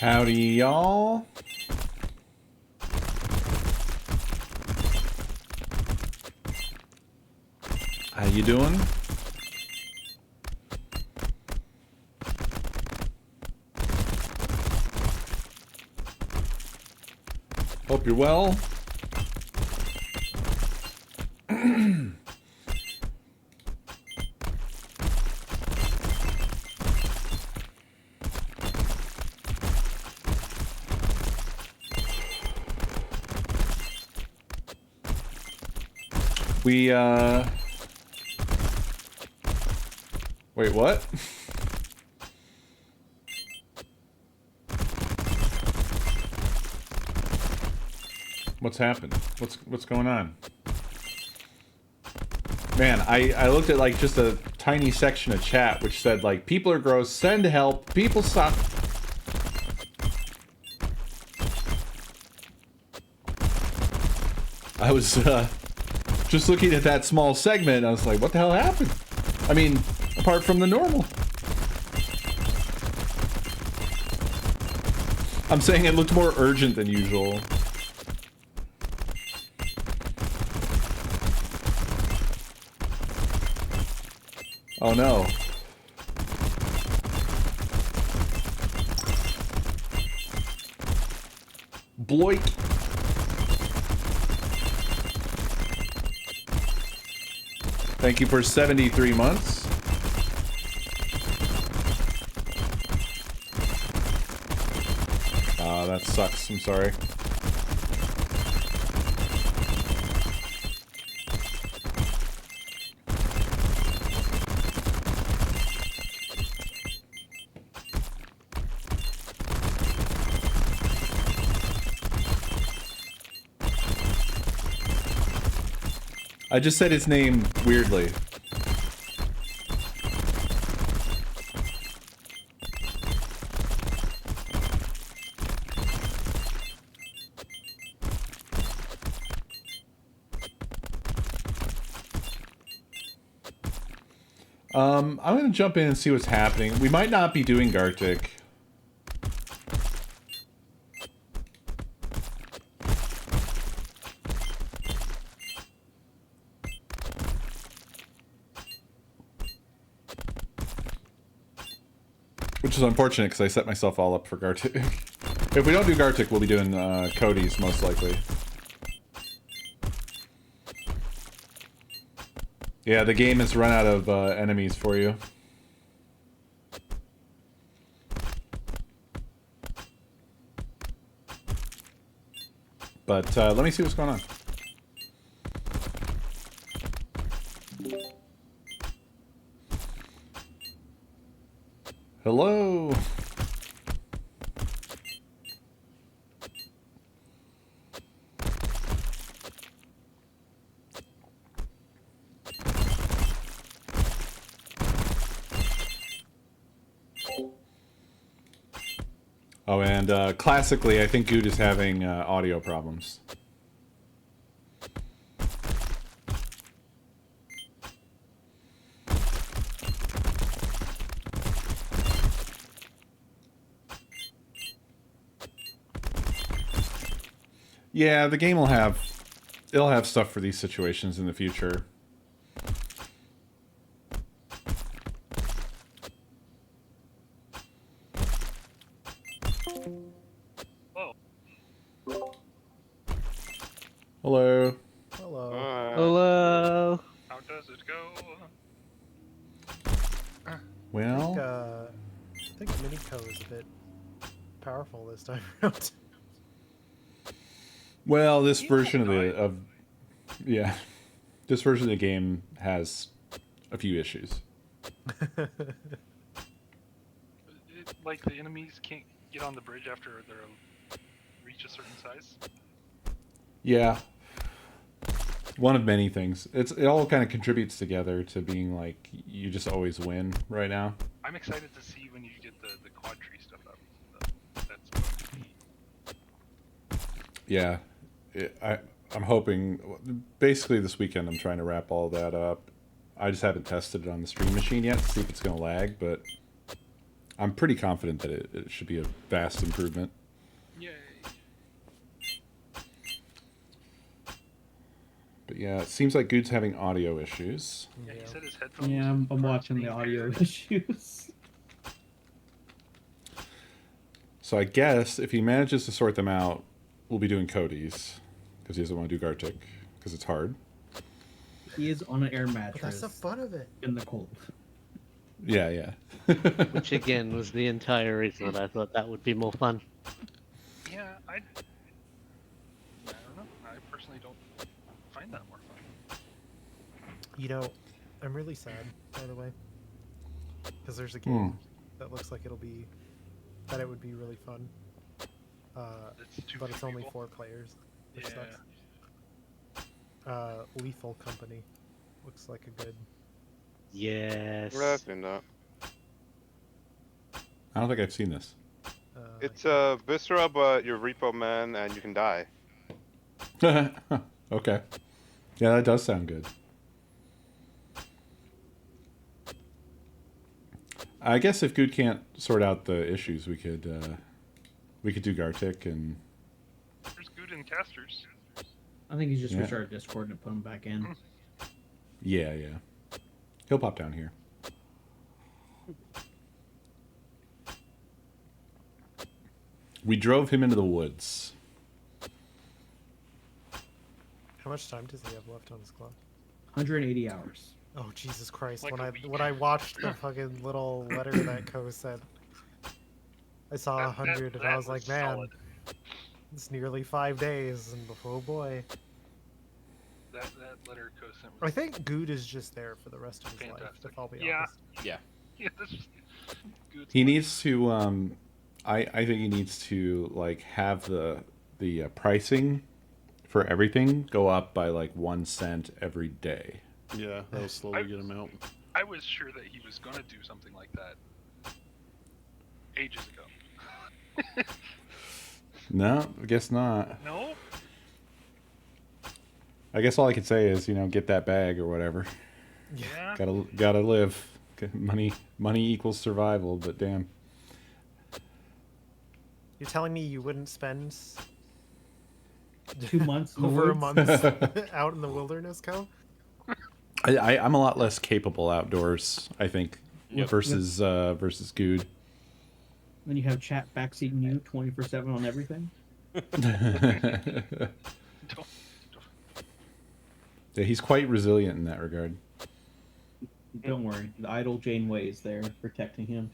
Howdy, y'all. How you doing? Hope you're well. We, wait, what? What's happened? What's going on? Man, I looked at like just a tiny section of chat which said like, people are gross, send help, people suck. I was, just looking at that small segment, I was like, what the hell happened? I mean, apart from the normal. I'm saying it looked more urgent than usual. Oh no. Bloik. Thank you for 73 months. That sucks. I'm sorry. I just said his name weirdly. I'm gonna jump in and see what's happening. We might not be doing Gartic. Which is unfortunate because I set myself all up for Gartic. If we don't do Gartic, we'll be doing Cody's most likely. Yeah, the game has run out of enemies for you. But let me see what's going on. Hello. Oh, and classically, I think Good is having audio problems. Yeah, the game will have... It'll have stuff for these situations in the future. Hello. Hello. Hello. How does it go? Well, I think Minico is a bit powerful this time around. well, this version of yeah, this version of the game has a few issues. Like the enemies can't get on the bridge after they reach a certain size. Yeah. One of many things. It all kind of contributes together to being like you just always win right now. I'm excited to see when you get the quad tree stuff up. That's going to be... Yeah. I'm hoping... Basically this weekend I'm trying to wrap all that up. I just haven't tested it on the stream machine yet to see if it's going to lag, but I'm pretty confident that it should be a vast improvement. Yay. But yeah, it seems like Good's having audio issues. Yeah, Yeah. he said his headphones. Yeah, I'm aren't watching the being audio paired. issues. So I guess if he manages to sort them out, we'll be doing Cody's because he doesn't want to do Gartic because it's hard. He is on an air But mattress that's the fun of it. in the cold. Yeah, yeah. Which again was the entire reason that I thought that would be more fun. Yeah, I don't know. I personally don't find that more fun. You know, I'm really sad, by the way, because there's a game that looks like it would be really fun. It's too But few it's only people. 4 players, which Yeah. sucks. Lethal Company looks like a good. Yes. Well, I've seen that. I don't think I've seen this. It's Viscera, but you're Repo Man and you can die. Okay. Yeah, that does sound good. I guess if Good can't sort out the issues, we could do Gartic and There's good in casters. I think he's just Yeah. restarted Discord and put him back in. yeah. He'll pop down here. We drove him into the woods. How much time does he have left on his clock? 180 hours. Oh Jesus Christ! Like when a I week. when I watched the fucking little letter that Co sent, I saw That- 100 and I that was like, man, solid. it's nearly 5 days, and oh boy. That letter Cosent I was. think Good is just there for the rest of his life. Fantastic. If I'll be Yeah. honest. Yeah. Yeah, this is good. He needs to. I think he needs to like have the pricing for everything go up by like 1 cent every day. Yeah, that'll slowly get him out. I was sure that he was gonna do something like that ages ago. No, I guess not. No? I guess all I could say is get that bag or whatever. Yeah. Gotta live. Money equals survival. But damn. You're telling me you wouldn't spend 2 months in the over a woods? month out in the wilderness, Co? I'm a lot less capable outdoors, I think, Yep. versus Good. When you have chat backseating you 24/7 on everything. Don't- Yeah, he's quite resilient in that regard. Don't worry, the idle Janeway is there protecting him.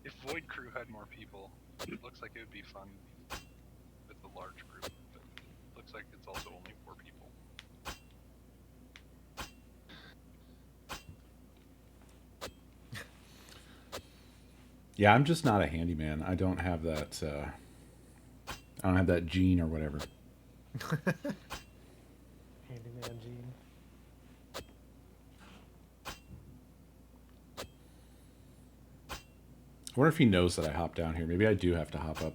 If Void Crew had more people, it looks like it would be fun with a large group, but it looks like it's also only 4 people. Yeah, I'm just not a handyman. I don't have that. I don't have that gene or whatever. Handyman Gene. I wonder if he knows that I hop down here. Maybe I do have to hop up.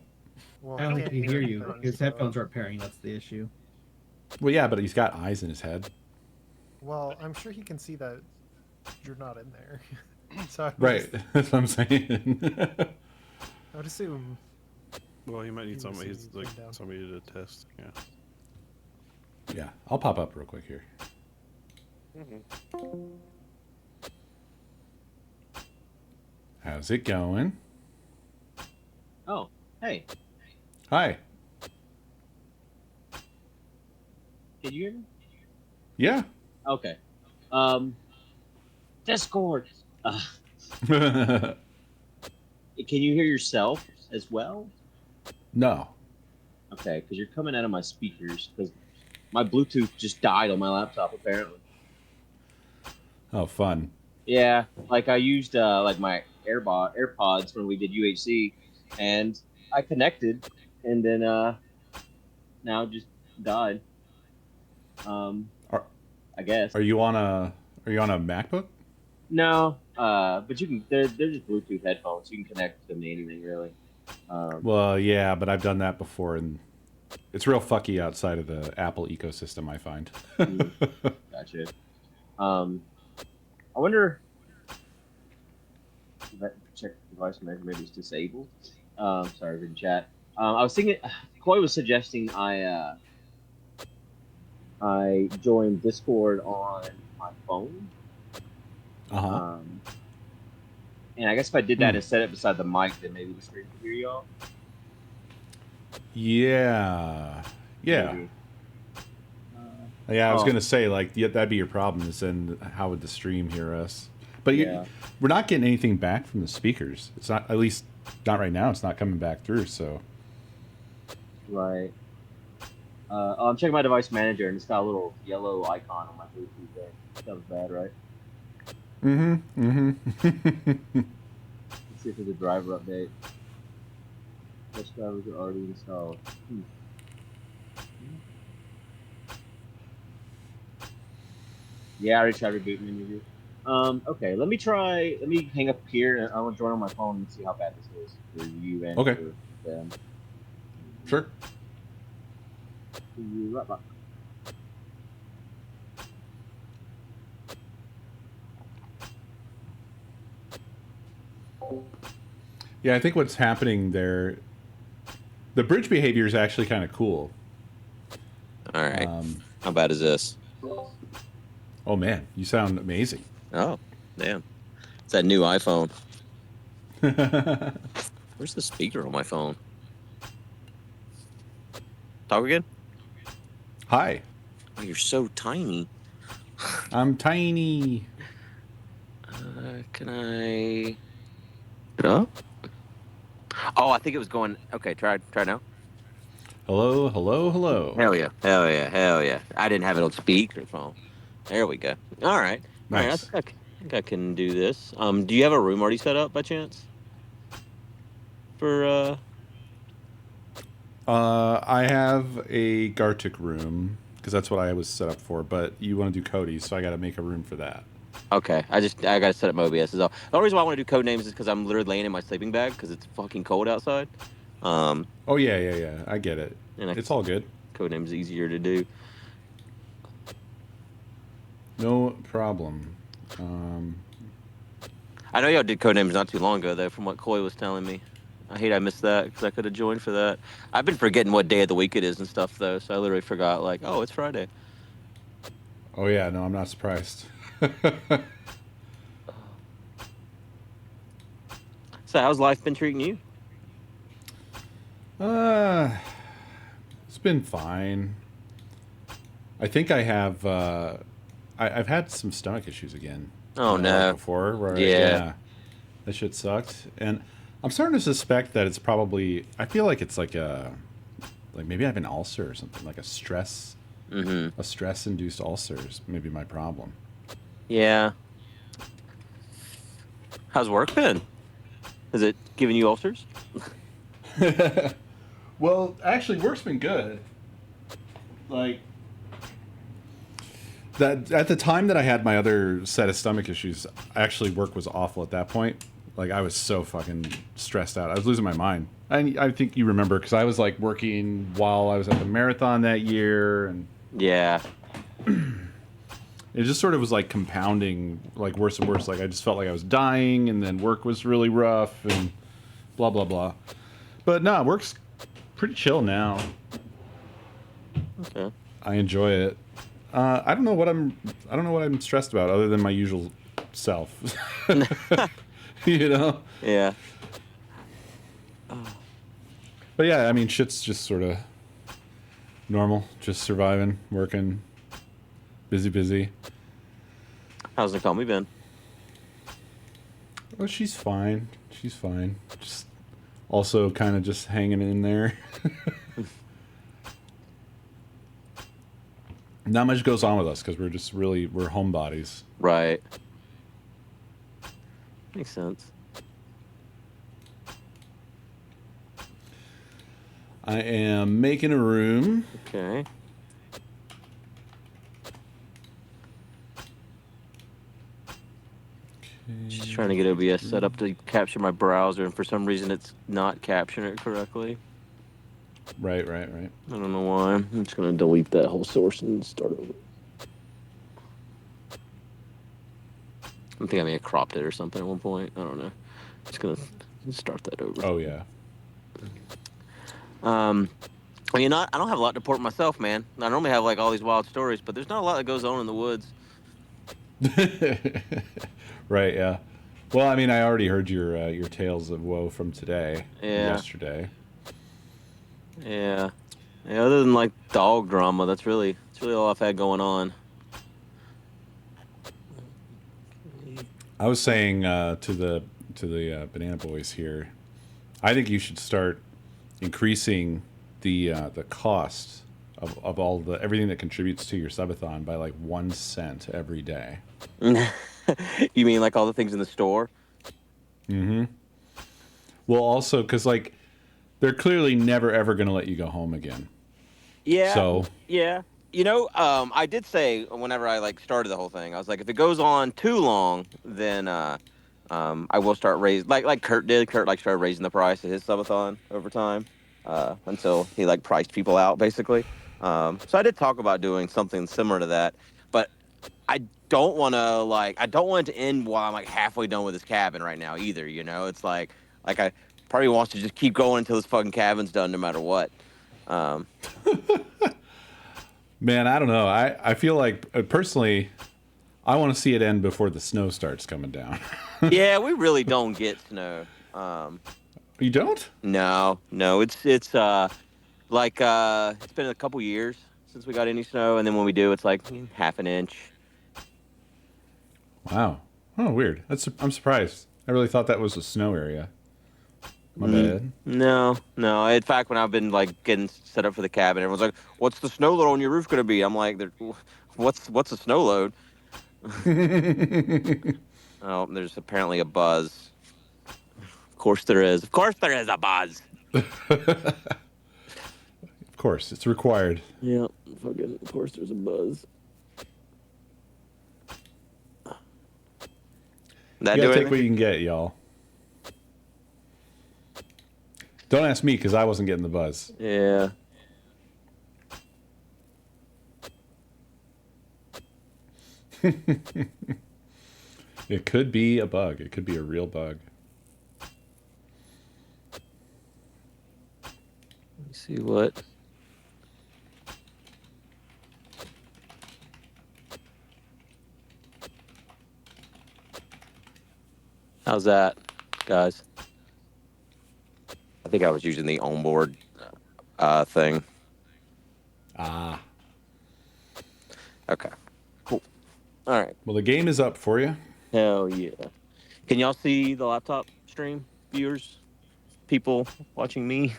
Well, I don't think he can hear you. headphones, His so- headphones aren't pairing. That's the issue. Well, yeah, but he's got eyes in his head. Well, I'm sure he can see that you're not in there. So I would Right. just- That's what I'm saying. I would assume. Well, he might You need somebody, see like him down. somebody to test. Yeah. Yeah, I'll pop up real quick here. How's it going? Oh, hey, Hi. can you hear me? Yeah. Okay. Discord. Can you hear yourself as well? No. Okay, because you're coming out of my speakers. Because my Bluetooth just died on my laptop apparently. Oh, fun. Yeah, like I used like my AirPods when we did UHC, and I connected, and then now it just died. I guess. Are you on a MacBook? No, but you can. They're just Bluetooth headphones. You can connect them to anything really. Well, yeah, but I've done that before, and it's real fucky outside of the Apple ecosystem, I find. Gotcha. I wonder. check device manager. Maybe it's disabled. Sorry for the chat. I was thinking. Koi was suggesting I join Discord on my phone. Uh-huh. And I guess if I did that and set it beside the mic, then maybe the screen could hear y'all. Yeah. Yeah. Maybe. Yeah, I was Oh. gonna say, like, yeah, that'd be your problem, is then how would the stream hear us? But Yeah. we're not getting anything back from the speakers. It's not, at least not right now. It's not coming back through. So Right. I'm checking my device manager, and it's got a little yellow icon on my Bluetooth there. That was bad, right? Let's see if there's a driver update. Which drivers are already installed? Yeah, I already tried rebooting interview. Okay, let me hang up here, and I want to join on my phone and see how bad this is for you and Okay. for them. sure. See you right back. Yeah, I think what's happening there, the bridge behavior is actually kind of cool. All right. How bad is this? Oh man, you sound amazing. Oh, damn. It's that new iPhone. Where's the speaker on my phone? Talk again? Hi, Oh, you're so tiny. I'm tiny. Can I... Put it up? Oh, I think it was going... Okay, try now. Hello, hello, hello. Hell yeah. Hell yeah. Hell yeah. I didn't have it on speakerphone. There we go. All right. All right. Nice. I think I can do this. Do you have a room already set up by chance? For I have a Gartic room because that's what I was set up for. But you want to do Cody, so I got to make a room for that. Okay, I gotta set up my OBS. Is all. The only reason why I want to do code names is because I'm literally laying in my sleeping bag because it's fucking cold outside. Oh yeah. I get it. And It's all good. Code names easier to do. No problem. I know y'all did code names not too long ago though, from what Coy was telling me. I hate I missed that because I could have joined for that. I've been forgetting what day of the week it is and stuff though, so I literally forgot like, oh, it's Friday. Oh yeah, no, I'm not surprised. So how's life been treating you? It's been fine. I think I have. I've had some stomach issues again. Oh no. Like before, right? Yeah. That shit sucked, and I'm starting to suspect that it's probably. I feel like it's like maybe I have an ulcer or something, like a stress. Mm-hmm. A stress-induced ulcer is maybe my problem. Yeah. How's work been? Is it giving you ulcers? Well, actually, work's been good. Like that at the time that I had my other set of stomach issues, actually work was awful at that point. Like I was so fucking stressed out. I was losing my mind. I think you remember because I was like working while I was at the marathon that year, and Yeah. it just sort of was like compounding, like worse and worse. Like I just felt like I was dying, and then work was really rough, and blah blah blah. But no, work's pretty chill now. Okay. I enjoy it. I don't know what I'm stressed about other than my usual self. You know? Yeah. But yeah, I mean, shit's just sort of normal. Just surviving, working, busy. How's Nakomi been? Oh, she's fine. She's fine. Just also kind of just hanging in there. Not much goes on with us because we're homebodies. Right. Makes sense. I am making a room. Okay. Just trying to get OBS set up to capture my browser, and for some reason it's not capturing it correctly. Right. I don't know why. I'm just going to delete that whole source and start over. I think I may have cropped it or something at one point. I don't know. Just gonna start that over. Oh yeah. Well, I don't have a lot to report myself, man. I normally have like all these wild stories, but there's not a lot that goes on in the woods. Right. Yeah. Well, I mean, I already heard your tales of woe from today, Yeah. yesterday. Yeah. Yeah. Other than like dog drama, that's really all I've had going on. I was saying to the banana boys here, I think you should start increasing the cost of all the everything that contributes to your subathon by like 1 cent every day. You mean like all the things in the store? Mm-hmm. Well, also because like they're clearly never ever going to let you go home again. Yeah. So Yeah. I did say whenever I like started the whole thing, I was like, if it goes on too long, then I will start raising like Kurt did. Kurt like started raising the price of his subathon over time, until he like priced people out basically. So I did talk about doing something similar to that, but I I don't want it to end while I'm like halfway done with this cabin right now either. It's like I probably wants to just keep going until this fucking cabin's done no matter what. man, I don't know. I feel like personally, I want to see it end before the snow starts coming down. Yeah, we really don't get snow. You don't? No, it's been a couple years since we got any snow, and then when we do, it's like half an inch. Wow. Oh, weird. I'm surprised. I really thought that was a snow area. My bad. No. In fact, when I've been like getting set up for the cabin, everyone's like, "What's the snow load on your roof going to be?" I'm like, "What's a snow load?" Oh, there's apparently a buzz. Of course there is. Of course there is a buzz. Of course, it's required. Yeah, fucking. Of course there's a buzz. That You do gotta take anything? what you can get, y'all. Don't ask me because I wasn't getting the buzz. Yeah. It could be a bug. It could be a real bug. Let me see what. How's that, guys? I think I was using the onboard thing. Ah. Okay. Cool. All right. Well, the game is up for you. Hell yeah. Can y'all see the laptop stream, viewers? People watching me?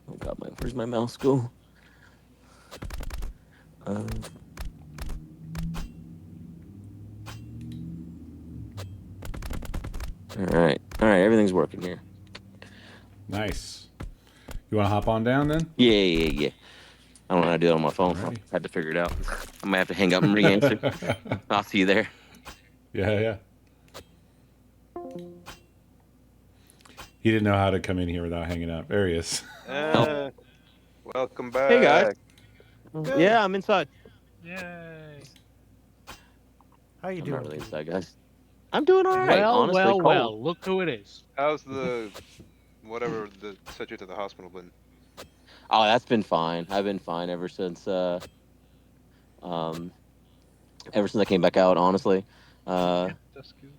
Oh god, where's my mouse go? All right, everything's working here. Nice. You want to hop on down then? Yeah. I don't know how to do it on my phone. Alrighty. I had to figure it out. I'm gonna have to hang up and re-answer. I'll see you there. Yeah. He didn't know how to come in here without hanging up. There he is. Welcome back. Hey guys. Good. Yeah, I'm inside. Yay! How you I'm doing? not really Pete? inside, guys. I'm doing all right. Honestly, cold. Well, look who it is. How's the whatever that sent you to the hospital been? Oh, that's been fine. I've been fine ever since I came back out, honestly. That's good.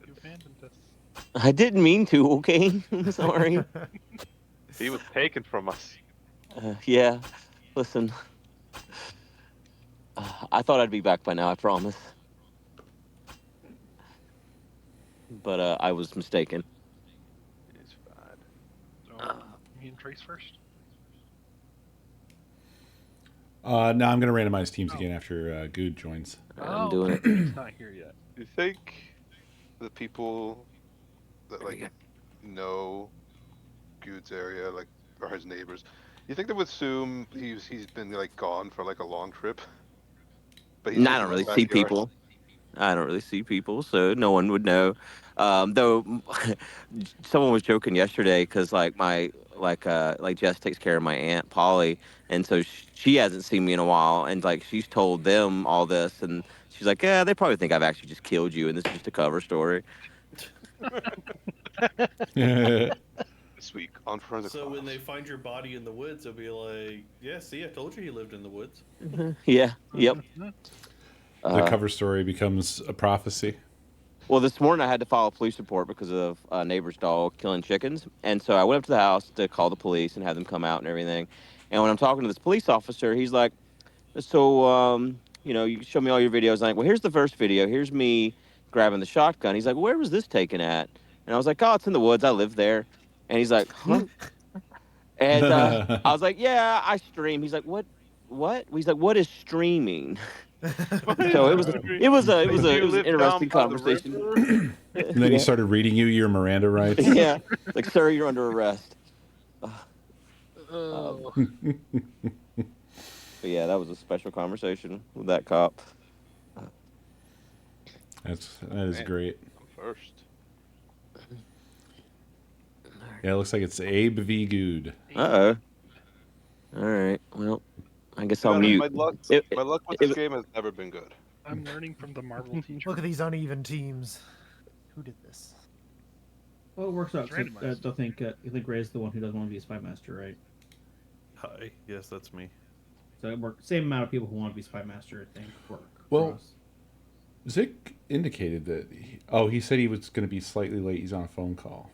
You abandoned us. I didn't mean to, okay? I'm sorry. He was taken from us. Yeah, listen. I thought I'd be back by now, I promise. But I was mistaken. It's fine. So, me and Trace first. No, I'm going to randomize teams again after Good joins. I'm doing it. He's not here yet. Do you think the people that like know Good's area, like, or his neighbors, you think they would assume he's been like gone for like a long trip? But I don't really see people. I don't really see people, so no one would know. Though someone was joking yesterday because like Jess takes care of my aunt Polly, and so she hasn't seen me in a while, and like she's told them all this, and she's like, yeah, they probably think I've actually just killed you, and this is just a cover story. This week on Forensic So when Files. they find your body in the woods, they'll be like, "Yeah, see, I told you he lived in the woods." Yeah. Yep. The cover story becomes a prophecy. Well, this morning I had to file a police report because of a neighbor's dog killing chickens. And so I went up to the house to call the police and have them come out and everything. And when I'm talking to this police officer, he's like, so, you show me all your videos. I'm like, well, here's the first video. Here's me grabbing the shotgun. He's like, where was this taken at? And I was like, oh, it's in the woods. I live there. And he's like, huh? And I was like, yeah, I stream. He's like, what? He's like, what is streaming? So it was an interesting conversation. And then he started reading you your Miranda rights. Yeah, like, sir, you're under arrest. Oh. But yeah, that was a special conversation with that cop. That is Man. great. I'm first. Yeah, it looks like it's Abe v. Good. Uh-oh. All right. Well, I guess I'll My mute. luck with this game has never been good. I'm learning from the Marvel teacher. Look at these uneven teams. Who did this? Well, it works out. It's 'Cause randomized. I think Ray's the one who doesn't want to be a spy master, right? Hi, yes, that's me. So it worked. Same amount of people who want to be spy master, I think, work. Well, for us. Zick indicated that. He said he was going to be slightly late. He's on a phone call.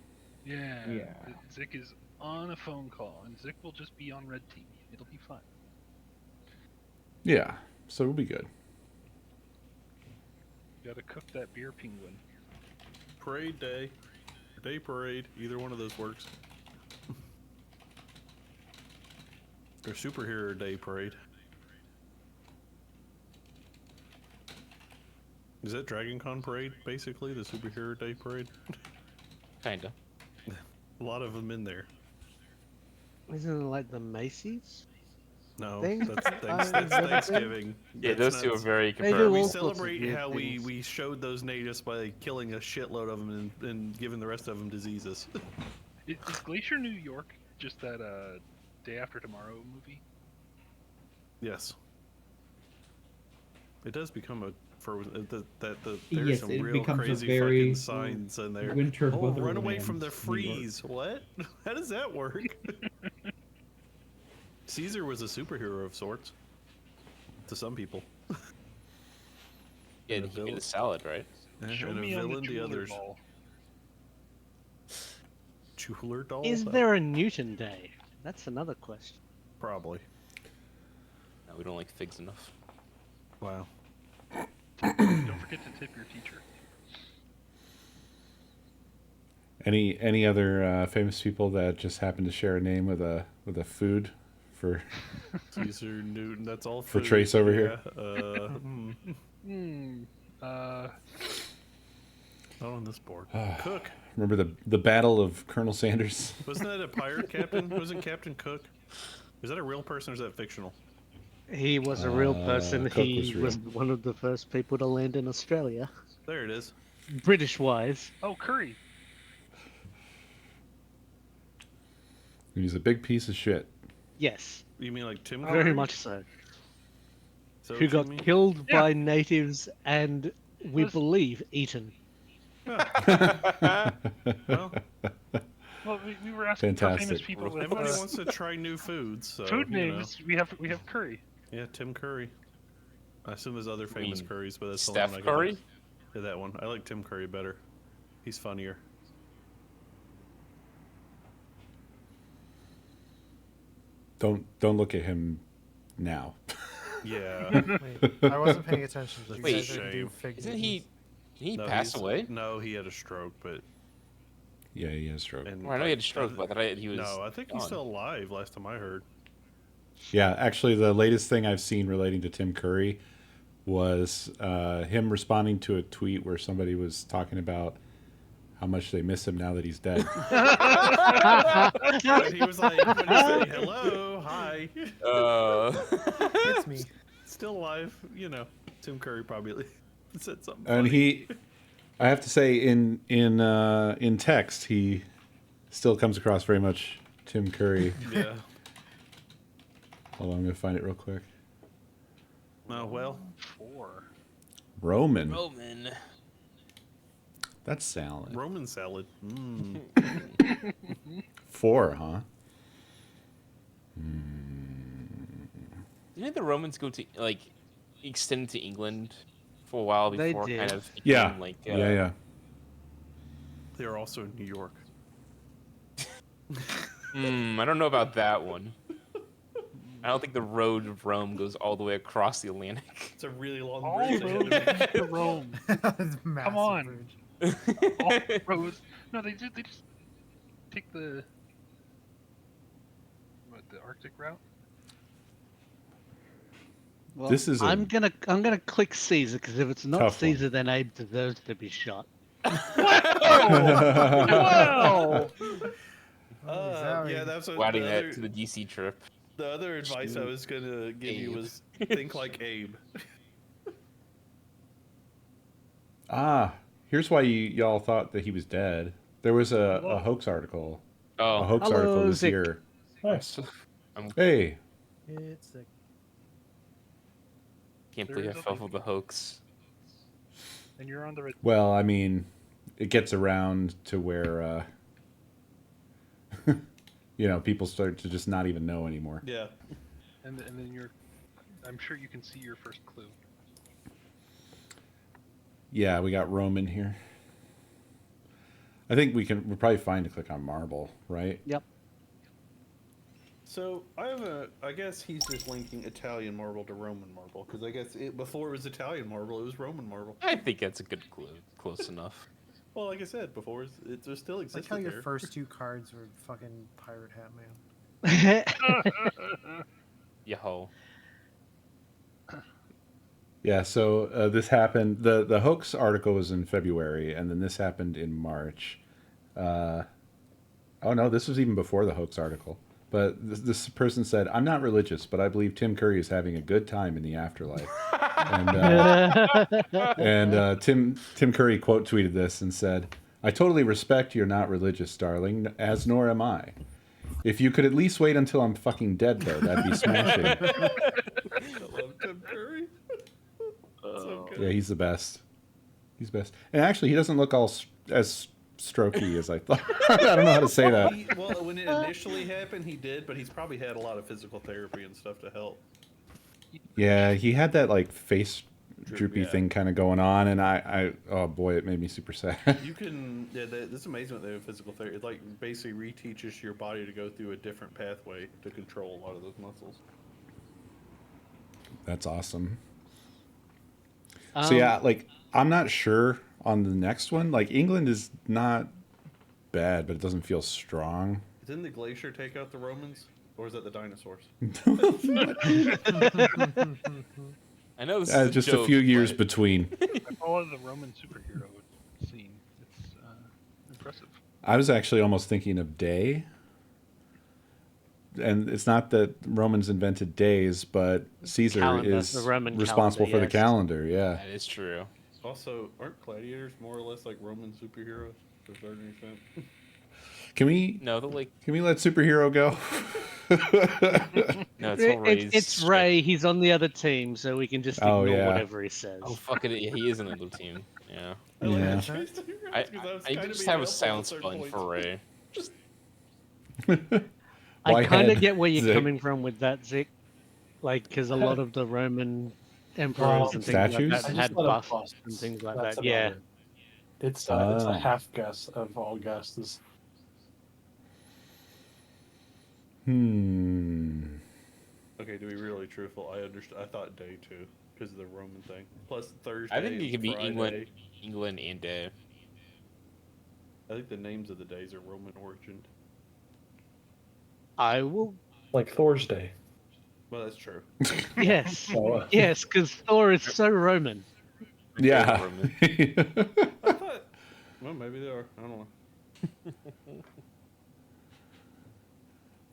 Yeah. Yeah. Zick is on a phone call, and Zick will just be on red team. It'll be fun. Yeah, so it'll be good. You gotta cook that beer penguin. Parade day, day parade. Either one of those works. Or superhero day parade. Is that Dragon Con parade basically the superhero day parade? Kinda. A lot of them in there. Isn't it like the Macy's? No, Thing? that's Thanksgiving. Yeah, That's those two are nuts. very They do comparable. We all sorts of celebrate weird how things. we showed those natives by killing a shitload of them and giving the rest of them diseases. Is Glacier, New York just that Day After Tomorrow movie? Yes. It does become a there's Yes, some it real becomes a crazy very fucking signs in there. winter Oh, run away wonderland from the in New York. freeze. What? How does that work? Caesar was a superhero of sorts. To some people. Yeah, And a he made villain. a salad, right? Show and a me on the villain to jeweler others. ball. Jeweler doll? Is there a Newton Day? That's another question. Probably. No, we don't like figs enough. Wow. Don't forget to tip your teacher. Any other famous people that just happen to share a name with a food for Caesar Newton, that's all For food. Trace over here? Not on this board. Cook. remember the Battle of Colonel Sanders? Wasn't that a pirate captain? Wasn't Captain Cook? Is that a real person or is that fictional? He was a real person. Cook He was was one of the first people to land in Australia, There it is. British-wise. Oh, Curry. He's a big piece of shit. Yes, You mean like Tim very Curry? much so. So Who got killed Yeah. by natives and, we Was- believe, eaten. Well, Well, we were asking for famous Fantastic. people with everybody wants to try new foods. So, food you know. names. We have Curry. Yeah, Tim Curry. I assume there's other famous mean Currys, but that's the Steph one I Curry? got. Yeah, that one. I like Tim Curry better. He's funnier. Don't look at him now. Yeah. Wait, I wasn't paying attention. Did you Wait, guys ever do shame. fig Isn't Newtons? he No, pass he's- away? No, he had a stroke, but Yeah, he has stroke. and Well, I know he had a stroke, but I thought he was. no, I think he's gone. still alive. Last time I heard. Yeah, actually, the latest thing I've seen relating to Tim Curry was him responding to a tweet where somebody was talking about how much they miss him now that he's dead. But he was like, what did he say? Hello, hi. It's me. Still alive, you know. Tim Curry probably said something. And funny. I have to say, in text, he still comes across very much Tim Curry. Yeah. Hold on, I'm gonna find it real quick. Oh well. 4. Roman. Roman. That's salad. Roman salad. Mm. 4, huh? Do you think the Romans go to like extend to England for a while They before did. kind of Yeah. became, like Yeah. They are also in New York. I don't know about that one. I don't think the road of Rome goes all the way across the Atlantic. It's a really long All bridge. roads lead to Rome. Massive on. bridge. All roads. No, they just take the Arctic route. Well, This is a I'm gonna click Caesar because if it's not tough one. Caesar, then Abe deserves to be shot. Whoa! Yeah, that's what Adding the that other, to the DC trip. the other advice I was gonna give you Abe. was think like Abe. Here's why y'all thought that he was dead. There was a hoax article. A Oh, hoax Hello, article this Zick. year. Nice. Hey, It's sick. can't believe I fell for the hoax. And you're on the red. well, I mean, it gets around to where, people start to just not even know anymore. Yeah. And then you're. I'm sure you can see your first clue. Yeah, we got Roman here. I think we're probably fine to click on marble, right? Yep. So I guess he's just linking Italian marble to Roman marble because I guess before it was Italian marble, it was Roman marble. I think that's a good clue. Close enough. Well, like I said before, it still Like existed how your there. first two cards were fucking Pirate Hat Man. Yo. Yeah, so this happened. The hoax article was in February, and then this happened in March. Oh no, this was even before the hoax article. But this person said, "I'm not religious, but I believe Tim Curry is having a good time in the afterlife." and Tim Curry quote tweeted this and said, "I totally respect you're not religious, darling, as nor am I. If you could at least wait until I'm fucking dead, though, that'd be smashing." I love Tim Curry. So good. Yeah, he's the best. He's best. And actually, he doesn't look as strokey as I thought. I don't know how to say that. Well, when it initially happened, he did, but he's probably had a lot of physical therapy and stuff to help. Yeah, he had that like face droopy yeah. thing kind of going on, and I oh boy, it made me super sad. You can, it's amazing what they have physical therapy. It like basically reteaches your body to go through a different pathway to control a lot of those muscles. That's awesome. So yeah, like I'm not sure on the next one. Like England is not bad, but it doesn't feel strong. Didn't the glacier take out the Romans, or is that the dinosaurs? I know this is Just a joke, a few years but between. I follow the Roman superhero scene. It's impressive. I was actually almost thinking of day. And it's not that Romans invented days, but Caesar Calendar, is the Roman responsible calendar, for the yes. calendar. Yeah. that is true. Also, aren't gladiators more or less like Roman superheroes to a certain extent? Can we No, the like let superhero go? no, it's all Ray's It's shit. Ray. He's on the other team, so we can just Oh, ignore yeah. whatever he says. Oh fuck it, yeah, he is another team. Yeah. I like Yeah. that choice to figure out, I 'cause was I kinda just being have a helpful at silence certain button points. for Ray. I Why kind of had get where you're Zick? coming from with that, Zick. Like, because a lot of the Roman emperors and things Statues? like I that just had let it busts bust. and things like That's that. about Yeah. it. It's a Ah. half guess of all guesses. Okay, to be really truthful, I thought day too because of the Roman thing. Plus Thursday. I think it could be Friday. England and day. I think the names of the days are Roman origin. I will. Like Thor's Day. Well, that's true. Yes. Oh, Yes, because Thor is so Roman. Yeah. Roman. I thought. Well, maybe they are. I don't know.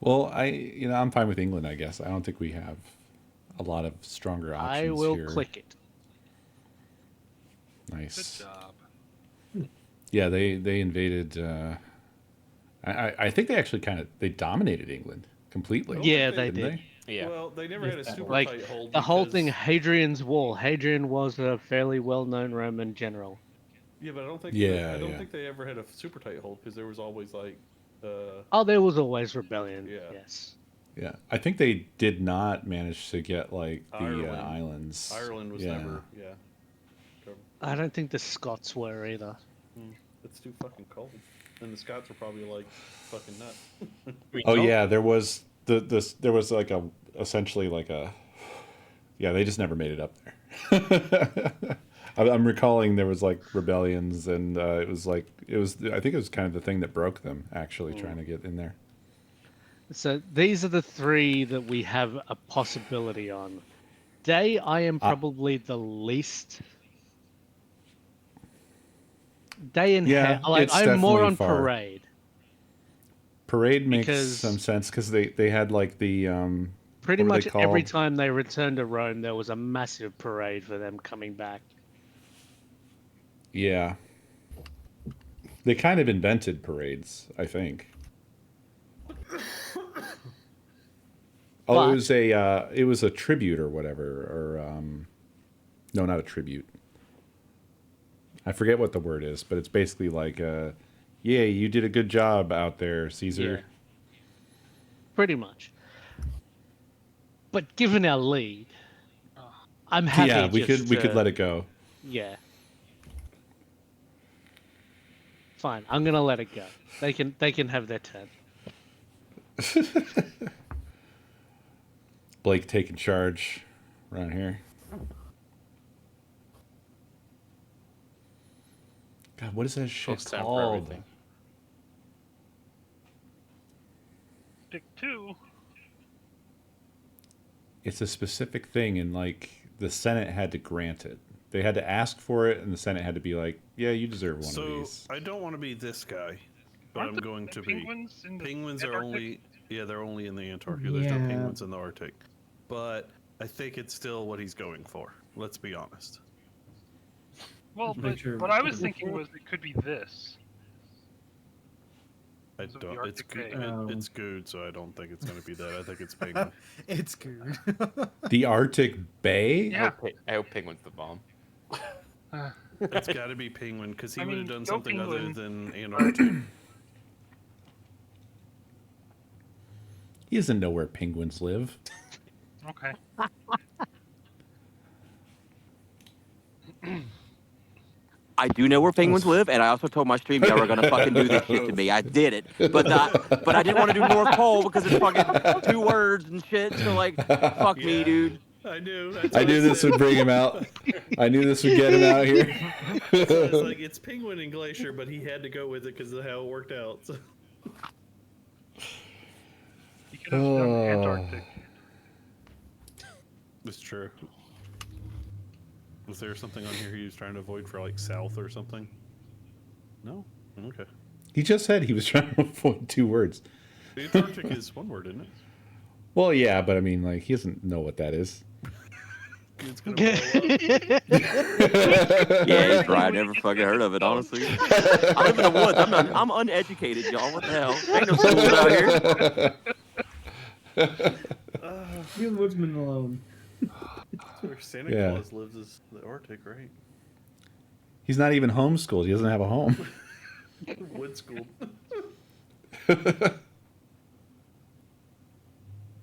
Well, I'm fine with England, I guess. I don't think we have a lot of stronger options I will here. click it. Nice. Good job. Yeah, they invaded. I think they actually they dominated England completely. Yeah, they they didn't did. Yeah. Well, they never had a super Like, tight hold. The whole because- thing, Hadrian's Wall. Hadrian was a fairly well-known Roman general. Yeah, but I don't think. Yeah, I don't yeah. think they ever had a super tight hold because there was always like. Oh, there was always rebellion. Yeah. Yes. Yeah, I think they did not manage to get like the Ireland. islands. Ireland was yeah. never. Yeah. I don't think the Scots were either. It's too fucking cold, and the Scots are probably like fucking nuts. Oh yeah, there was there was like a essentially like a yeah, they just never made it up there. I'm recalling there was like rebellions, and it was like I think it was kind of the thing that broke them actually trying to get in there. So these are the three that we have a possibility on. Day, I am probably the least. Day and Yeah, like it's I'm more definitely on far. parade. Parade makes Because- some sense because they had like the Pretty what were much they every called? time they returned to Rome, there was a massive parade for them coming back. Yeah. They kind of invented parades, I think. Oh, But- it was a tribute or whatever, or no, not a tribute. I forget what the word is, but it's basically like, yeah, you did a good job out there, Caesar. Yeah. Pretty much. But given our lead, I'm happy. Yeah, we just could to- let it go. Yeah. Fine, I'm gonna let it go. They can have their turn. Blake taking charge around here. God, what is that shit Close time for called? everything. Stick 2. It's a specific thing, and like the Senate had to grant it. They had to ask for it, and the Senate had to be like, "Yeah, you deserve one of So these." I don't want to be this guy, but Aren't I'm the going to penguins be. in the Penguins are Antarctic? only. Yeah, they're only in the Antarctic. There's no penguins in the Arctic. But I think it's still what he's going for. Let's be honest. Well, Just make but sure- what I was thinking was it could be this. I Because of the don't. It's Arctic good. Bay. It's good, so I don't think it's going to be that. I think it's penguin. It's good. The Arctic Bay? Yeah. I hope penguin's the bomb. It's got to be penguin because he I would have mean, done go something other penguin. than Antarctic. He doesn't know where penguins live. Okay. I do know where penguins live, and I also told my stream y'all were gonna fucking do this shit to me. I did it, but I didn't want to do North Pole because it's fucking 2 words and shit. So like, fuck me, dude. I knew. I knew this would bring him out. I knew this would get him out here. So it's like it's penguin and glacier, but he had to go with it because of how it worked out. So. You could have done Antarctic. That's true. Was there something on here he was trying to avoid for like south or something? No? Okay. He just said he was trying to avoid 2 words. The Antarctic is 1 word, isn't it? Well, yeah, but I mean, like, he doesn't know what that is. It's gonna blow up. Yeah, he's right. Never fucking heard of it, honestly. I live in the woods. I'm uneducated, y'all. What the hell? Ain't no schools out here. Leave the woodsman alone. That's where Santa Yeah. Claus lives is the Arctic, right? He's not even homeschooled. He doesn't have a home. Wood school.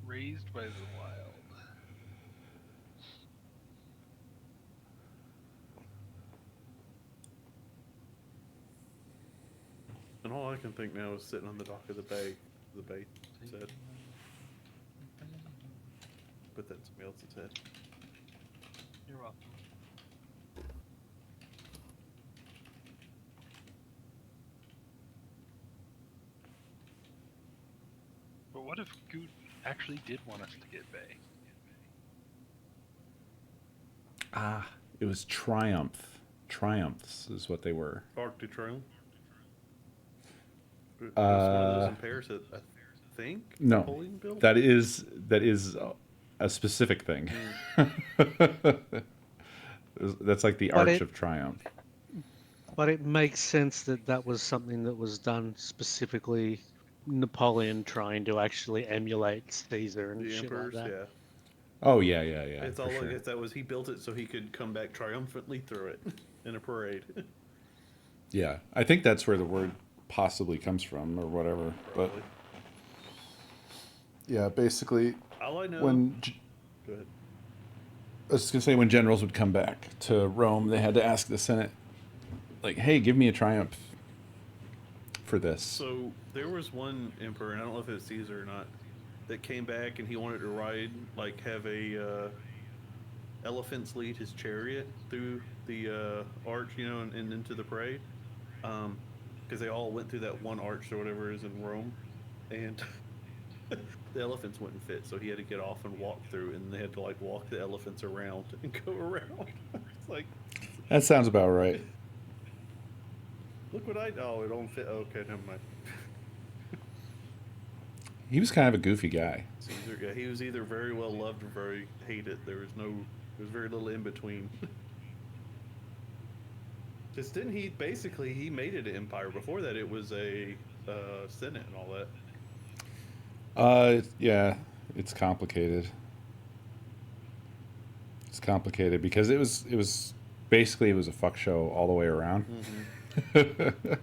Raised by the wild. And all I can think now is sitting on the dock of the bay said. But that's somebody else's head. You're welcome. But what if Goot actually did want us to get Bay? Ah, it was Triumph. Triumphs is what they were. Arctic Trail. It was one of those in Paris that I think No, Napoleon built? that is a specific thing. That's like the But Arch it- of Triumph. But it makes sense that that was something that was done specifically Napoleon trying to actually emulate Caesar and The shit emperors, like that. yeah. Oh yeah. It's for all sure. like that was he built it so he could come back triumphantly through it in a parade. Yeah, I think that's where the word possibly comes from, or whatever. But Probably. yeah, basically, All I know. when Go ahead. I was just gonna say when generals would come back to Rome, they had to ask the Senate, like, "Hey, give me a triumph for this." So there was one emperor, and I don't know if it was Caesar or not, that came back and he wanted to ride, like, have a elephants lead his chariot through the arch, and into the parade, because they all went through that one arch or whatever is in Rome, and the elephants wouldn't fit, so he had to get off and walk through, and they had to like walk the elephants around and go around. It's like, That sounds about right. look what I it don't fit. Okay, never mind. He was kind of a goofy guy. Caesar, yeah, he was either very well loved or very hated. There was very little in between. Just didn't he basically he made it an empire. Before that, it was a senate and all that. Yeah, it's complicated. It's complicated because it was basically it was a fuck show all the way around. Mm-hmm.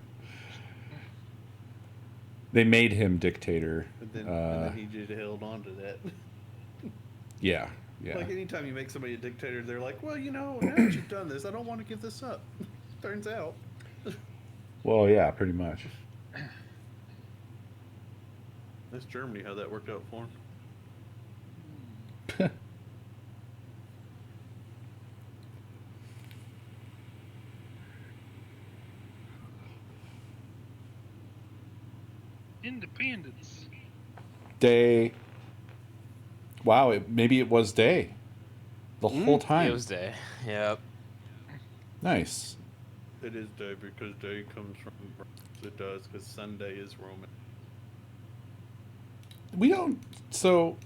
They made him dictator. And then he just held on to that. Yeah. Like anytime you make somebody a dictator, they're like, well, now that you've done this, I don't want to give this up. Turns out. Well, yeah, pretty much. That's Germany, how that worked out for him. Independence. Day. Wow, maybe it was day. The whole time. It was day. Yep. Nice. It is day because day comes from it does because Sunday is Roman. We don't. So,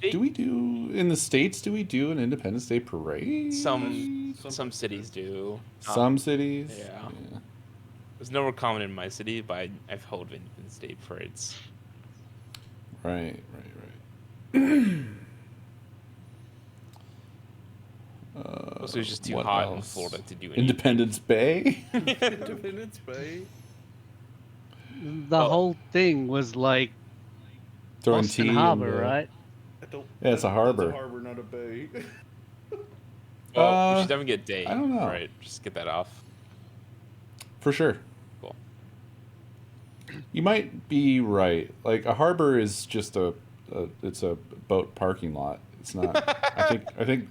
do we do in the States? Do we do an Independence Day parade? Some cities do. Some cities. Yeah. It's nowhere common in my city, but I've held Independence Day parades. Right. Also, it's just too what hot in else? Florida to do anything. Independence Bay. Independence Bay. The whole thing was like Throwing Boston tea Harbor, in the- right? Yeah, it's a harbor. It's a harbor, not a bay. Well, we should definitely get day. I don't know. Right, just get that off. For sure. Cool. You might be right. Like a harbor is just it's a boat parking lot. It's not. I think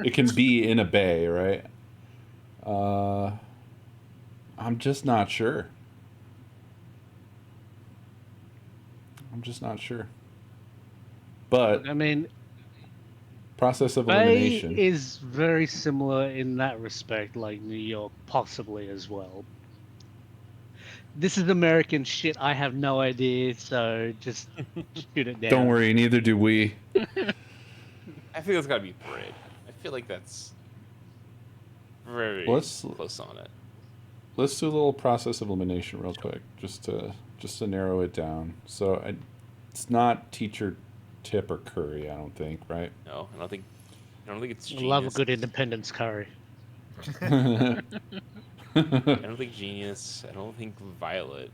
it can be in a bay, right? I'm just not sure. But I mean, process of Bay elimination. is very similar in that respect, like New York, possibly as well. This is American shit. I have no idea, so just shoot it down. Don't worry, neither do we. I think it's got to be parade. I feel like that's very Let's- close on it. Let's do a little process of elimination real quick, just to narrow it down. So it's not teacher, tip, or curry. I don't think, right? No, I don't think it's I genius. love a good independence curry. I don't think genius. I don't think violet.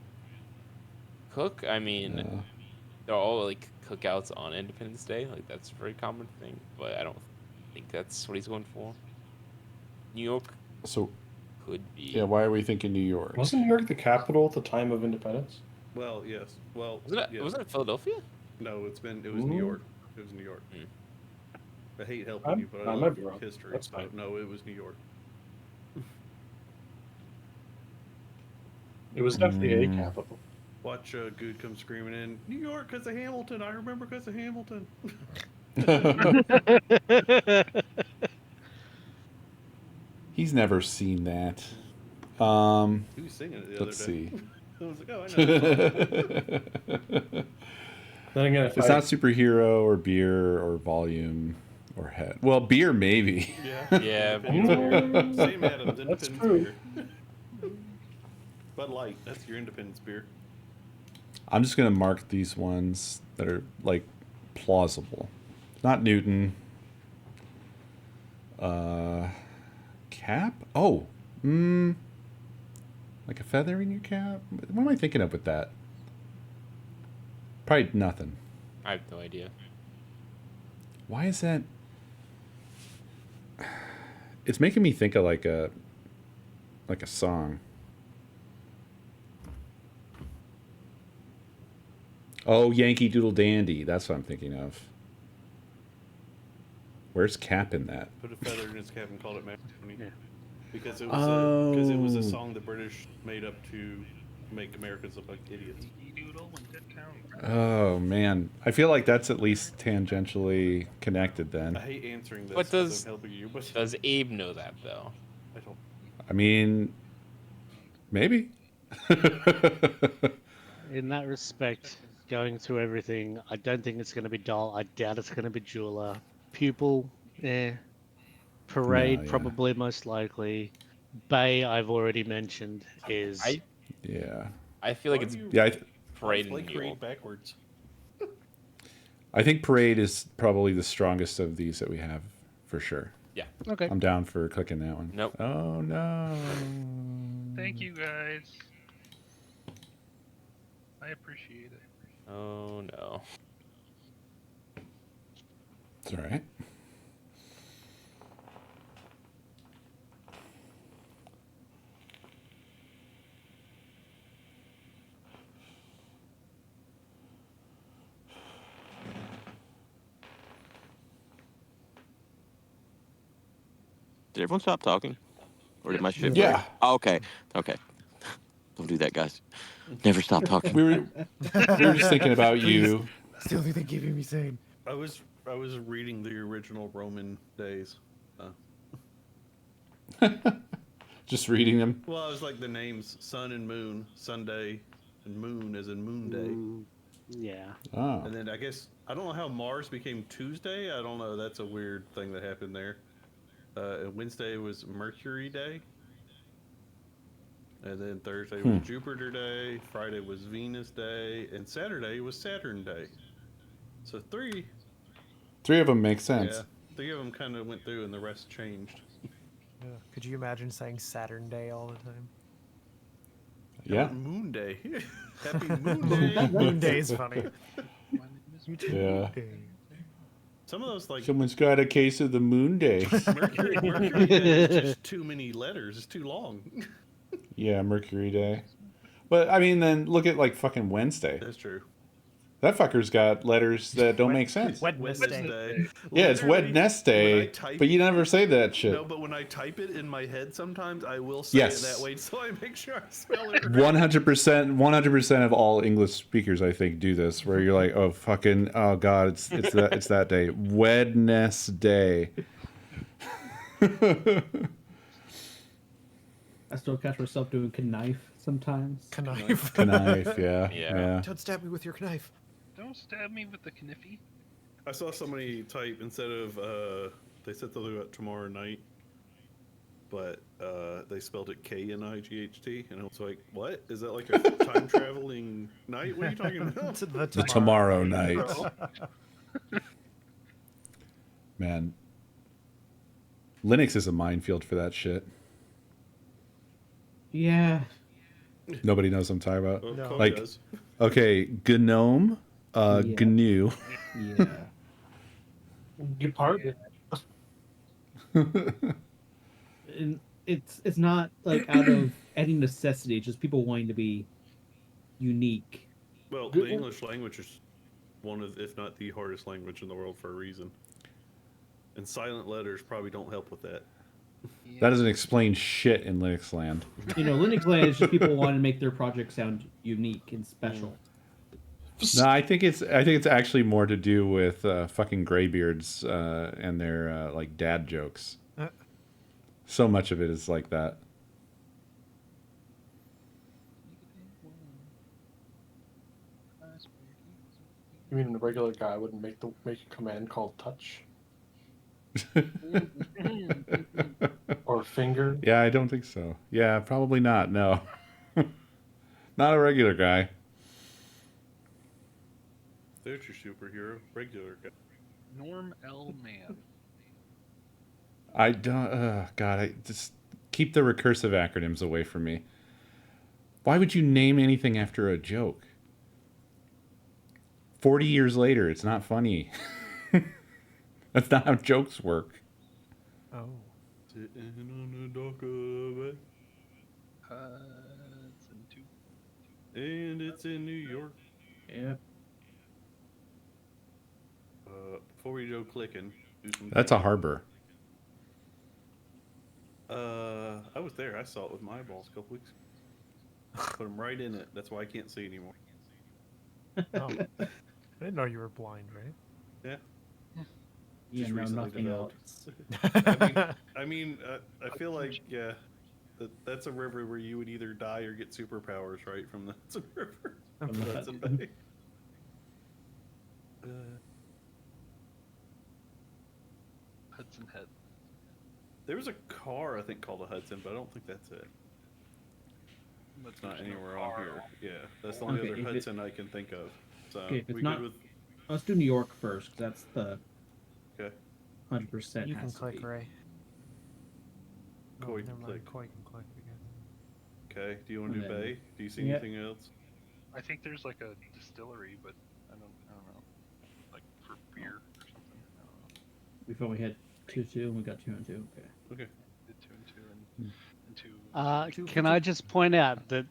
Cook. I mean, they're all like cookouts on Independence Day. Like that's a very common thing, but I don't think that's what he's going for. New York So could be. yeah, why are we thinking New York? Wasn't New York the capital at the time of independence? Well, yes. Well, Wasn't it Philadelphia? No, it was New York. It was New York. I hate helping I'm- you, but I I might love be wrong. history. That's So, fine. no, it was New York. It was definitely a capital. Watch Good come screaming in, New York because of Hamilton. I remember because of Hamilton. He's never seen that. He was singing it the other Let's day. see. I was like, oh, I know. Then again, if It's I, not superhero or beer or volume or head. Well, beer maybe. Yeah. Yeah. Independence beer. Same Adams, That's Independence true. beer. Bud Light, that's your Independence beer. I'm just gonna mark these ones that are like plausible. Not Newton. Cap? Oh. Like a feather in your cap? What am I thinking of with that? Probably nothing. I have no idea. Why is that? It's making me think of like a song. Oh, Yankee Doodle Dandy. That's what I'm thinking of. Where's Cap in that? Put a feather in his cap and called it macaroni. Yeah. Because it was a Oh. song the British made up to make Americans look like idiots. Doodle and Dead Town. Oh man, I feel like that's at least tangentially connected. Then I hate answering this. What 'cause does I'm helping you, but does Abe know that though? I don't. I mean, maybe. In that respect, going through everything, I don't think it's going to be Doll. I doubt it's going to be Jeweler. Pupil, Parade, No, yeah. probably most likely. Bay, I've already mentioned, is. Yeah. I feel like it's Yeah. Parade and Like Mule. read backwards. I think Parade is probably the strongest of these that we have, for sure. Yeah. Okay. I'm down for clicking that one. Nope. Oh no. Thank you guys. I appreciate it. Oh no. It's all right. Did everyone stop talking? Or did my shit Yeah. break? Oh, okay. Okay. Don't do that, guys. Never stop talking. We were just thinking about you. It's the only thing keeping me sane. I was reading the original Roman days. Just reading them. Well, I was like the names Sun and Moon, Sunday, and Moon as in Moon Day. Yeah. Oh. And then I guess I don't know how Mars became Tuesday. I don't know. That's a weird thing that happened there. And Wednesday was Mercury Day. And then Thursday was Jupiter Day. Friday was Venus Day, and Saturday was Saturn Day. So three Three of them make sense. Yeah, three of them kind of went through, and the rest changed. Yeah. Could you imagine saying Saturn Day all the time? Yeah. Moon Day. Happy Moon Day. Moon Day is funny. Yeah. Some of those like Someone's got a case of the Moon Day. Mercury Day is just too many letters. It's too long. Yeah, Mercury Day. But I mean, then look at like fucking Wednesday. That's true. That fucker's got letters that don't make sense. Wednesday. Yeah, it's Wednesday, but you never say that shit. No, but when I type it in my head, sometimes I will say Yes. it that way, so I make sure I spell it right. 100% of all English speakers, I think, do this. Where you're like, oh fucking, oh god, it's that day, Wednesday. I still catch myself doing knife sometimes. Knife. Knife, yeah, yeah. Don't stab me with your knife. Don't stab me with the kniffy. I saw somebody type instead of they said they'll do it tomorrow night, but they spelled it Knight, and I was like, what? Is that like a time traveling night? What are you talking about? The tomorrow night. Man, Linux is a minefield for that shit. Yeah. Nobody knows what I'm talking about. Well, Code Like, does. okay, GNOME, GNU. Yeah. Good part. And it's not like out of any necessity. It's just people wanting to be unique. Well, the English language is one of, if not the hardest language in the world for a reason. And silent letters probably don't help with that. That doesn't explain shit in Linux land. You know, Linux land is just people want to make their project sound unique and special. No, I think it's actually more to do with fucking graybeards and their like dad jokes. So much of it is like that. You mean a regular guy wouldn't make a command called touch? Or finger? Yeah, I don't think so. Yeah, probably not. No, not a regular guy. There's your superhero, regular guy. Norm L. Man. I don't. God, I just keep the recursive acronyms away from me. Why would you name anything after a joke? 40 years later, it's not funny. That's not how jokes work. Oh. Sitting on the dock of it, Hudson 2. and it's in New York. Yep. Before we go clicking, do some. That's a harbor. I was there. I saw it with my eyeballs a couple weeks ago. Put them right in it. That's why I can't see anymore. Oh. I didn't know you were blind, right? Yeah. Yeah, Just no, recently nothing developed. else. I mean, I feel like that's a river where you would either die or get superpowers, right, from the Hudson River. From the Hudson Hudson. Bay. Hudson Head. There was a car I think called a Hudson, but I don't think that's it. But It's not there's no anywhere on car. here. Yeah, that's the only Okay, other if it- Hudson I can think of. So Okay, if it's we not- good with Let's do New York first, 'cause that's the okay. 100%. You can has to click, be. Ray. Koi Never can mind, click. Koi can click again. Okay. Do you want to do And then- Bay? Do you see Yep. anything else? I think there's like a distillery, but I don't know. Like for beer or something. I don't know. We thought we had 2-2, and we got 2-2. Okay. Okay. Did 2 and 2 and 2. Can I just point out that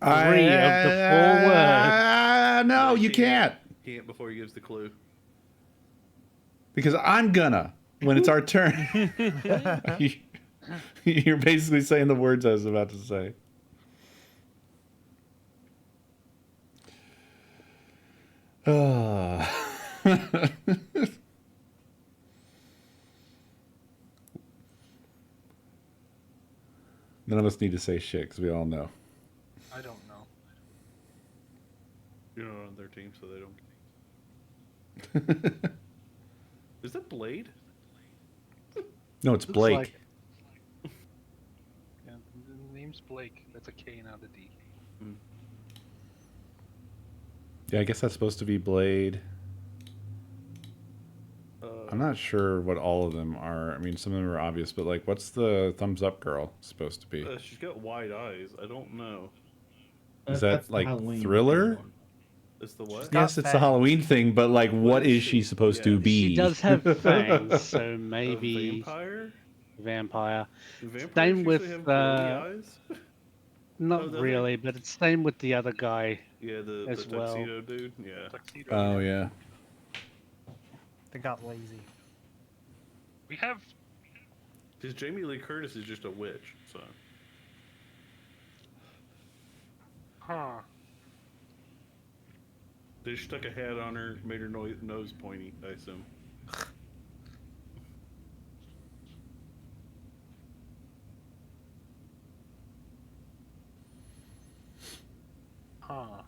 3 of the 4 words. No, you can't. Can't before he gives the clue. Because I'm gonna when it's our turn. You're basically saying the words I was about to say. None of us need to say shit because we all know. I don't know. You're not on their team, so they don't. Is that Blade? No, it's Looks Blake. like- Yeah, the name's Blake. That's a K, not a D. Yeah, I guess that's supposed to be Blade. I'm not sure what all of them are. I mean, some of them are obvious, but like, what's the thumbs up girl supposed to be? She's got wide eyes. I don't know. Is that That's the like Halloween Thriller? one. It's the what? Yes, it's the Halloween thing, but like, what is she supposed to be? She does have fangs, so A maybe vampire? vampire. Vampires Same usually with have glowing eyes? not Oh, do they? really, but it's same with the other guy. Yeah, the as well. tuxedo dude. Yeah. Tuxedo. Oh yeah. They got lazy. We have. Because Jamie Lee Curtis is just a witch, so. Huh. They just stuck a hat on her, made her nose pointy, I assume. Huh.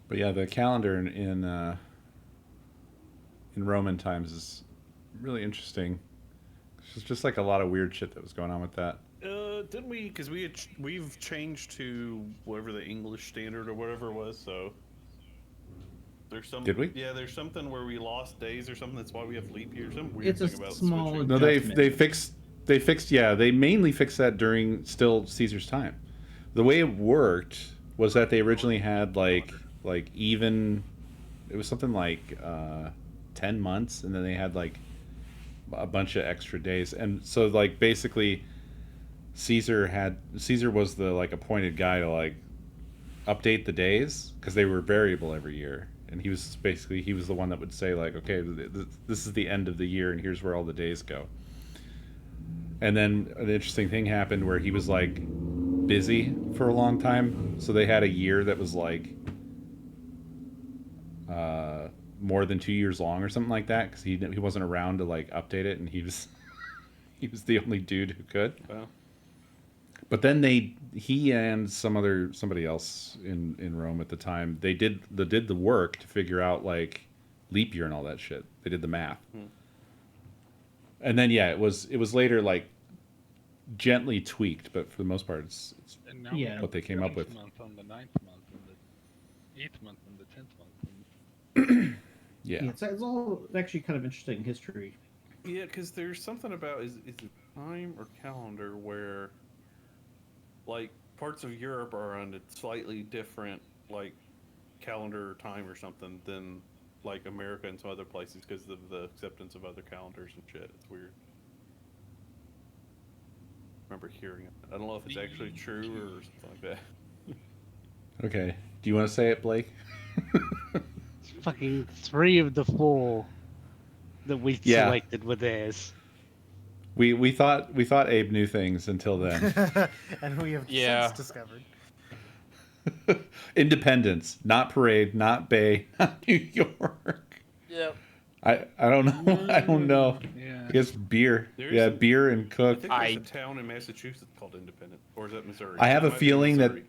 But yeah, the calendar in Roman times is really interesting. It's just like a lot of weird shit that was going on with that. Didn't we? Because we've changed to whatever the English standard or whatever it was. So there's some. Did we? Yeah, there's something where we lost days or something. That's why we have leap year. Some weird It's a thing about small switching. No, they fixed. Yeah, they mainly fixed that during still Caesar's time. The way it worked was that they originally had like even. It was something like 10 months, and then they had like a bunch of extra days, and so like basically Caesar was the like appointed guy to like update the days because they were variable every year, and he was the one that would say like, okay, this is the end of the year and here's where all the days go. And then an interesting thing happened where he was like busy for a long time, so they had a year that was like more than 2 years long or something like that because he wasn't around to like update it, and he was the only dude who could. Wow. But then he and somebody else in Rome at the time, they did the work to figure out like leap year and all that shit. They did the math. And then yeah, it was later like gently tweaked, but for the most part it's And now Yeah. what they came up with. Month on the 9th month and the 8th month and the 10th month. Yeah. It's all actually kind of interesting history. Yeah, because there's something about is it time or calendar where, like, parts of Europe are on a slightly different like calendar time or something than like America and some other places because of the acceptance of other calendars and shit. It's weird. I remember hearing it. I don't know if it's actually true or something like that. Okay. Do you want to say it, Blake? Fucking 3 of the 4 that we Yeah. selected were theirs. We thought Abe knew things until then. And we have Yeah. since discovered. Independence, not parade, not Bay, not New York. Yep. I don't know. I don't know. Yeah. I guess beer. There's Yeah, a- beer and I cook. think there's a town in Massachusetts called Independent, or is that Missouri? I have That a might be feeling that Missouri.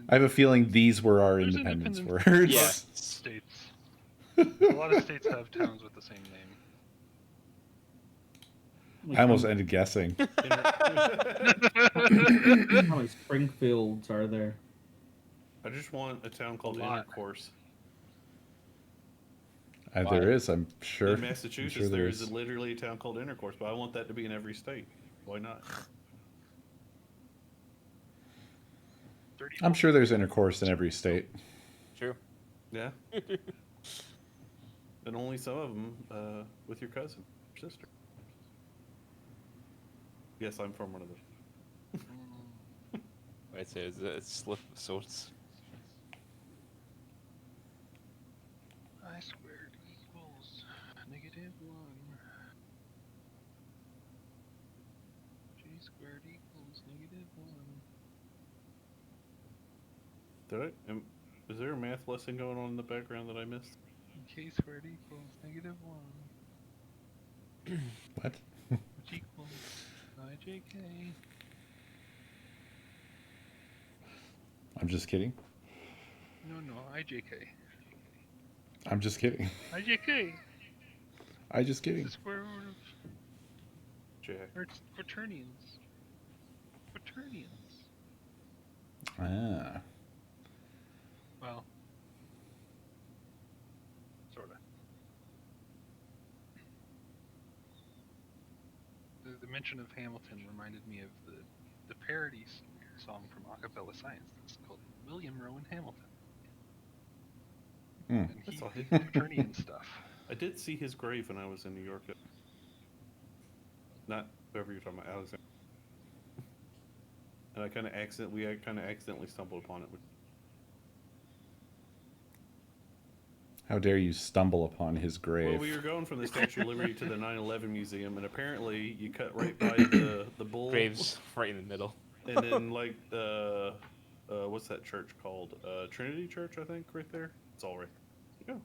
I have a feeling these were our There's independence independent words. Yeah. states. A lot of states have towns with the same name. Like, I almost ended guessing. how many Springfields are there? I just want a town called lot. Intercourse. There is, I'm sure. In Massachusetts, I'm sure there there is literally a town called Intercourse, but I want that to be in every state. Why not? I'm sure there's intercourse in every state. True. Yeah. And only some of them with your cousin or sister. Yes, I'm from one of those. I'd say it's slip of sorts. I squared equals -1. G squared equals -1. Is there a math lesson going on in the background that I missed? K squared equals -1. What? Which equals IJK. I'm just kidding. No, IJK. I'm just kidding. IJK. I just kidding. The square root of Jack. quaternions. Quaternions. Ah. Well, sorta. The mention of Hamilton reminded me of the parody song from Acapella Science that's called William Rowan Hamilton. Mm. And That's all he he- did quaternion stuff. I did see his grave when I was in New York. Not whoever you're talking about, Alexander. And we kind of accidentally stumbled upon it. How dare you stumble upon his grave? Well, we were going from the Statue of Liberty to the 9/11 Museum, and apparently you cut right by the bull. Graves right in the middle. And then like what's that church called? Trinity Church, I think, right there. It's all right. Yeah.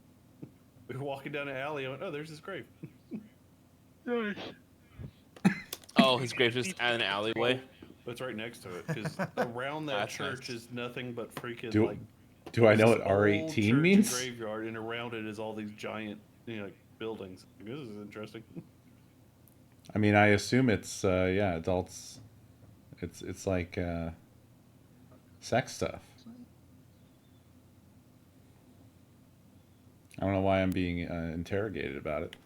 We were walking down an alley. I went, oh, there's his grave. Oh, his grave's just in an alleyway. It's right next to it because around that That's church nice. is nothing but freaking Do- like. Do I know this what old R18 church and means? Graveyard, and around it is all these giant, like, buildings. This is interesting. I mean, I assume it's adults. It's like sex stuff. I don't know why I'm being interrogated about it.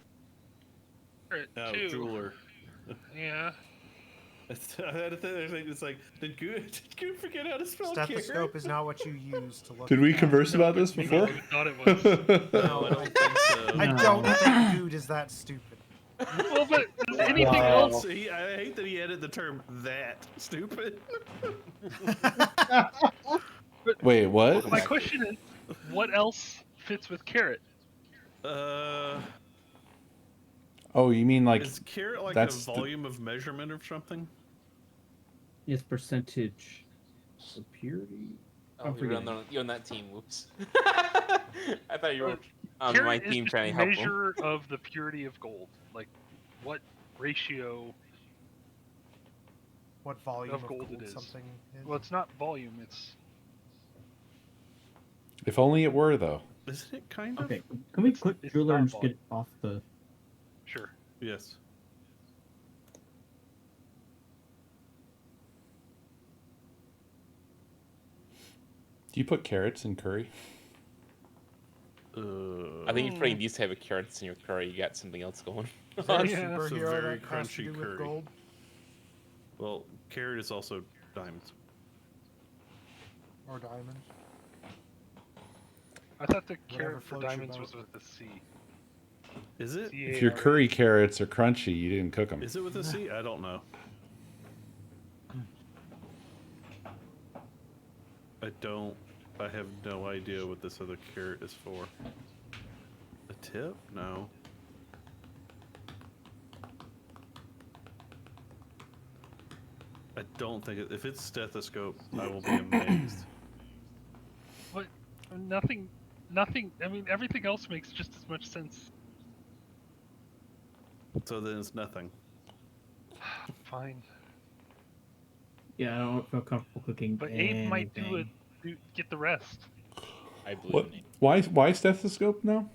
Oh, Two. jeweler. Yeah. I had a thing. It's like, did Good forget how to spell Stethoscope carrot? is not what you use to look. Did at we that. converse about this Maybe before? I thought it was. No, I don't think so. I don't think dude is that stupid. Well, but is anything Wow. else? I hate that he added the term "that stupid." Wait, what? My question is, what else fits with carrot? Oh, you mean like Is carrot like that's a the- volume of measurement or something? It's percentage of purity. Oh, I'm forgetting. you're on that team. Whoops. I thought you were on my Carrot is team just trying a to help him. measure of the purity of gold. Like, what ratio What volume of gold it is? something is? Well, it's not volume. It's If only it were, though. Isn't it kind of? Okay, can we click It's jeweler not and just get off the? sure. Yes. Do you put carrots in curry? I think you're putting these type of carrots in your curry. You got something else going. Is there a Yeah, it's a superhero very that has to crunchy do with curry. gold? Well, carrot is also diamonds. or diamond. I thought the Whatever carrot for floats your diamonds boat. was with the C. Is it? If your curry carrots are crunchy, you didn't cook them. Is it with a C? I don't know. I have no idea what this other carrot is for. A tip? No. I don't think if it's stethoscope, I will be amazed. What? Nothing. I mean, everything else makes just as much sense. So then it's nothing. Fine. Yeah, I don't feel comfortable cooking. But anything. Abe might do it. Get the rest. I believe What? in it. Why stethoscope now?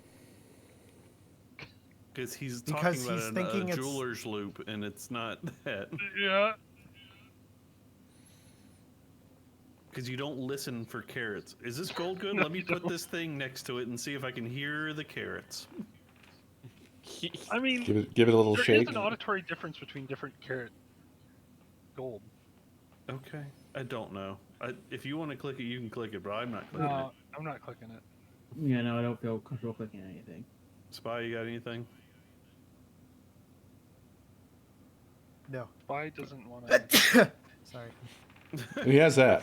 Because he's Because talking he's about thinking a it's- jeweler's loop, and it's not that. Yeah. Because you don't listen for carrots. Is this gold good? Let me put this thing next to it and see if I can hear the carrots. I mean, Give it a little there shake. is an auditory difference between different carrot gold. Okay, I don't know. If you want to click it, you can click it, but I'm not clicking No, I'm not clicking it. Yeah, no, I don't feel comfortable clicking anything. it. Spy, you got anything? No. Spy doesn't want to. Sorry. He has that.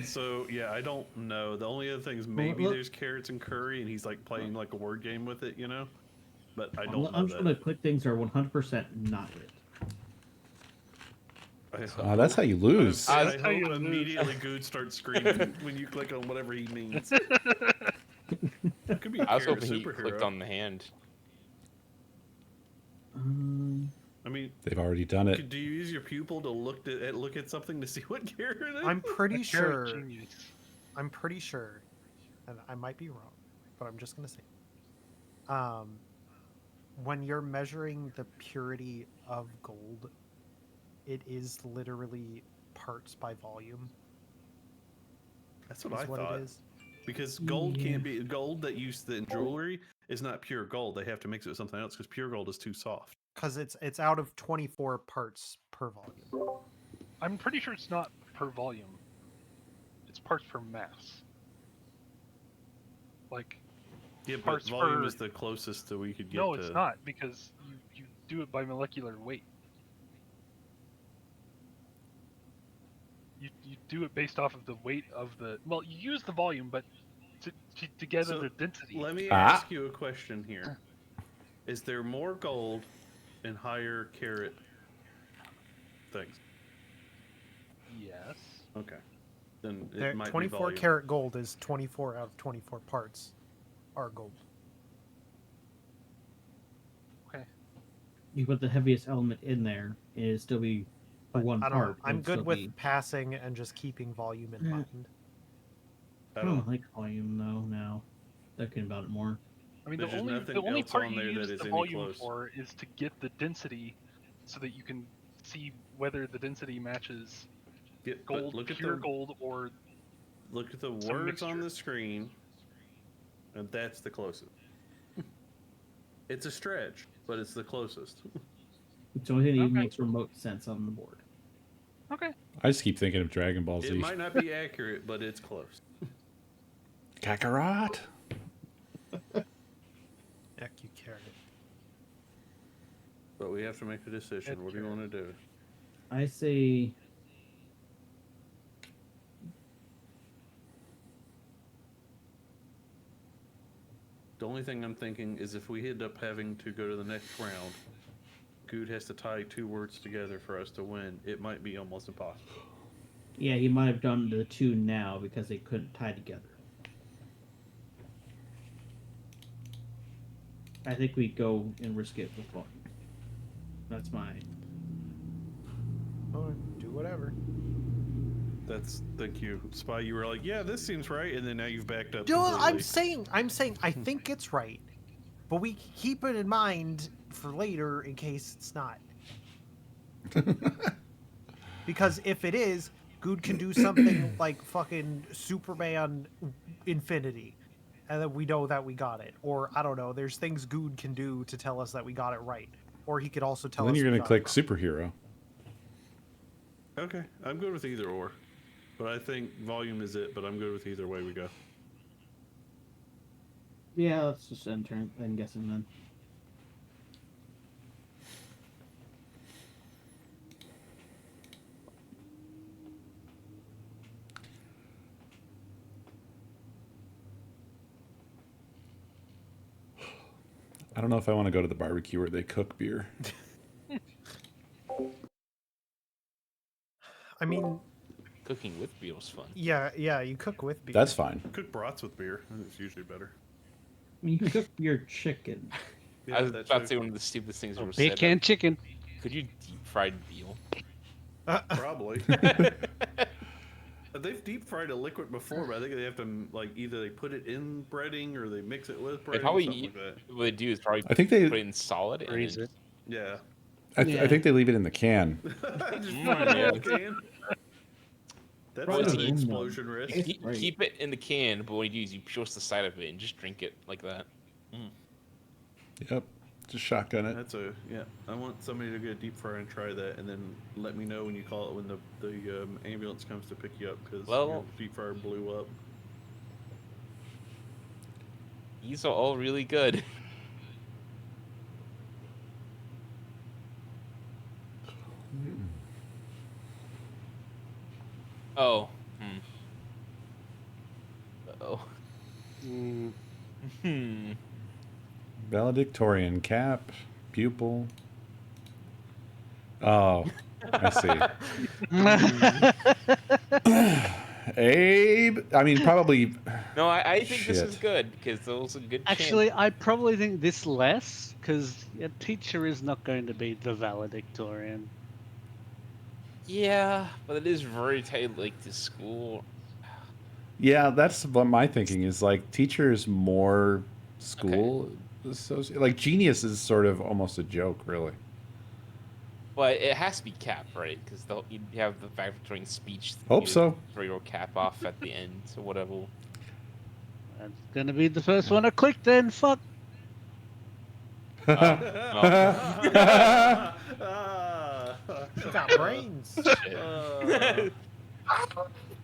So yeah, I don't know. The only other thing is maybe Well, there's carrots and curry, and he's like playing like a word game with it, you know. But I don't know I'm sure the that. click things are 100% not it. That's how you lose. I That's how you hope lose. immediately Good starts screaming when you click on whatever he means. It could be a I was carrot hoping he superhero. clicked on the hand. I mean, They've already done it. do you use your pupil to look at something to see what carrot it is? I'm pretty Carrot sure. genius. I'm pretty sure, and I might be wrong, but I'm just gonna say, when you're measuring the purity of gold, it is literally parts by volume. That's what is I what thought. it is. Because gold can't be gold that used in jewelry is not pure gold. They have to mix it with something else because pure gold is too soft. Because it's out of 24 parts per volume. I'm pretty sure it's not per volume. It's parts per mass. Like, Yeah, but parts volume per... is the closest that we could get No, to. it's not, because you do it by molecular weight. You do it based off of the weight of the... Well, you use the volume, but to gather So, the density. Let me ask you a question here. Is there more gold in higher carat things? Yes. Okay. Then it There- might 24 be volume. karat gold is 24 out of 24 parts are gold. Okay. You put the heaviest element in there, and it'd still be for one I don't know. part. I'm it'd good still with be- passing and just keeping volume in Yeah. mind. I don't like volume though. Now, thinking about it more. I mean, There's just the nothing only else part on you there use that is the any volume close. for is to get the density, so that you can see whether the density matches Yeah, but gold, look at pure the gold, or look at the some words on mixture. the screen, and that's the closest. It's a stretch, but it's the closest. It's the only thing that even Okay. makes remote sense on the board. Okay. I just keep thinking of Dragon Ball Z. It might not be accurate, but it's close. Kakarot. Heck, you carrot. But we have to make a decision. What do you want to do? I say. The only thing I'm thinking is if we end up having to go to the next round, Good has to tie two words together for us to win. It might be almost impossible. Yeah, he might have done the two now because they couldn't tie together. I think we go and risk it with volume. That's my. Oh, do whatever. Thank you, Spy. You were like, yeah, this seems right, and then now you've backed up. No, I'm completely. saying, I think it's right, but we keep it in mind for later in case it's not. Because if it is, Good can do something like fucking Superman Infinity, and then we know that we got it. Or I don't know. There's things Good can do to tell us that we got it right. Or he could also tell And then us. you're we gonna got it click superhero. Okay, I'm good with either or. But I think volume is it. But I'm good with either way we go. Yeah, let's just end turn. I'm guessing then. I don't know if I want to go to the barbecue where they cook beer. I mean, Cooking with beer was fun. yeah, you cook with beer. That's fine. Cook brats with beer. It's usually better. I mean, you can cook your chicken. I was that's about to true. say one of the stupidest things you Big said. can chicken. Could you deep fried veal? Probably. They've deep fried a liquid before, but I think they have to like either they put it in breading or they mix it with breading. They probably something like that. what they do is probably I think they put it in solid and freeze then it. Yeah. I think they leave it in the can. Just Mm, put it in yeah. the can. That's Probably an aluminum. explosion risk. It's keep, great. keep it in the can, but what you do is you pierce the side of it and just drink it like that. Yep. Just shotgun it. That's a yeah. I want somebody to get a deep fryer and try that, and then let me know when you call it when the ambulance comes to pick you up because Well- your deep fryer blew up. These are all really good. Oh. Uh-oh. Hmm. Valedictorian cap, pupil. Oh, I see. Abe. I mean, probably. No, I think this is Shit. good because those are good. Actually, I probably think this less because a teacher is not going to be the valedictorian. Yeah, but it is very tied like to school. Yeah, that's what my thinking is. Like, teacher is more school associated. Like, genius is sort of almost a joke, really. But it has to be capped, right? Because you have the valedictorian speech. Hope you so. Throw your cap off at the end, or whatever. That's gonna be the first one I click. Then fuck. You got brains.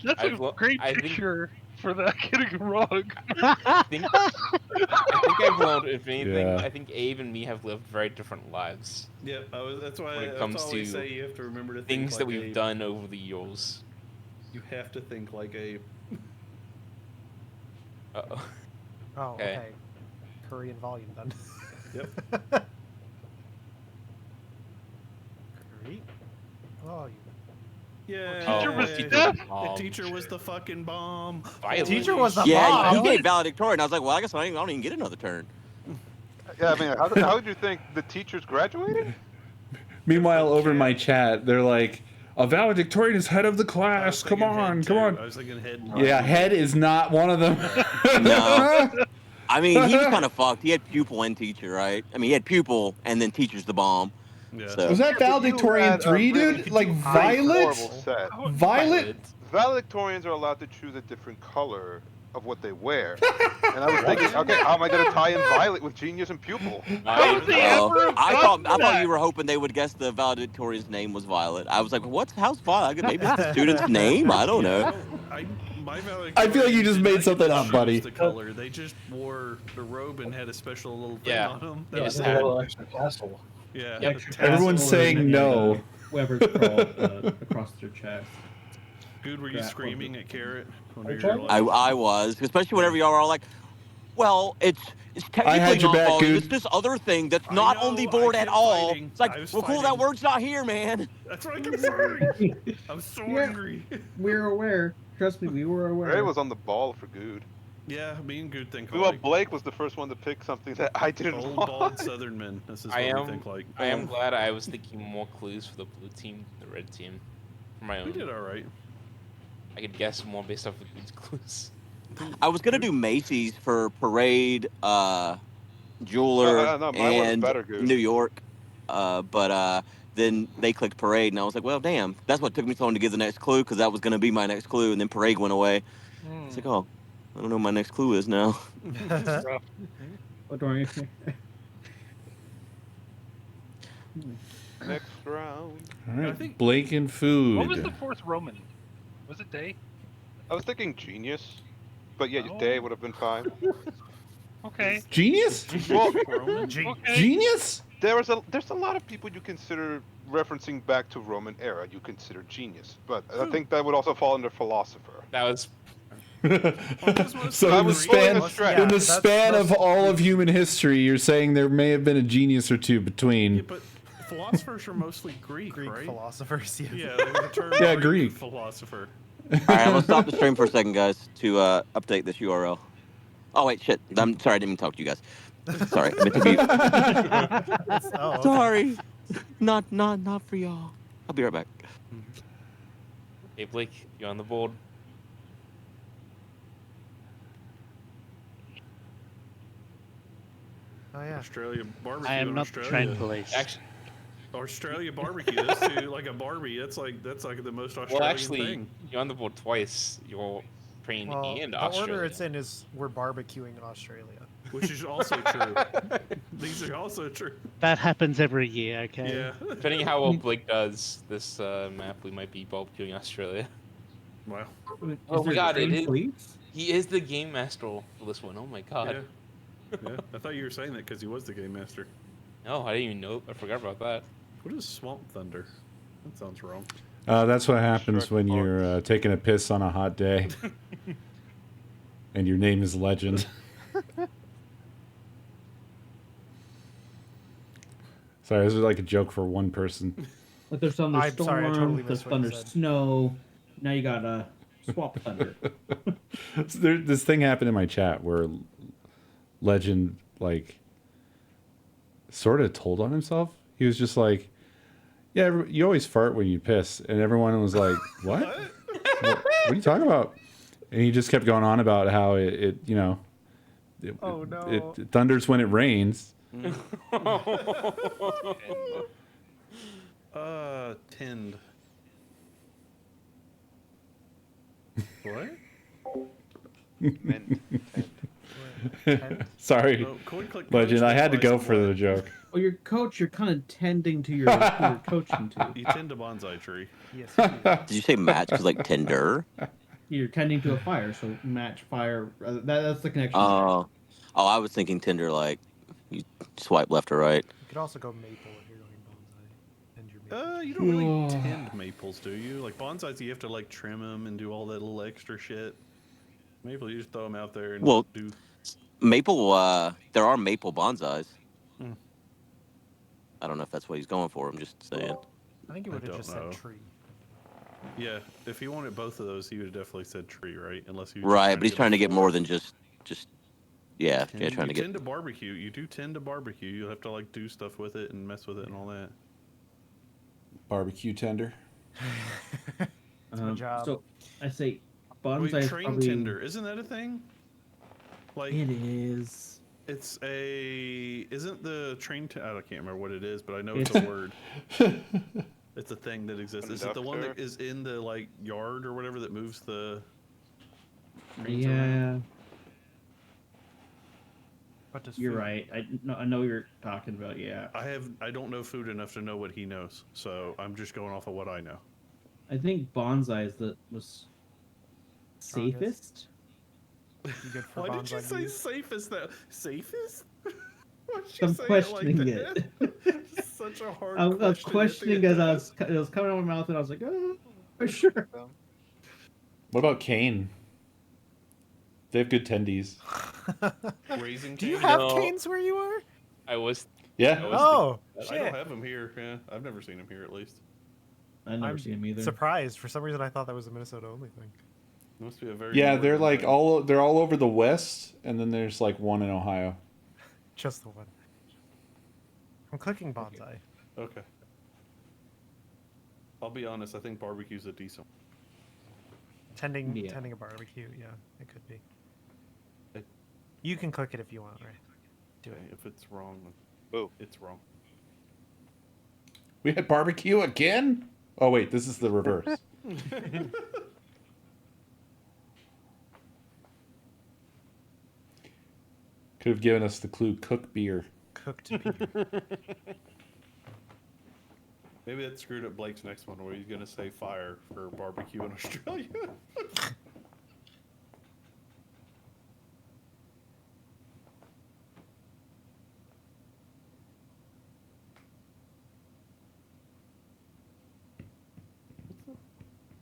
That's I've a lo- great I think- picture for that getting wrong. I think I've learned, if anything, Yeah. I think Abe and me have lived very different lives. Yep, that's why When it I comes always to say you have to remember to think Things like that we've Abe. done over the years. You have to think like Abe. Uh-oh. Oh, Okay. okay. Curry and volume then. Yep. Curry. Oh, you. Yeah. Teacher was the deaf. teacher was the fucking bomb. Violent. Teacher was the Yeah, bomb. he gave valedictorian. I was like, well, I guess I don't even get another turn. Yeah, I mean, how did you think the teachers graduated? Meanwhile, over in my chat, they're like, "A valedictorian is head of the I was class. Come thinking head, on, too. come on." I was thinking head. Yeah, head is not one of them. No. I mean, he was kind of fucked. He had pupil and teacher, right? I mean, he had pupil and then teacher's the bomb. Yeah. So Was that Yeah, but you valedictorian had a 3, really dude? Like horrible Violet? set. Violet? Valedictorians are allowed to choose a different color of what they wear. And I was thinking, okay, how am I going to tie in Violet with Genius and Pupil? How would they ever have I done thought that? you were hoping they would guess the valedictorian's name was Violet. I was like, how's Violet? Maybe it's the student's name. I don't know. My I feel like you just made something up, buddy. The color. They just wore the robe and had a special little thing Yeah. on them. Yeah, Just just a had- little extra castle. Yeah. Yeah. Everyone's Or saying maybe, no. Whoever's crawled across their chest. Good, were you Yeah. screaming at Carrot? Are you trying? I was, especially whenever y'all are all like, well, it's I had technically your not back, volume. dude. It's this other thing that's I not know, on the I board at kept all. fighting. It's like, I was well, cool, that fighting. word's not here, man. That's what I kept saying. I'm so Yeah. angry. We're aware. Trust me, we were aware. Ray was on the ball for Good. Yeah, me and Good think Well, like Blake was the first one to pick something that I didn't old want. bald Southern men. This is what I we am. think like. I am glad I was thinking more clues for the blue team, the red team, for my We own. did all right. I could guess more based off of these clues. I was gonna do Macy's for Parade, Jeweler, No, mine was and better, Goose. New York, but then they clicked Parade, and I was like, well, damn. That's what took me so long to give the next clue, because that was gonna be my next clue, and then Parade went away. It's like, oh, I don't know what my next clue is now. What do I? Next round. All right, I think- Blake and food. What was the fourth Roman? Was it day? I was thinking genius, but yeah, Oh. day would have been fine. Okay. Genius? Well, Roman? Okay. Genius? there's a lot of people you consider referencing back to Roman era. You consider genius, but I think that would also fall under philosopher. That was So I in the was pulling span, a stretch. in the that's span of mostly all of Greek. human history, you're saying there may have been a genius or two between. Yeah, but philosophers are mostly Greek, Greek right? philosophers. Yes. Yeah, there was a term Yeah, Greek Greek. philosopher. All right, let's stop the stream for a second, guys, to update this URL. Oh wait, shit. I'm sorry, I didn't mean to talk to you guys. Sorry, I meant to mute. Oh, okay. Sorry, not for y'all. I'll be right back. Hey Blake, you on the board? Oh yeah. Australia barbecue. I am in not the Australia. trend police. Actually, Australia barbecue. That's like a Barbie. That's like the most Australian well, actually, thing. you're on the board twice. You're Ukraine Well, and the Australia. order it's in is we're barbecuing Australia. Which is also true. These are also true. That happens every year, okay? Yeah. Depending on how well Blake does this map, we might be barbecuing Australia. Wow. Oh my god, it is. Fleets? He is the game master for this one. Oh my god. Yeah. I thought you were saying that because he was the game master. No, I didn't even know. I forgot about that. What is Swamp Thunder? That sounds wrong. That's what happens Shrek when Fox. you're taking a piss on a hot day, and your name is Legend. Sorry, this is like a joke for one person. Like there's thunderstorm, I'm sorry, I totally there's missed what you thunder said. snow. Now you got swamp thunder. So this thing happened in my chat where Legend like sort of told on himself. He was just like, "Yeah, you always fart when you piss," and everyone was like, "What? What are you talking about?" And he just kept going on about how it you know, Oh, no. it thunders when it rains. Tend. What? Men Sorry, No, coin click Legend. coach I had to go bonsai for the what? joke. Well, your coach, you're kind of tending to your, who you're coaching to. You tend a bonsai tree. Yes. you do. Did you say match? Because like Tinder. You're tending to a fire, so match fire. That's the connection. Oh, I was thinking Tinder like you swipe left or right. You could also go maple if you're going bonsai. And your maple. You don't really tend maples, do you? Like bonsais, you have to like trim them and do all that little extra shit. Maple, you just throw them out there and Well, do. Maple, there are maple bonsais. Hmm. I don't know if that's what he's going for. I'm just saying. I think you I would have don't just know. said tree. Yeah, if he wanted both of those, he would have definitely said tree, right? Unless he was Right, but he's trying to get more four. than just yeah, Tend, yeah, trying to you get. tend to barbecue. You do tend to barbecue. You have to like do stuff with it and mess with it and all that. Barbecue tender. my job. So I say Wait, bonsai is train probably. tinder, isn't that a thing? Like It is. it's a isn't the train? I can't remember what it is, but I know it's a It's- word. It's a thing that exists. Is it the one Conductor? that is in the like yard or whatever that moves the? trains around? Yeah, What does you're food- right. I know what you're talking about. Yeah, I don't know food enough to know what he knows, so I'm just going off of what I know. I think bonsai is the was Strongest. safest. You good for Why did you bonsai say use? safest? That safest? Why'd you I'm say questioning it. Like that? Such a hard. I was question questioning at the as end. it was coming out of my mouth, and I was like, oh, for sure. What about cane? They have good tendies. Raising Do you cane? have No. canes where you are? I was. Yeah. I was Oh, I don't shit. have them here. Yeah, I've never seen them here at least. I've never I'm seen him either. Surprised. For some reason, I thought that was a Minnesota only thing. It must be a very. Yeah, they're northern like thing. they're all over the West, and then there's like one in Ohio. Just the one. I'm clicking bonsai. Okay. I'll be honest. I think barbecue's a decent. Tending Yeah. a barbecue. Yeah, it could be. It- You can click it if you want, right? Do Okay, it. if it's wrong, Oh. it's wrong. We had barbecue again? Oh wait, this is the reverse. Could have given us the clue cook beer. Cooked beer. Maybe that screwed up Blake's next one, where he's gonna say fire for barbecue in Australia.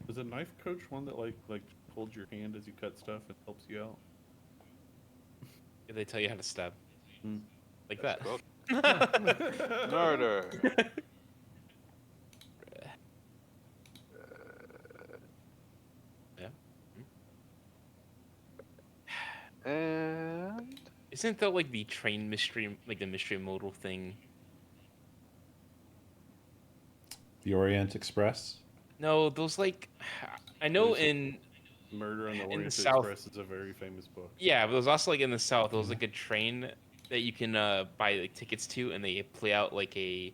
Is a knife coach one that like holds your hand as you cut stuff and helps you out? Yeah, they tell you how to stab. Like that. Cool. Murder. Yeah. And Isn't that like the train mystery, like the mystery modal thing? The Orient Express. No, those like, I know in Murder on the the Orient South. Express is a very famous book. Yeah, but it was also like in the South. There was like a train that you can buy like tickets to, and they play out like a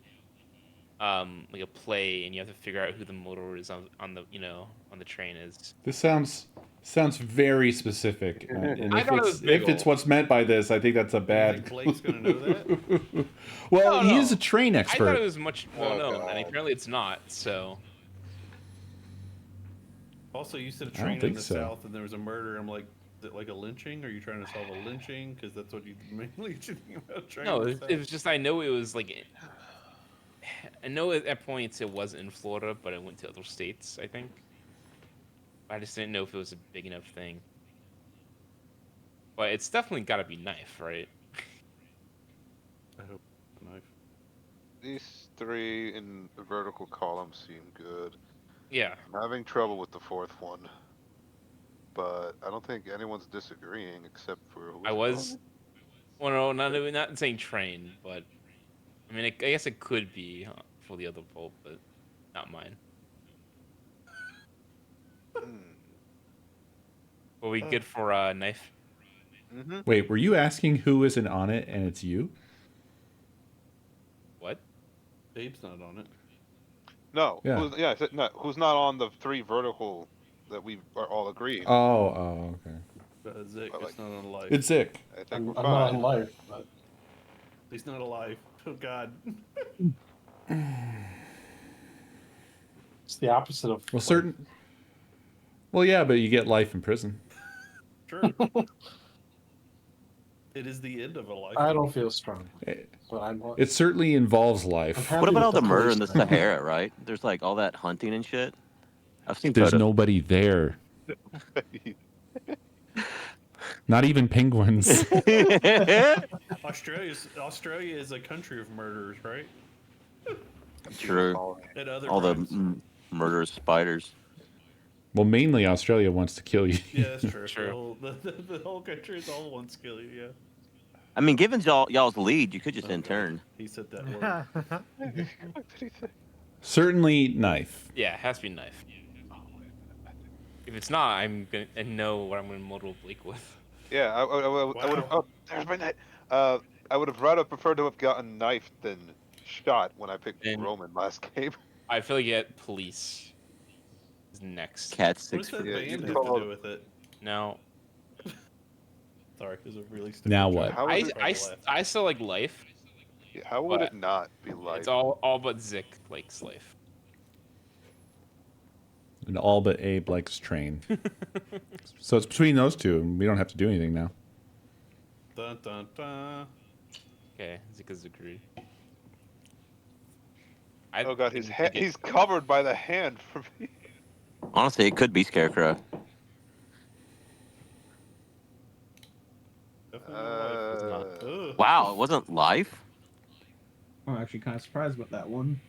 play, and you have to figure out who the motor is on the on the train is. This sounds very specific, and I if thought it it's was big if it's what's meant by this, I think that's a bad. think Blake's gonna know that? Well, No, he no. is a train I expert. thought it was much well Oh, known, God. and apparently it's not. So Also, you said a I don't train in think the so. South, and there was a murder. I'm like, is it like a lynching? Are you trying to solve a lynching? Because that's what you mainly should think about. Train no, in the it South. was just I know it was like. I know at points it was in Florida, but it went to other states, I think. I just didn't know if it was a big enough thing. But it's definitely got to be knife, right? I hope knife. these three in the vertical column seem good. Yeah. I'm having trouble with the fourth one, but I don't think anyone's disagreeing except for who I it was. called? Well, no, not saying train, but I mean, I guess it could be for the other poll, but not mine. What we good for knife? Mm-hmm. Wait, were you asking who isn't on it, and it's you? What? Abe's not on it. No. Yeah. I said no. Who's not on the three vertical that we are all agreeing? Oh, okay. Zick, But, it's not on life. It's Zick. I think I'm we're not fine. on life, but He's not alive. Oh God. it's the opposite of. Well, certain. Well, yeah, but you get life in prison. Sure. It is the end of a life. I don't feel strong, It, but I'm. it certainly involves I'm life. happy What about with all the murder in the police thing. Sahara, right? There's like all that hunting and shit. I've seen There's photos. nobody there. Not even penguins. Australia is a country of murderers, right? True. And other All the crimes. murderous spiders. Well, mainly Australia wants to kill you. Yeah, that's true. True. The whole country is all one skill. Yeah. I mean, given y'all's lead, you could just Okay. intern. He said that word. Certainly knife. Yeah, it has to be knife. If it's not, I'm gonna know what I'm gonna model Blake with. Yeah, I would have. Oh, there's my knife. I would have rather preferred to have gotten knifed than shot when I picked And- Roman last game. I feel like get police is next. Cat What does 6 that Yeah, band you have to call- do with it? Now, Sorry, it was a really stupid Now joke. what? How would I still like life. how would but it not be life? It's all but Zick likes life. And all but Abe likes train. So it's between those two, and we don't have to do anything now. Dun dun dun. Okay, Zick is agreed. Oh God, his think it- he's covered by the hand for me. Honestly, it could be Scarecrow. Definitely not life. not. Ugh. Wow, it wasn't life? I'm actually kind of surprised about that one.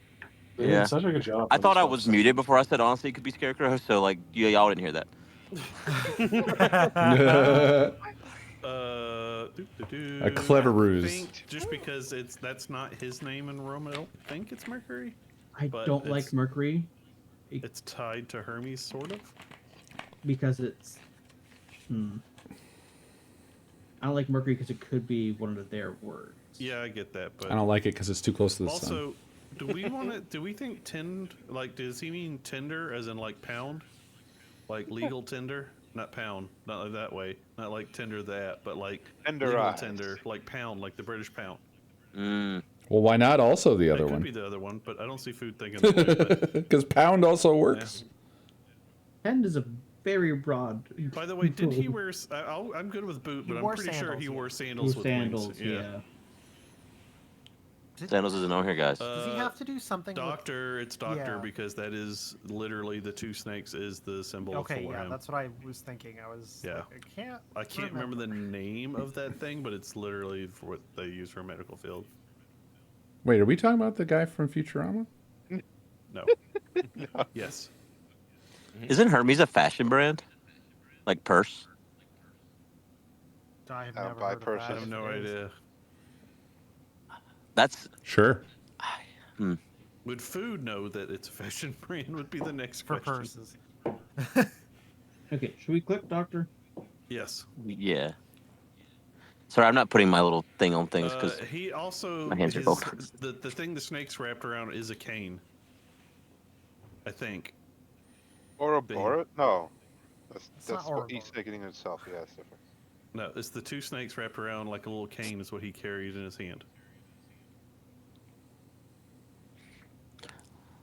They did Yeah. such a good job. I on thought this I was website. muted before I said honestly it could be Scarecrow, so like y'all didn't hear that. A clever I ruse. think just because that's not his name in Rome, I don't think it's Mercury. I But don't like it's- Mercury It's tied to Hermes, sort of. because it's. I don't like Mercury because it could be one of their words. Yeah, I get that, but I don't like it because it's too close to the sun. also, do we want to? Do we think does he mean Tinder as in like pound, like legal Tinder, not pound, not like that way, not like Tinder that, but like legal Tenderized. Tinder, like pound, like the British pound. Well, why not also the other It could be one? the other one, but I don't see food thinking that way. But Because pound also works. Tend is a very broad. by the way, did he wear? I'm good with boot, He but I'm wore pretty sure sandals, he yeah. wore sandals with wings. yeah. Sandals isn't on here, guys. Does he have to do something Doctor, it's Doctor Yeah. because that is literally the two snakes is the symbol Okay, for yeah, him. that's what I was thinking. I was Yeah. like, I can't remember the name of that thing, but it's literally for what they use for a medical field. Wait, are we talking about the guy from Futurama? No. Yes. Isn't Hermes a fashion brand? Like purse? I have Now, never by heard of person. that. I have no If it is. idea. That's Sure. Would food know that it's a fashion brand? Would be the next For question. purses. Okay, should we click Doctor? Yes. yeah. Sorry, I'm not putting my little thing on things because He also my hands are cold. the thing the snake's wrapped around is a cane. I think. Ouroboros? No. It's That's not what each snake eating itself. Yeah, it's different. No, it's the two snakes wrapped around like a little cane is what he carries in his hand.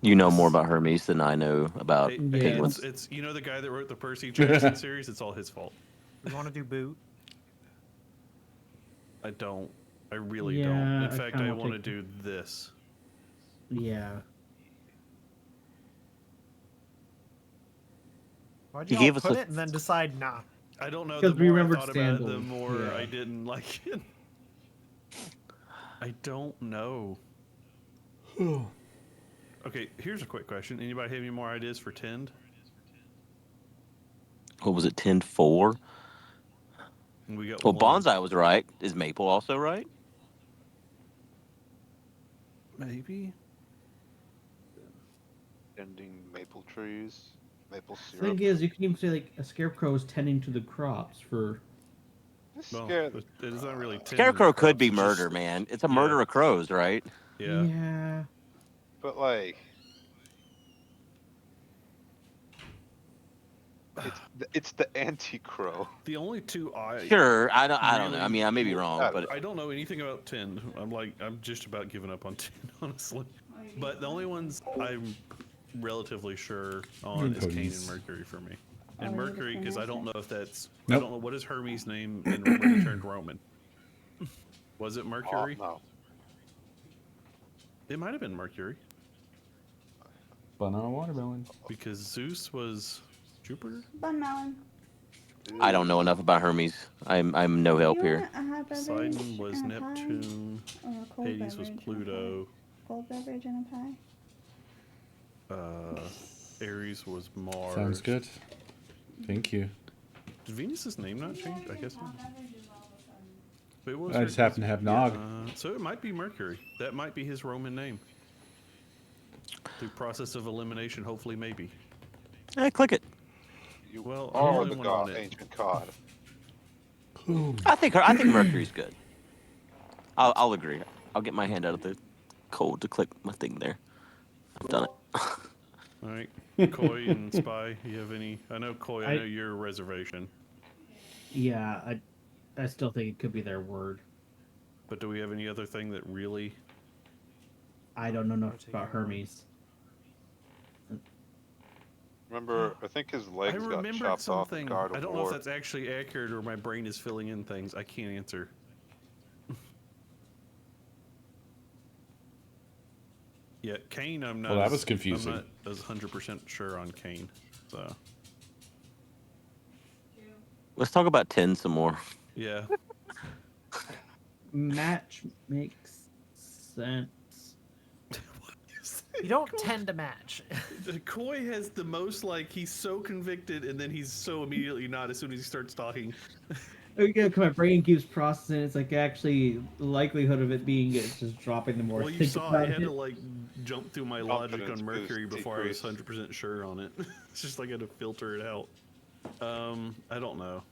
You know more about Hermes than I know about Hey, penguins. it's you know the guy that wrote the Percy Jackson series. It's all his fault. You want to do boot? I don't. I really Yeah, don't. In I fact, kinda I want to take- do this. Yeah. Why'd He you gave us put a- it and then decide nah? I don't know. Because The we more I remembered thought about it, the sandals, more yeah. I didn't like it. I don't know. Okay, here's a quick question. Anybody have any more ideas for Tend? What was it, 10-4? And we got Well, one. bonsai was right. Is maple also right? Maybe. Ending maple trees, maple The syrup. thing is, you can even say like a scarecrow is tending to the crops for. Well, Scared. it is not really. Scarecrow could be It's just- murder, man. It's a murder of crows, right? Yeah. Yeah. But like, it's the anti-crow. The only two I Sure, I don't know. really- I mean, I may be wrong, but I don't know anything about Tend. I'm just about giving up on Tend, honestly. But the only ones I'm relatively sure on is Cain Toadies. and Mercury for me. And Oh, you're the Mercury, because I don't know pronunciation. if that's. Nope. I don't know what is Hermes' name in when he turned Roman. Was it Mercury? Oh, no. It might have been Mercury Banana watermelon. because Zeus was Jupiter. Bun melon. I don't know enough about Hermes. I'm no help You here. want a hot beverage Poseidon was and a pie? Neptune. Or a cold Hades was beverage and a Pluto. pie? Cold beverage and a pie? Ares was Mars. Sounds good. Thank you. Did Venus's name not change? I guess not. Wait, what was I her- just happen to have Nog. So it might be Mercury. That might be his Roman name. Through process of elimination, hopefully, maybe. Click it. You Well, are I'm the the only one on god, it. ancient god. I think Mercury's good. I'll agree. I'll get my hand out of the cold to click my thing there. I've done it. All right, Koi and Spy. You have any? I know Koi. I know your reservation. Yeah, I still think it could be their word. But do we have any other thing that really? I don't know enough about Hermes. Remember, I think his I legs got remembered chopped off something. in God I of don't know if War. that's actually accurate or my brain is filling in things. I can't answer. Yeah, Cain. I'm not. Well, that as- was confusing. I'm not as 100% sure on Cain. So Let's talk about 10 some more. yeah. Match makes sense. You don't tend to match. Koi has the most like he's so convicted and then he's so immediately not as soon as he starts talking. Okay, my brain keeps processing. It's like actually the likelihood of it being it's just dropping the more. Well, I you think saw I about had it. to like jump through my logic Confidence on Mercury boost before I was decrease. 100% sure on it. It's just like I had to filter it out. I don't know.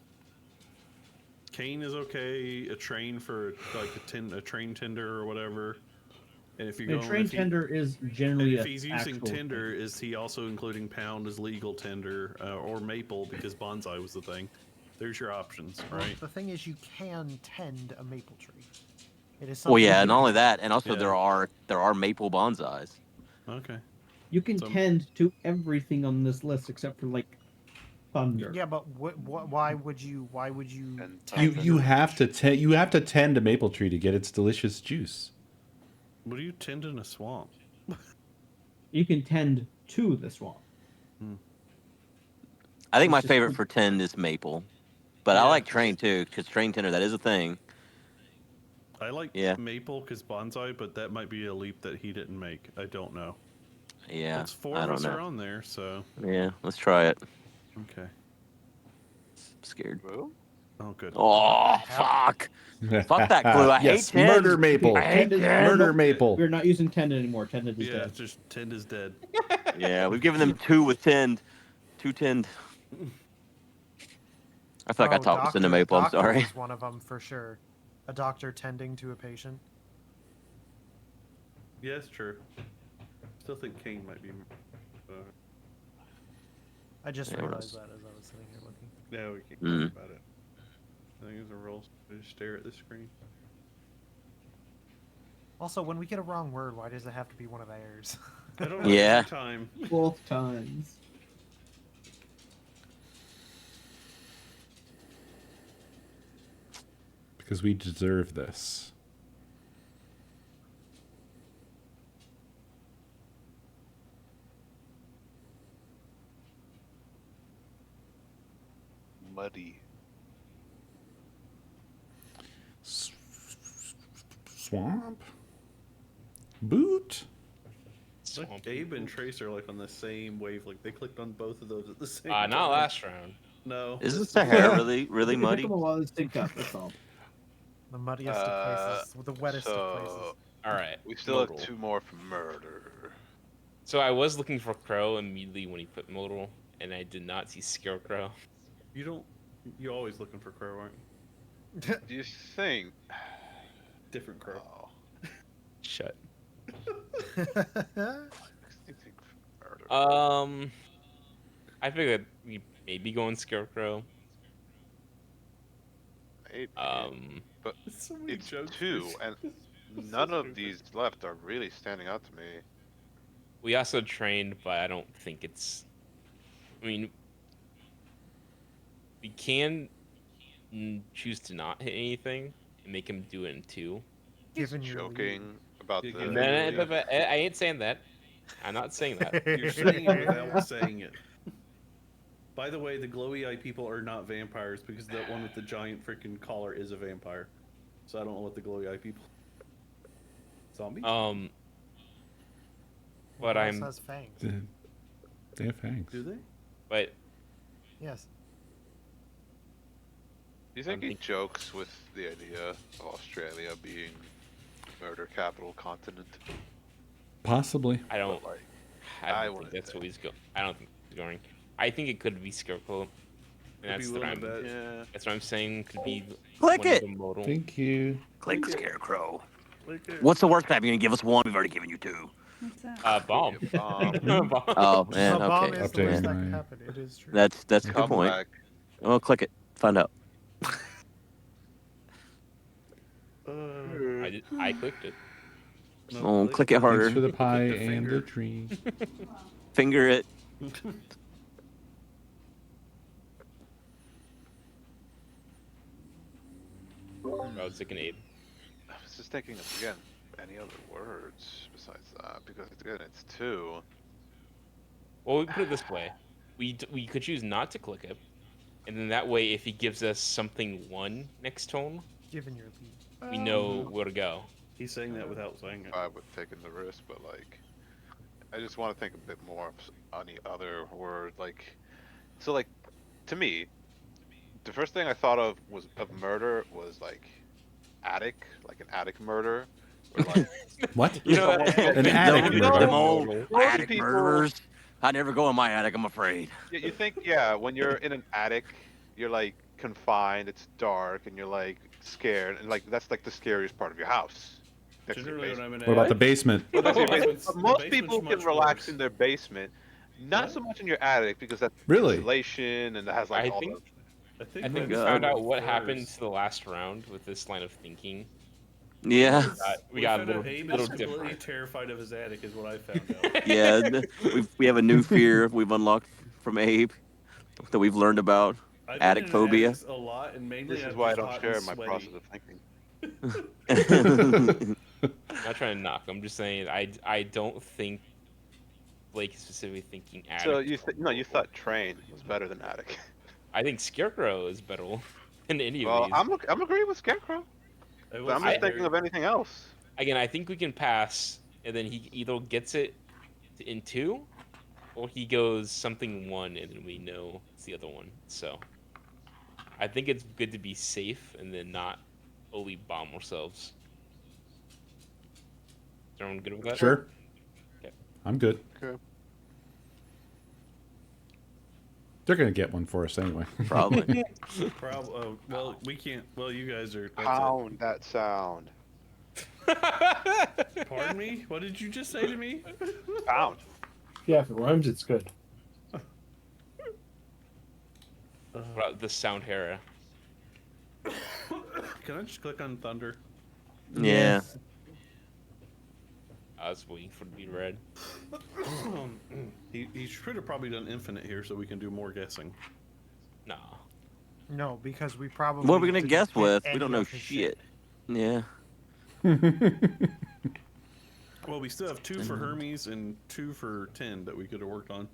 Cain is okay. A train for like a train tender or whatever. And if you're A going train if he- tender is and generally if a he's using actual tinder, is he also including pound as legal tinder or maple because bonsai was the thing? There's your options, Well, right? the thing is, you can tend a maple tree. It is Well, something. yeah, to not only do. that, and also Yeah. there are maple bonsais. Okay. You can So- tend to everything on this list except for like thunder. Yeah, but why would you? Why would you? And tend You to- have to tend a maple tree to get its delicious juice. What do you tend in a swamp? You can tend to the swamp. I think It's my just- favorite for tend is maple, but I Yeah. like train too because train tender that is a thing. I like Yeah. maple because bonsai, but that might be a leap that he didn't make. I don't know. Yeah, It's four I of don't us know. are on there, so Yeah, let's try it. okay. I'm scared. Well, Oh, good. Oh fuck! Fuck that glue. I Yes, hate tend. murder maple. I hate Tend is tend. Murder nope, maple. We're not using tend anymore. Tend is Yeah, dead. just tend is dead. Yeah, we've given them 2 with tend. 2 tend. I feel like I talked us into maple. I'm doctor sorry. was one of them for sure. A doctor tending to a patient. Yeah, it's true. Still think Kane might be. I just Yeah, realized what that as I was sitting here looking. Yeah, we can't Mm. talk about it. I think it's a roll. Just stare at the screen. Also, when we get a wrong word, why does it have to be one of theirs? I don't know. Yeah. Every time. Both times. Because we deserve this. muddy. Swamp? Boot? Like Abe and Trace are like on the same wavelength. They clicked on both of those at the same Not time. last round. No. Isn't the Sahara really It muddy? took them a while to sync up. That's all. The muddiest of places, the wettest of places. So All right. we still have modal. 2 more for murder. So I was looking for crow immediately when he put modal, and I did not see scarecrow. You don't. You're always looking for crow, aren't you? Do you think? Different crow. Oh, Shut. you think murder? I figured we maybe going scarecrow. Maybe. But So many it's jokes. 2, and none of these left are really standing out to me. We also trained, but I don't think it's. I mean, we can choose to not hit anything and make him do it in 2. Given your Joking about Yeah, the. given No, I ain't saying that. I'm not saying that. You're saying it without saying it. By the way, the glowy eye people are not vampires because that one with the giant freaking collar is a vampire. So I don't know what the glowy eye people. Zombies? But Who else I'm. has fangs? They have fangs. Do they? But Yes. Do you think I'm he jokes with the idea of Australia being murder capital continent? Possibly. I don't. But, like, I I don't wouldn't think that's think. what he's going. I don't think he's going. I think it could be scarecrow. And Could that's be what willing I'm. to bet. Yeah. That's what I'm saying. Could be. Click one of it! the modal. Thank you. Click scarecrow. Like, What's the worst crap? You're gonna give us 1. We've already given you 2. What's that? Bomb. Bomb. Bomb. Oh man, a bomb okay. is the Updating worst that could my- happen. It is true. That's a good Come point. back. Oh, click it. Find out. I clicked it. Oh, click it harder. Thanks for the pie the and finger. the tree. Finger it. I was thinking Abe. I was just thinking of, again, any other words besides that, because again, it's 2. Well, we put it this way: we could choose not to click it, and then that way, if he gives us something 1 next tone, Given your lead. we know where to go. He's saying that without saying it. I would have taken the risk, but like, I just want to think a bit more of any other word. Like, so like, to me, the first thing I thought of was of murder was like attic, like an attic murder. Or like, What? You know, An attic Them murder. old Most attic people- murderers. I never go in my attic. I'm afraid. you think, yeah, when you're in an attic, you're like confined, it's dark, and you're like scared, and like that's like the scariest part of your house. Next to your Generally, when basement. I'm in What about the basement? Well, that's your basement. Basement's- But the most basement's people can much relax worse. in their basement, not What? so much in your attic because that's Really? insulation and that has like I all think- the. I think we God. found out what happened to the last round with this line of thinking. Yeah. We got a found little, out Abe little is completely different. terrified of his attic, is what I found out. Yeah. We have a new fear we've unlocked from Abe that we've learned about. I've been Attic in phobia. attics a lot, and mainly This is I'm why I just don't hot share and my sweaty. process of thinking. I'm not trying to knock. I'm just saying I don't think Blake is specifically thinking attic. So you thought train was better than attic. I think Scarecrow is better than any Well, of these. I'm agreeing with Scarecrow, I will but I'm say not thinking there- of anything else. Again, I think we can pass, and then he either gets it in 2, or he goes something 1, and then we know it's the other one. So I think it's good to be safe and then not fully bomb ourselves. Is everyone good with that? Sure. Okay. I'm good. Okay. They're gonna get one for us anyway. Probably. well, we can't. Well, you guys are. That's Pound that sound. it. Pardon me. What did you just say to me? Pound. Yeah, if it rhymes, it's good. What about the Sound Hera? Can I just click on Thunder? Yeah. I was waiting for it to be read. He should have probably done Infinite here, so we can do more guessing. No. No, because we probably. What are we gonna didn't guess hit with? We any don't know of his shit. Yeah. Well, we still have 2 for Hermes and 2 for 10 that we could have worked on.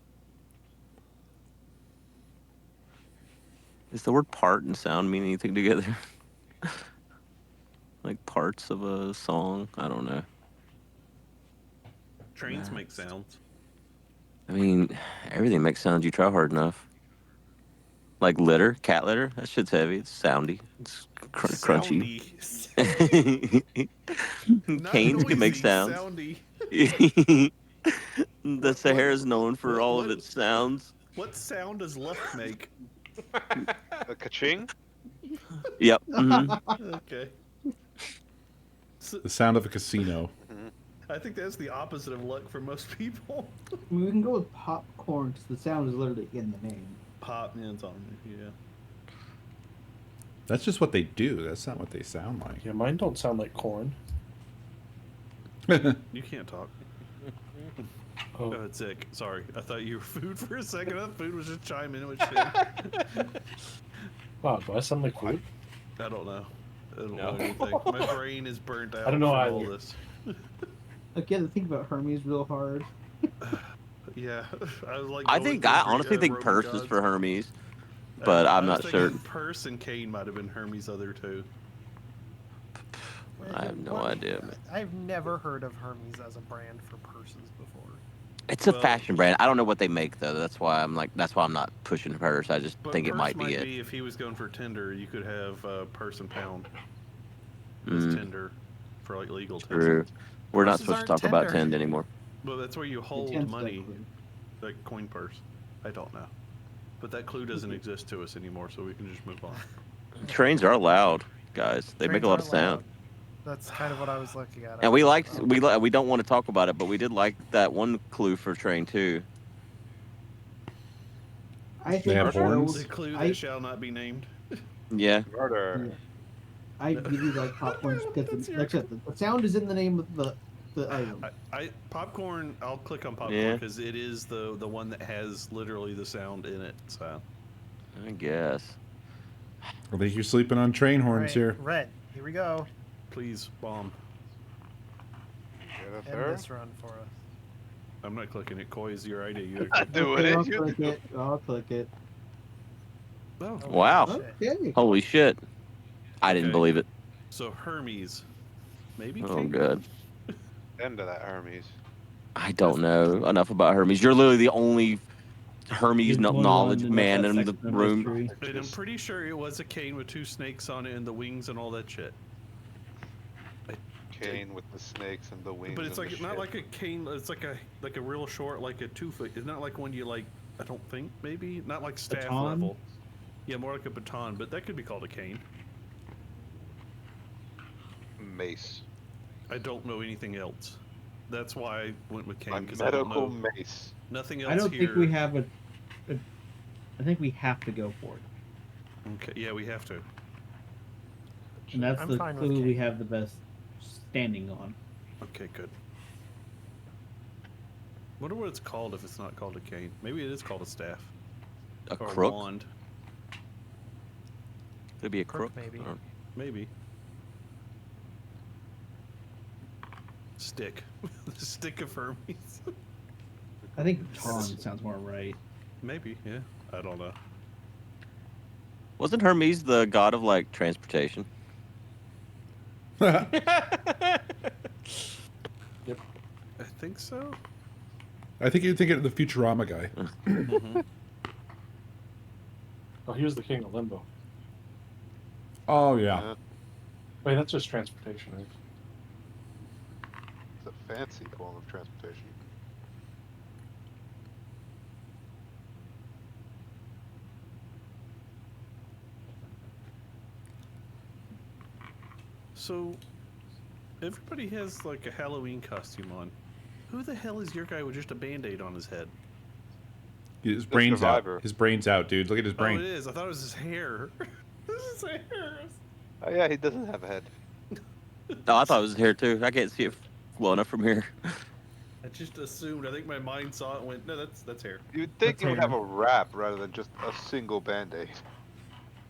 Does the word part and sound mean anything together? Like parts of a song? I don't know. Trains make sounds. I mean, everything makes sounds. You try hard enough. Like litter, cat litter. That shit's heavy. It's soundy. It's crunchy. Canes can make sounds. Soundy. The Sahara's known for all of its sounds. What sound does luck make? A ka-ching? Yep. Okay. The sound of a casino. I think that's the opposite of luck for most people. I mean, we can go with popcorn because the sound is literally in the name. Pop ends on it, yeah. That's just what they do. That's not what they sound like. Yeah, mine don't sound like corn. You can't talk. Oh. Oh, it's sick. Sorry. I thought you were food for a second. I thought food was just chiming in with shit. Wow, do I sound like food? I don't know. I don't No. know anything. My brain is burnt out. I don't know from all either. this. Again, think about Hermes real hard. Yeah. I was like. I going think through I honestly think Roman purse is gods. for Hermes, but I'm I was not thinking certain. Purse and Kane might have been Hermes' other 2. I have no idea. Man. I've never heard of Hermes as a brand for purses before. It's a Well- fashion brand. I don't know what they make though. That's why I'm not pushing purse. I just But think it Purse might be it. if he was going for Tinder, you could have Purse and Pound as Mm, Tinder for like legal true. Tinder. We're not Purses supposed to aren't talk about tender. Tend anymore. Well, that's where you hold Tend's money, definitely- like coin purse. I don't know, but that clue doesn't exist to us anymore, so we can just move on. Trains are loud, guys. They make Trains a lot of aren't sound. loud. That's kind of what I was looking at. And we we don't want to talk about it, but we did like that one clue for train too. I think They have our horns? The clue that I- shall not be named. Yeah. Murder. Yeah. I really like popcorn because like I said, the sound is in the name of the item. I popcorn. I'll click on popcorn Yeah. because it is the one that has literally the sound in it. So I guess. I think you're sleeping on train horns here. Red. Here we go. please bomb. Get up End there. this run for us. I'm not clicking it. Koi is your idea. You Not doing Okay, I'll it. You click do. it. I'll click it. Oh, Wow. Shit. Okay. Holy shit. I didn't Okay. believe it. so Hermes, maybe. Oh, Kane? good. End of that Hermes. I don't know enough about Hermes. You're literally the only Hermes You're the only knowledge one that man knows in that the section of room. history. And I'm pretty sure it was a cane with 2 snakes on it and the wings and all that shit. Cane with the snakes and the wings. But it's and like the not shit. like a cane. It's like a real short, like a 2-foot. It's not like one you like. I don't think maybe not like staff Baton? level. Yeah, more like a baton, but that could be called a cane. mace. I don't know anything else. That's why I went with cane A because I don't medical know mace. nothing else I don't here. think we have a. I think we have to go for it, Okay, yeah, we have to. and that's I'm the fine with clue we Kane. have the best standing on. Okay, good. Wonder what it's called if it's not called a cane. Maybe it is called a staff. A or crook? A wand. Could be a crook, maybe. or- Maybe. Stick. The stick of Hermes. I think baton sounds more right. Maybe, yeah. I don't know. Wasn't Hermes the god of like transportation? I think so. I think you're thinking of the Futurama guy. Mm-hmm. Oh, he was the king of limbo. Oh yeah. Wait, that's just transportation, right? It's a fancy form of transportation. So, everybody has like a Halloween costume on. Who the hell is your guy with just a Band-Aid on his head? His The brain's out. survivor. His brain's out, dude. Look at his Oh, brain. it is. I thought it was his hair. This is his hair. Oh yeah, he doesn't have a head. No, I thought it was hair too. I can't see it well enough from here. I just assumed. I think my mind saw it and went, no, that's hair. You'd think That's he would hair. have a wrap rather than just a single band-aid.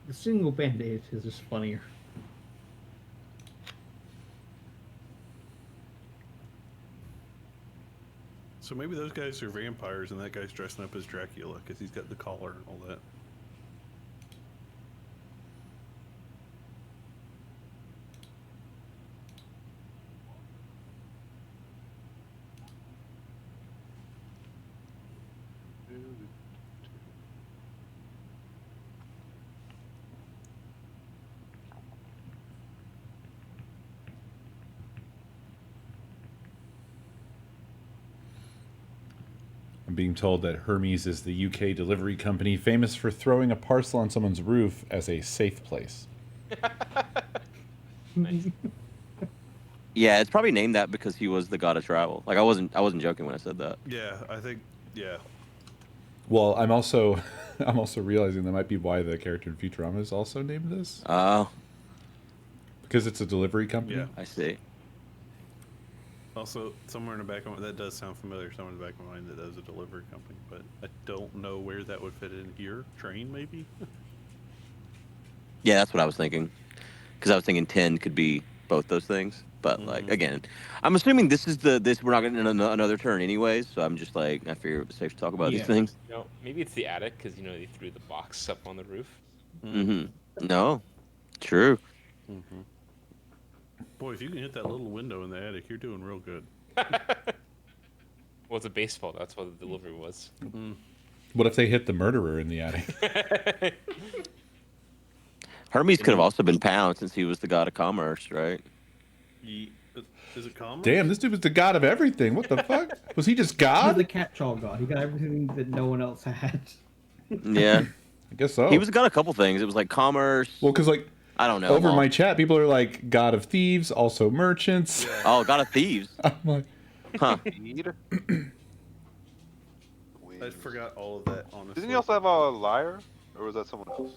The single band-aid is just funnier. So maybe those guys are vampires and that guy's dressing up as Dracula because he's got the collar and all that. I'm being told that Hermes is the UK delivery company famous for throwing a parcel on someone's roof as a safe place. Yeah, it's probably named that because he was the god of travel. Like I wasn't joking when I said that. Yeah, I think, yeah. Well, I'm also realizing that might be why the character in Futurama is also named this. Oh, Because it's a delivery company. Yeah. I see. Also, somewhere in the back of my, that does sound familiar. Somewhere in the back of my mind that does a delivery company, but I don't know where that would fit in here. Train, maybe? Yeah, that's what I was thinking. Because I was thinking 10 could be both those things. But like again, I'm assuming this is we're not getting another turn anyways. So I'm just like I figure it's safe to talk about these things. No, maybe it's the attic because they threw the box up on the roof. Mm-hmm. No, true. Mm-hmm. Boy, if you can hit that little window in the attic, you're doing real good. Well, it's a baseball. That's what the delivery was. What if they hit the murderer in the attic? Hermes could have also been Pound since he was the god of commerce, right? Is it commerce? Damn, this dude was the god of everything. What the fuck? Was he just He's God? the catch-all god. He got everything that no one else had. Yeah. I guess so. He was got a couple things. It was like commerce. Well, because like I don't know. over my chat, people are like god of thieves, also merchants. Oh, god of thieves. I'm like, Huh. I forgot all of that, honestly. Didn't he also have a liar? Or was that someone else?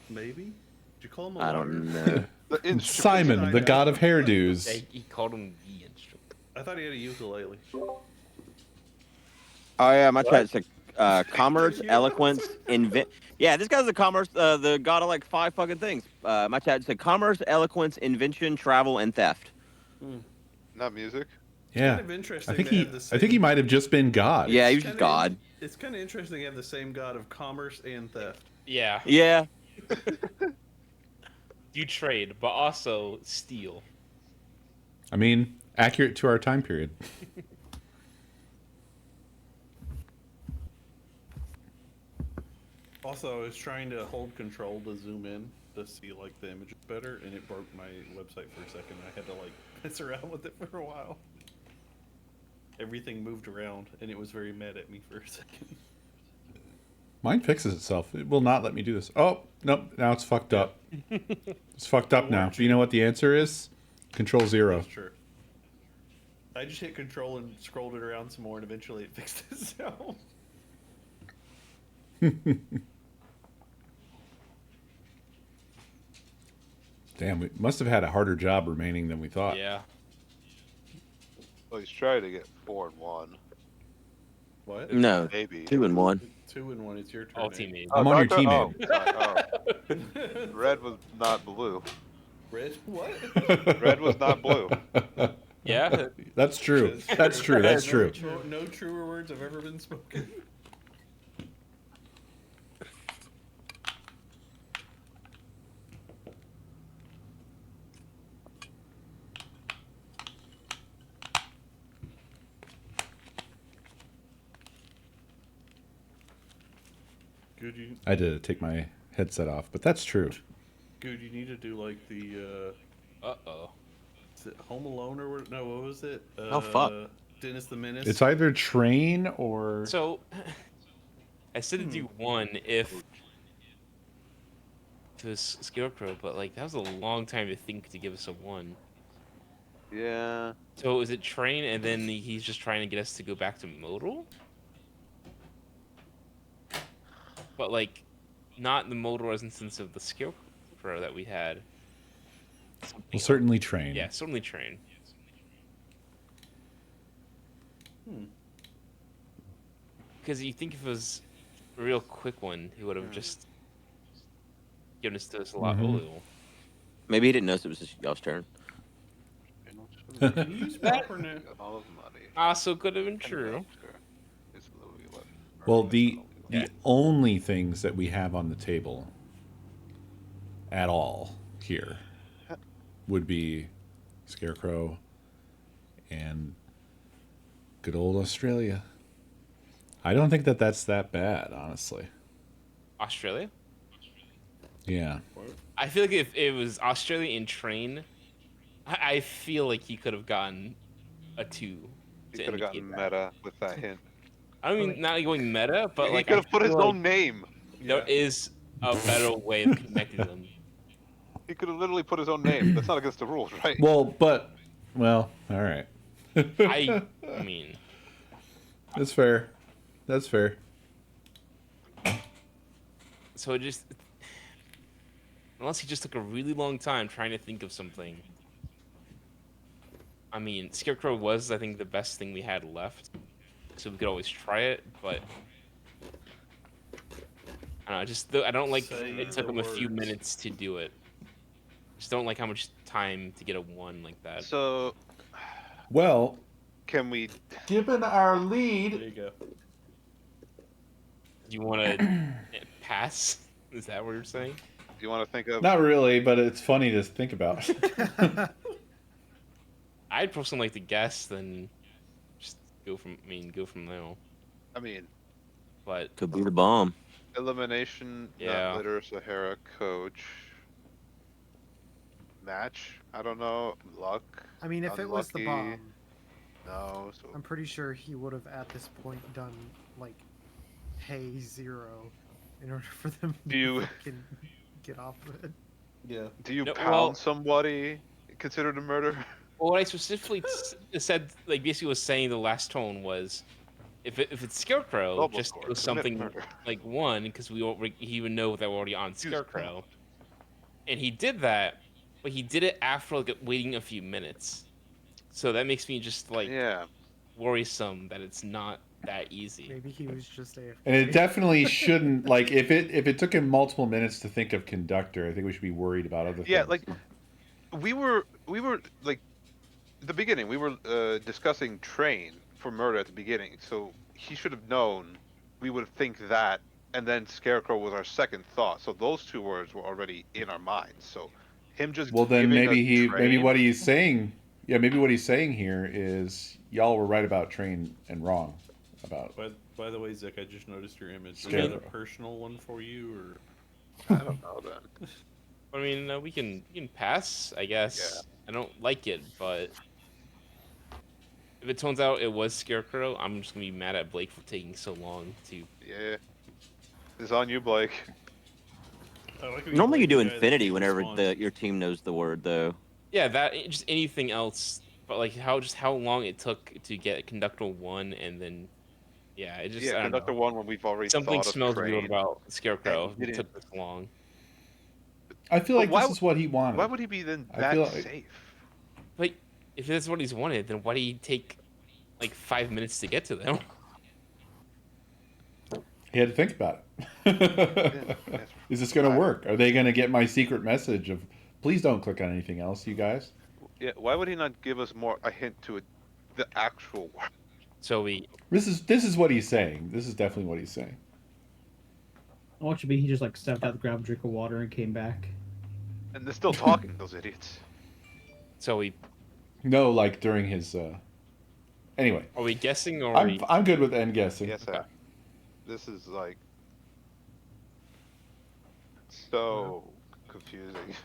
Maybe? Did you call him a I liar? don't know. The instrument. Simon, the god of hairdos. He called him the instrument. I thought he had a ukulele. Oh yeah, my chat said commerce, eloquence, Yeah, this guy's the commerce, the god of like 5 fucking things. My chat said commerce, eloquence, invention, travel, and theft. Not music. Yeah, Kind of interesting I think to he. have the I think he same- might have just been God. Yeah, he was Kinda just god. It's kind of interesting to have the same god of commerce and theft. Yeah. Yeah. You trade, but also steal. I mean, accurate to our time period. Also, I was trying to hold control to zoom in to see like the images better, and it broke my website for a second. I had to like mess around with it for a while. Everything moved around, and it was very mad at me for a second. Mine fixes itself. It will not let me do this. Oh, nope. Now it's fucked up. It's fucked up now. Do you know what the answer is? Control 0. That's true. I just hit control and scrolled it around some more, and eventually it fixed itself. Damn, we must have had a harder job remaining than we thought. Yeah. Well, he's trying to get 4 and 1. What? No, Maybe. 2 and 1. 2 and 1. It's your turn. All Abe. teammates. Oh, I'm on your Doctor- team, Oh, Abe. sorry. Oh. Red was not blue. Red? What? Red was not blue. Yeah. That's true. That's true. That's true. No truer words have ever been spoken. Good, you I had to take my headset off, but that's true. good. You need to do like the Uh-oh. is it Home Alone or what? No, what was it? Oh, fuck. Dennis the Menace. It's either train or So, I said to do 1 if it was Scarecrow, but like that was a long time to think to give us a 1. Yeah. So is it train and then he's just trying to get us to go back to modal? But like, not the modal instance of the Scarecrow that we had. well, certainly train. Yeah, certainly train. Because you think if it was a real quick one, he would have just given us this a lot earlier. Maybe he didn't notice it was y'all's turn. Can you use proper name? All of money. Also could have been true. It's Louis left. Well, the only things that we have on the table at all here would be Scarecrow and good old Australia. I don't think that that's that bad, honestly. Australia? Yeah. I feel like if it was Australia in train, I feel like he could have gotten a 2. He to could have gotten indicate that. meta with that hint. I don't mean not going meta, but He like could I have put his feel own like name. there is a better way of connecting them. He could have literally put his own name. That's not against the rules, right? Well, all right. I mean, That's fair. That's fair. so it just unless he just took a really long time trying to think of something. I mean, Scarecrow was, I think, the best thing we had left, so we could always try it. But I don't know, I don't like it took him a few minutes to do it. Just don't like how much time to get a 1 like that. So, Well, can we? given our There lead, you go. Do you want to pass? Is that what you're saying? Do you want to think of? not really, but it's funny to think about. I'd personally like to guess, then just go from there. I mean, But Could be the bomb. elimination. Yeah. Not litter. Sahara coach. Match. I don't know. Luck. I mean, if it was the Unlucky. bomb, No. So I'm pretty sure he would have at this point done like pay 0 in order for them Do you- to fucking get off of it. Yeah. do you No, pound well- somebody considered a murder? well, what I specifically said, like basically was saying the last tone was, if it's Scarecrow, Double just score, do commit something murder. like 1 because he would know that we're already on Scarecrow, and he did that, but he did it after like waiting a few minutes, so that makes me just like Yeah. worrisome that it's not that easy. Maybe he was just AFK. And it definitely shouldn't, like, if it took him multiple minutes to think of conductor, I think we should be worried about other Yeah. things. Like, we were like, the beginning. We were discussing train for murder at the beginning, so he should have known. We would think that, and then Scarecrow was our second thought. So those two words were already in our minds. So him just Well, then giving maybe us train, maybe what he's saying, maybe what he's saying here is y'all were right about train and wrong about. By the way, Zick, I just noticed your image. Is that a Scarecrow. personal one for you, or? I don't know then. I mean, we can pass, I guess. I don't like it, but if it turns out it was Scarecrow, I'm just gonna be mad at Blake for taking so long to. Yeah. It's on you, Blake. Normally you do infinity whenever your team knows the word, though. Yeah, that just anything else, but like how long it took to get Conductor 1, and then it just I Yeah, don't Conductor know. 1 when we've already Something thought of smells train. weird about Scarecrow. And he It took didn't. this long. I feel like But this is what he wanted. Why would he be then I that feel like- safe? But if that's what he's wanted, then why did he take like 5 minutes to get to them. He had to think about Yeah, it. yes. Is this going to work? Are they going to get my secret message of, please don't click on anything else, you guys? Yeah, why would he not give us a hint to the actual word? So we This is what he's saying. This is definitely what he's saying. I want you to be he just like stepped out, grabbed a drink of water, and came back. And they're still talking, those idiots. so we No, like during his. Anyway, are we guessing or are we... I'm good with end guessing. Yes, Okay. this is like so confusing.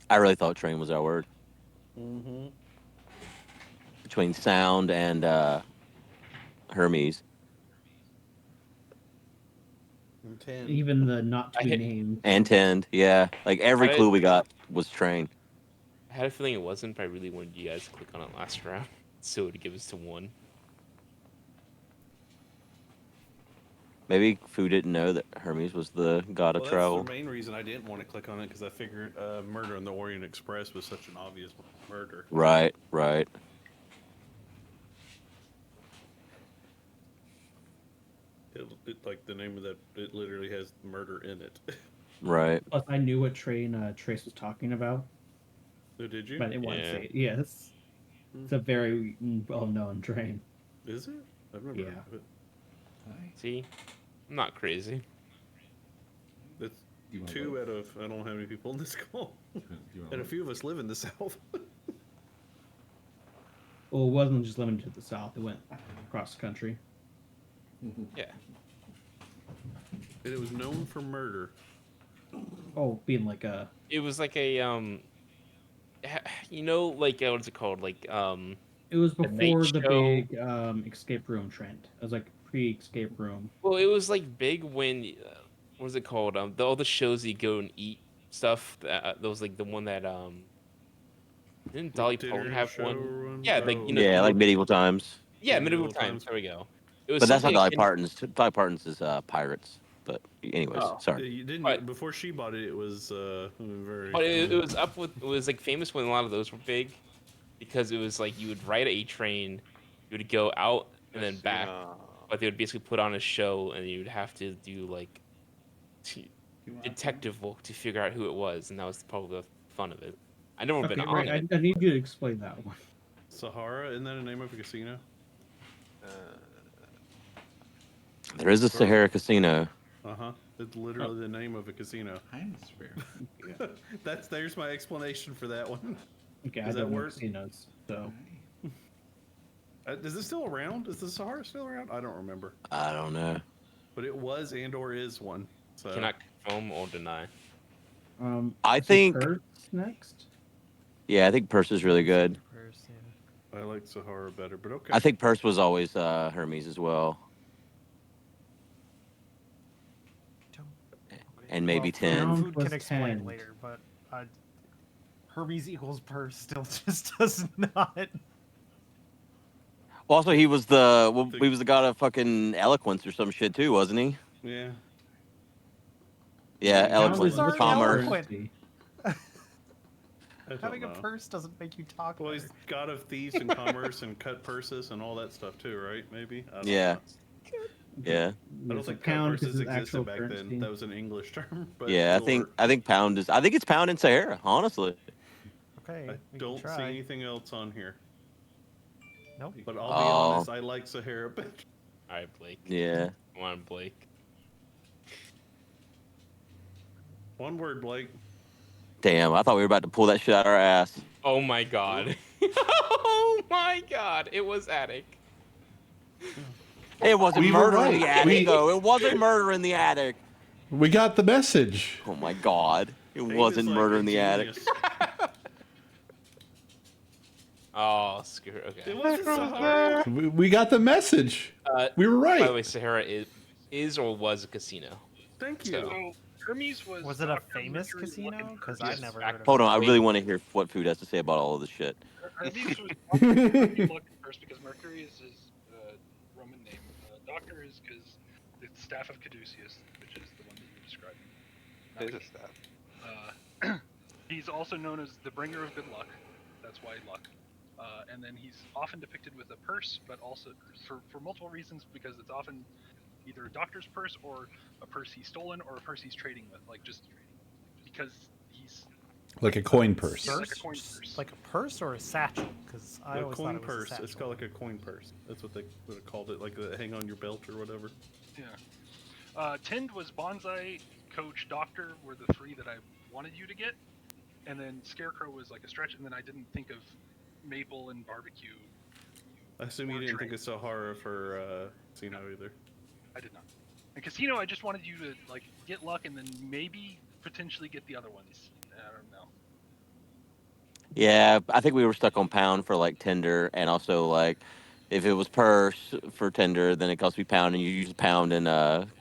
I really thought train was our word. Mm-hmm. Between sound and Hermes. And Even the not to I be hit- named. And tend, yeah. Like every I clue we got was train. I had a feeling it wasn't, but I really wanted you guys to click on it last round, so it would give us to 1. Maybe Fu didn't know that Hermes was the god of Well, travel. that's the main reason I didn't want to click on it, because I figured Murder on the Orient Express was such an obvious murder. Right, right. It like the name of that, it literally has murder in it. Right. Plus, I knew what train Trace was talking about, Oh, did you? but it wasn't Yeah. say it. Yeah, it's a very well-known train. Is it? I've never heard of it. See? I'm not crazy. That's You wanna 2 vote? out of, I don't know how many people in this call. You wanna And a vote? few of us live in the South. Well, it wasn't just limited to the south; it went across the country. Yeah. And it was known for murder. Oh, being like a It was like a you know, like what's it called? Like It was The Night before the Show. big escape room trend. It was like pre-escape room. Well, it was like big when what was it called? All the shows you go and eat stuff. That was like the one that didn't The Dolly dinner Parton have show one? one? Yeah, like Oh. you know. Yeah, like medieval times. Yeah, Medieval medieval times. times. There we go. It was But that's not something Dolly akin- Parton's. Dolly Parton's is Pirates. But anyways, Oh. sorry. You didn't, But- before she bought it, it was very. But it was up with. It was like famous when a lot of those were big, because it was like you would ride a train, you would go out and then back, but they would basically put on a show, and you would have to do like detective work to figure out who it was, and that was probably the fun of it. I never Okay, been on right. it. I need you to explain that one. Sahara, isn't that a name of a casino? There is a Sahara casino. Uh-huh. It's literally the name of a casino. There's my explanation for that one. Okay, I Does that don't know work? casinos, so Is it still around? Is the Sahara still around? I don't remember. I don't know. But it was and or is one. So Cannot confirm or deny. I so think. Perth next. Yeah, I think Purse is really good. I like Sahara better, but okay. I think Purse was always Hermes as well. And maybe Well, 10. Pound Food was can explain 10. later, but Hermes equals purse still just does not. Also, he was the god of fucking eloquence or some shit too, wasn't he? Yeah. Yeah, Pound eloquence, is aren't commerce. eloquent. currency. I don't Having a know. purse doesn't make you talk. Well, better. he's god of thieves and commerce and cut purses and all that stuff too, right? Maybe. I don't Yeah. know. Yeah, I don't So think cut pound purses is actual existed back currency. then. That was an English term. But yeah. I think pound is. I think it's pound in Sahara. Honestly. Okay, I we can don't see try. anything else on here. Nope. But I'll be Oh. honest, I like Sahara better. All right, Blake. Yeah. Come on, Blake. One word, Blake. Damn, I thought we were about to pull that shit out of our ass. Oh my god. Oh my god. It was attic. It wasn't We were murder in right. the attic, though. It wasn't murder in the attic. We got the message. Oh my god. It Dave wasn't is like murder a in the attic. genius. Oh, screw. Okay. It wasn't Sahara. We got the message. We were right. By the way, Sahara is or was a casino. Thank you. So- So Hermes was. Was it a Dr. famous Mercury casino? Looking Because Purse. I never back- heard of Hold it. on, I really want to hear what Food has to say about all of this shit. Hermes was Dr. Mercury Looking Purse because Mercury is his Roman name. Doctor is because it's staff of Caduceus, which is the one that you were describing. Not It is a Caduceus. staff. He's also known as the bringer of good luck. That's why luck. And then he's often depicted with a purse, but also for multiple reasons, because it's often either a doctor's purse or a purse he's stolen or a purse he's trading with. Like just because he's Like a coin purse. yeah, like a coin purse. Like a purse or a satchel? Because I A always thought coin it was a purse. satchel. It's called like a coin purse. That's what they would have called it, like the hang on your belt or whatever. Yeah. Tind was bonsai, coach, doctor were the three that I wanted you to get, and then Scarecrow was like a stretch, and then I didn't think of Maple and Barbecue. I assume you didn't think of Sahara for Casino either. I did not. And Casino, I just wanted you to like get luck, and then maybe potentially get the other ones. I don't know. Yeah, I think we were stuck on pound for like Tinder, and also like if it was purse for Tinder, then it costs me pound, and you use pound in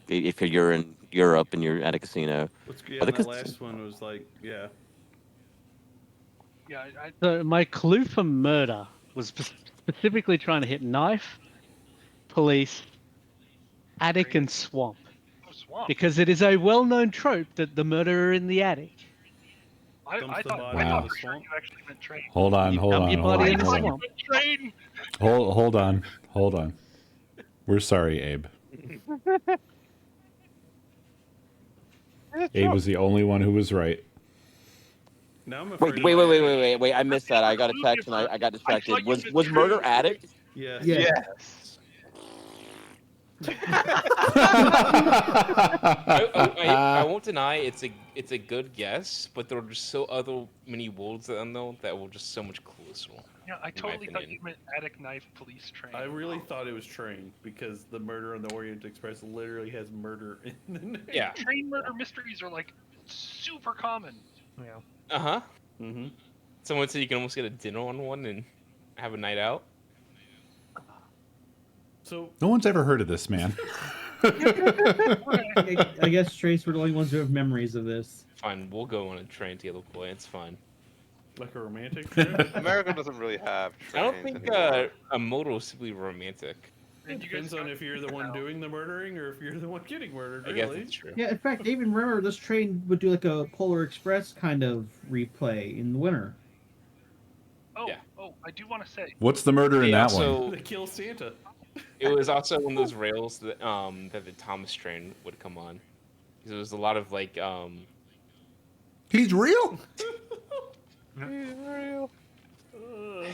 if you're in Europe and you're at a casino. Yeah, But the that last one was like, yeah. Yeah, So my clue for murder was specifically trying to hit knife, police, attic, and swamp. Oh, swamp. Because it is a well-known trope that the murderer in the attic. I thought Wow. for sure you actually meant train. Hold on, You hold dump on, your hold body on, in the hold on. swamp. Train. Hold on. We're sorry, Abe. Abe was the only one who was right. Now I'm Wait, afraid. wait! I missed that. I got a text and I got distracted. Was murder attic? Yeah. Yes. I won't deny it's a good guess, but there are just so other many worlds that unknown that were just so much closer. Yeah, I in my totally thought opinion. you meant attic, knife, police, train. I really thought it was train because the Murder on the Orient Express literally has murder in the name. Yeah. Train murder mysteries are like super common. Yeah. Uh huh. Mm-hmm. Someone said you can almost get a dinner on one and have a night out. So No one's ever heard of this man. I guess Trace were the only ones who have memories of this. Fine, we'll go on a train together, boy. It's fine. Like a romantic trip? America doesn't really have I don't trains think anymore. a motor is simply romantic. It depends on if you're the one doing the murdering or if you're the one getting murdered. I guess Really. it's true. Yeah, in fact, even remember this train would do like a Polar Express kind of replay in the winter. Oh, Yeah. oh, I do want to say. What's the murder in that one? They kill Santa. It was also one of those rails that that the Thomas train would come on. Because there was a lot of like He's real.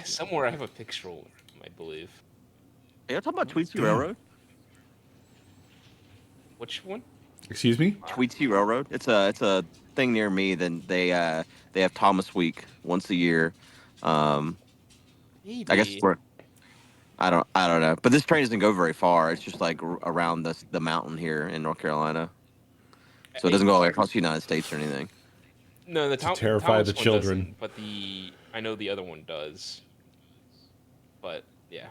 somewhere I have a picture of him, I believe. Are you talking about Tweetsy Railroad? Which one? Excuse me? Tweetsy Railroad. It's a thing near me. Then they have Thomas Week once a year. I guess Maybe. we're. I don't know. But this train doesn't go very far. It's just like around the mountain here in North Carolina. So it doesn't go all the way across the United States or anything. No, the To terrify Thomas the one children. doesn't, but I know the other one does. But yeah.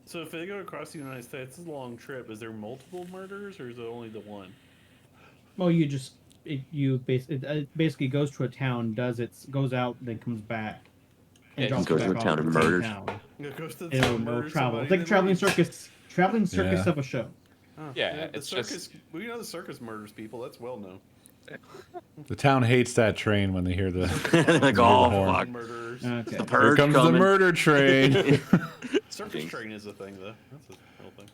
So if they go across the United States, it's a long trip. Is there multiple murders or is it only the one? Well, it basically goes to a town, goes out, then comes back, and Yeah, drops goes back to a off town at and the same murders. town. It goes to the It'll, town, it'll murders travel. somebody, It's like a and traveling then circus. Traveling circus Yeah. of a show. Oh, Yeah, the it's circus. just- We know the circus murders people. That's well known. The town hates that train when they hear the, Like, the oh, horn. fuck. Murderers. Okay. The Here purge comes the coming. murder train. Circus train is a thing, though. That's a real thing.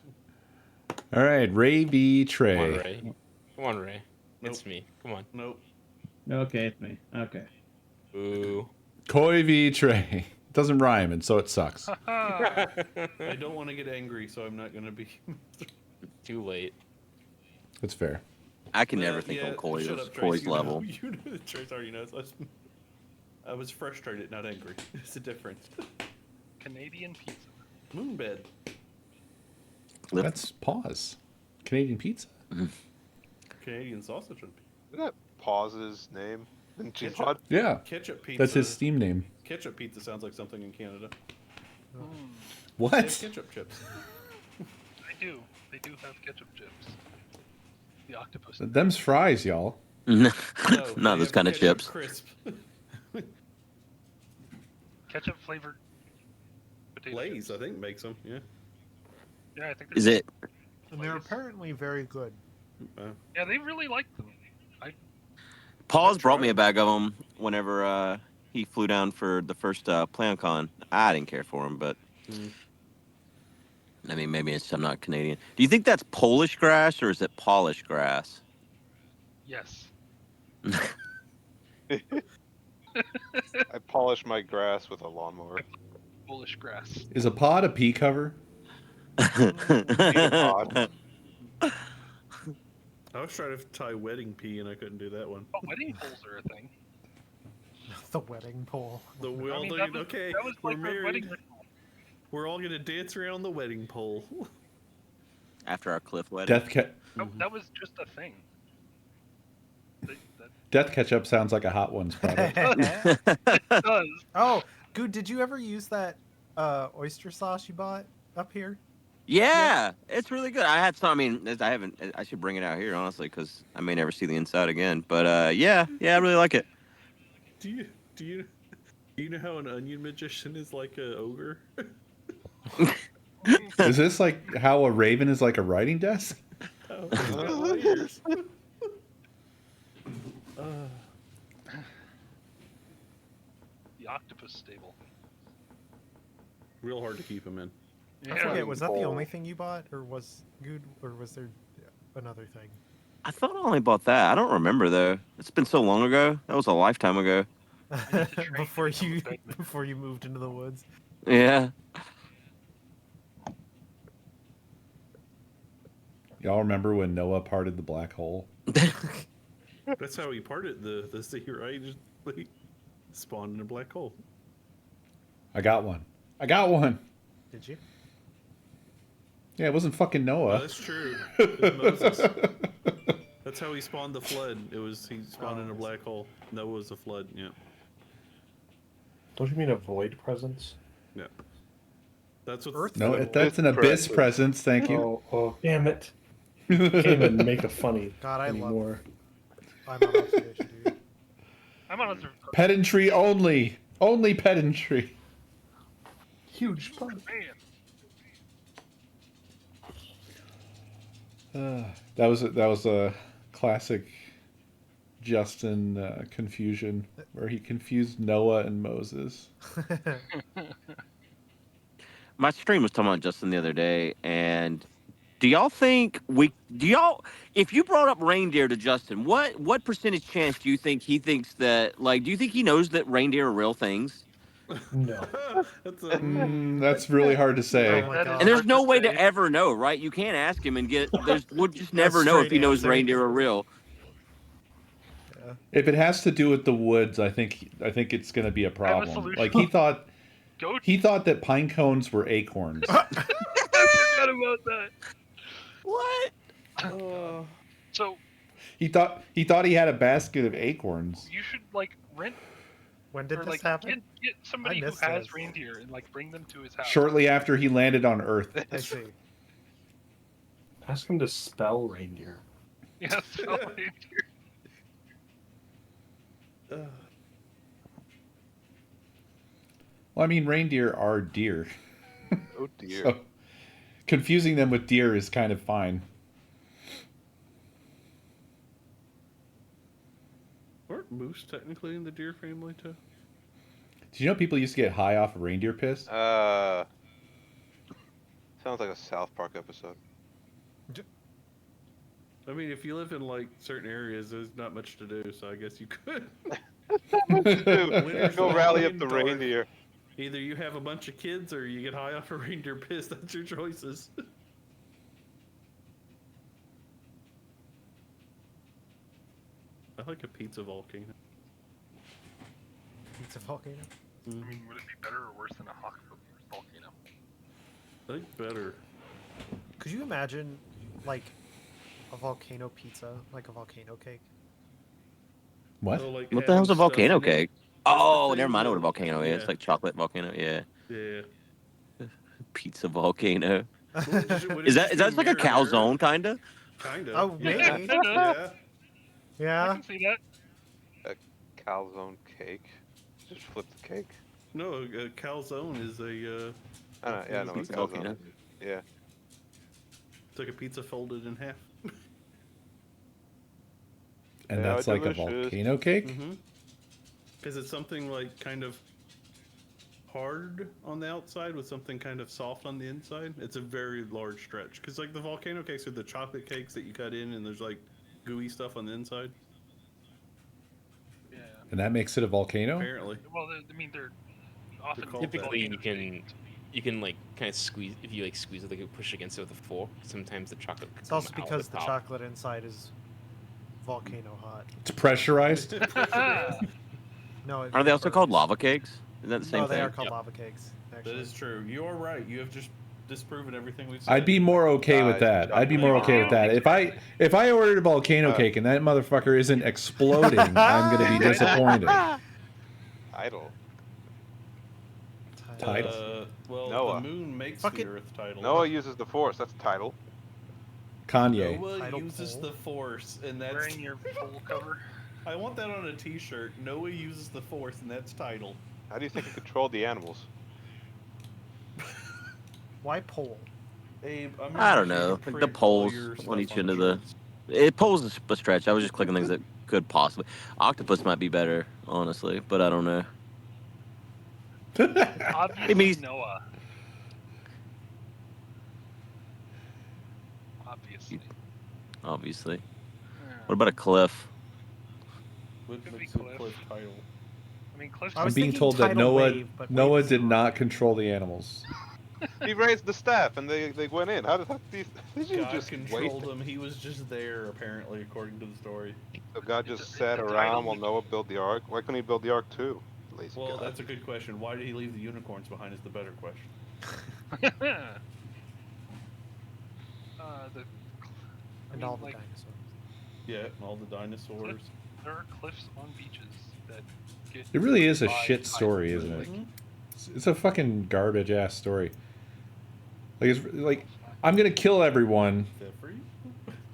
All right, Ray B. Come on, Trey. Ray. Come on, Ray. It's Nope. me. Come on. Nope. Okay, it's me. Okay. Ooh. Coy V. Trey. It doesn't rhyme, and so it sucks. I don't want to get angry, so I'm not going to be. Too late. That's fair. I can never think on Coy's level. You know the Trace already knows. I was frustrated, not angry. It's a difference. Canadian pizza. Moonbed. That's pause. Canadian pizza. Canadian sausage and Isn't that Paus's name in Ketchup. Jihad? Yeah. ketchup pizza. That's his Steam name. Ketchup pizza sounds like something in Canada. They have What? ketchup chips. They do. They do have ketchup chips. The octopus. Them's fries, y'all. No, they not those have kind of ketchup chips. Crisp. Ketchup flavored potato Lay's, chips. I think, makes them. Yeah. Yeah, I think. Is it? And they're apparently very good. Yeah, they really like them. Paul's brought me a bag of them whenever he flew down for the first PlanCon. I didn't care for him, but I mean, maybe it's I'm not Canadian. Do you think that's Polish grass or is it Polish grass? Yes. I polish my grass with a lawnmower. Polish grass. Is a pod a pea cover? Pod. I was trying to tie wedding pea and I couldn't do that one. Oh, wedding poles are a thing. The wedding pole. The well, I mean, that was, okay, that was we're like our married. wedding ritual. We're all gonna dance around the wedding pole. After our cliff wedding. That was just a thing. Death Ketchup sounds like a Hot Ones product. It does. Oh, Good. Did you ever use that oyster sauce you bought up here? Yeah, it's really good. I had some. I mean, I haven't. I should bring it out here honestly, because I may never see the inside again. But yeah, I really like it. Do you know how an onion magician is like a ogre? Is this like how a raven is like a writing desk? Oh, he's got layers. The octopus stable. Real hard to keep him in. I forget. Was that the only thing you bought, or was there another thing? I thought I only bought that. I don't remember though. It's been so long ago. That was a lifetime ago. before you moved into the woods. Yeah. Y'all remember when Noah parted the black hole? That's how he parted the sea, right? Just like spawned in a black hole. I got one. Did you? Yeah, it wasn't fucking Noah. Oh, that's true. It was Moses. That's how he spawned the flood. He spawned in a black hole. Noah was the flood. Yeah. Don't you mean a void presence? Yeah. That's what. Earth. No, that's an abyss presence. Thank you. Oh, damn it! Can't even make a funny God, anymore. I'm on observation, dude. I'm on observation. Pedantry only. Only pedantry. Huge fun. That was a classic Justin confusion where he confused Noah and Moses. My stream was talking about Justin the other day, and if you brought up reindeer to Justin, what percentage chance do you think he thinks that, like, do you think he knows that reindeer are real things? No. That's really hard to say. Oh my God. And there's no way to ever know, right? You can't ask him and we'll just never know if he knows reindeer are real. Yeah. If it has to do with the woods, I think it's going to be a problem. solution. Like he thought that pine cones were acorns. I forgot about that. What? So He thought he had a basket of acorns. you should like rent When did or this like happen? get somebody who missed has this. reindeer and like bring them to his house. Shortly after he landed on Earth. I see. Ask him to spell reindeer. Yeah, so reindeer. Well, I mean, reindeer are deer. Oh dear. So, confusing them with deer is kind of fine. Aren't moose technically in the deer family too? Did you know people used to get high off of reindeer piss? Sounds like a South Park episode. I mean, if you live in like certain areas, there's not much to do, so I guess you could. Winter's Go long rally up and the dark. reindeer. Either you have a bunch of kids or you get high off of reindeer piss. That's your choices. I like a pizza volcano. Pizza volcano. I mean, would it be better or worse than a hawk volcano? I think better. Could you imagine, like, a volcano pizza, like a volcano cake? What? So, like, What the hell's a having stuff volcano in it. cake? That's the Oh, thing never mind. I know what a with- volcano is. yeah. It's like chocolate volcano. Yeah. Yeah. Pizza volcano. Would Is it that just be like a mirror? calzone, kinda? Kinda. Oh, yeah. maybe. Yeah. I Yeah. can see that. Calzone cake. Just flip the cake. No, a calzone is a. I know what Pizza calzone volcano. is. Yeah. It's like a pizza folded in half. And They are that's like a delicious. volcano cake? Mm-hmm. Because it's something like kind of hard on the outside with something kind of soft on the inside. It's a very large stretch. Because like the volcano cakes are the chocolate cakes that you cut in and there's like gooey stuff on the inside. Yeah. And that makes it a volcano? Apparently. Well, I mean, they're often called Typically, volcano you can like kind of squeeze if you like squeeze it, like push against it with a fork. Sometimes the chocolate. It's also because the chocolate inside is volcano hot. It's pressurized? No, Are they also burns. called lava cakes? Is that the same No, they thing? are called lava cakes. Actually. That is true. You are right. You have just disproven everything we've said. I'd be more okay with that. I'd be more okay with that. If I ordered a volcano cake and that motherfucker isn't exploding, I'm gonna be disappointed. Tidal. Well, Noah. the moon makes Fuck the it. Earth tidal. Noah uses the Force. That's tidal. Kanye. Noah Tidal uses pole. the Force, and that's. Wearing your full cover. I want that on a T-shirt. Noah uses the Force, and that's tidal. How do you think he controlled the animals? Why pole? Abe, I'm I don't sure you know. print The all polls your on stuff each on end of the. shirts. It polls is a stretch. I was just clicking things that could possibly. Octopus might be better, honestly, but I don't know. Obviously, mean- Noah. Obviously. Obviously. Yeah. What about a cliff? What Could be makes a Cliff. cliff tidal? I mean, Cliff's I I'm was being thinking told that tidal wave, but Noah wave is did not. not control the animals. He raised the staff and they went in. How did you God just controlled wait? him. He was just there, apparently, according to the story. So God just It's a sat tidal around while wave. Noah built the ark. Why couldn't he build the ark too? Lazy Well, God. that's a good question. Why did he leave the unicorns behind? Is the better question. the. I And mean, all the like, dinosaurs. Yeah, and all the dinosaurs. there are cliffs on beaches that get. It really is a by shit tides. story, isn't it? Mhm. It's a fucking garbage ass story. Like it's like I'm gonna kill everyone, Is that free?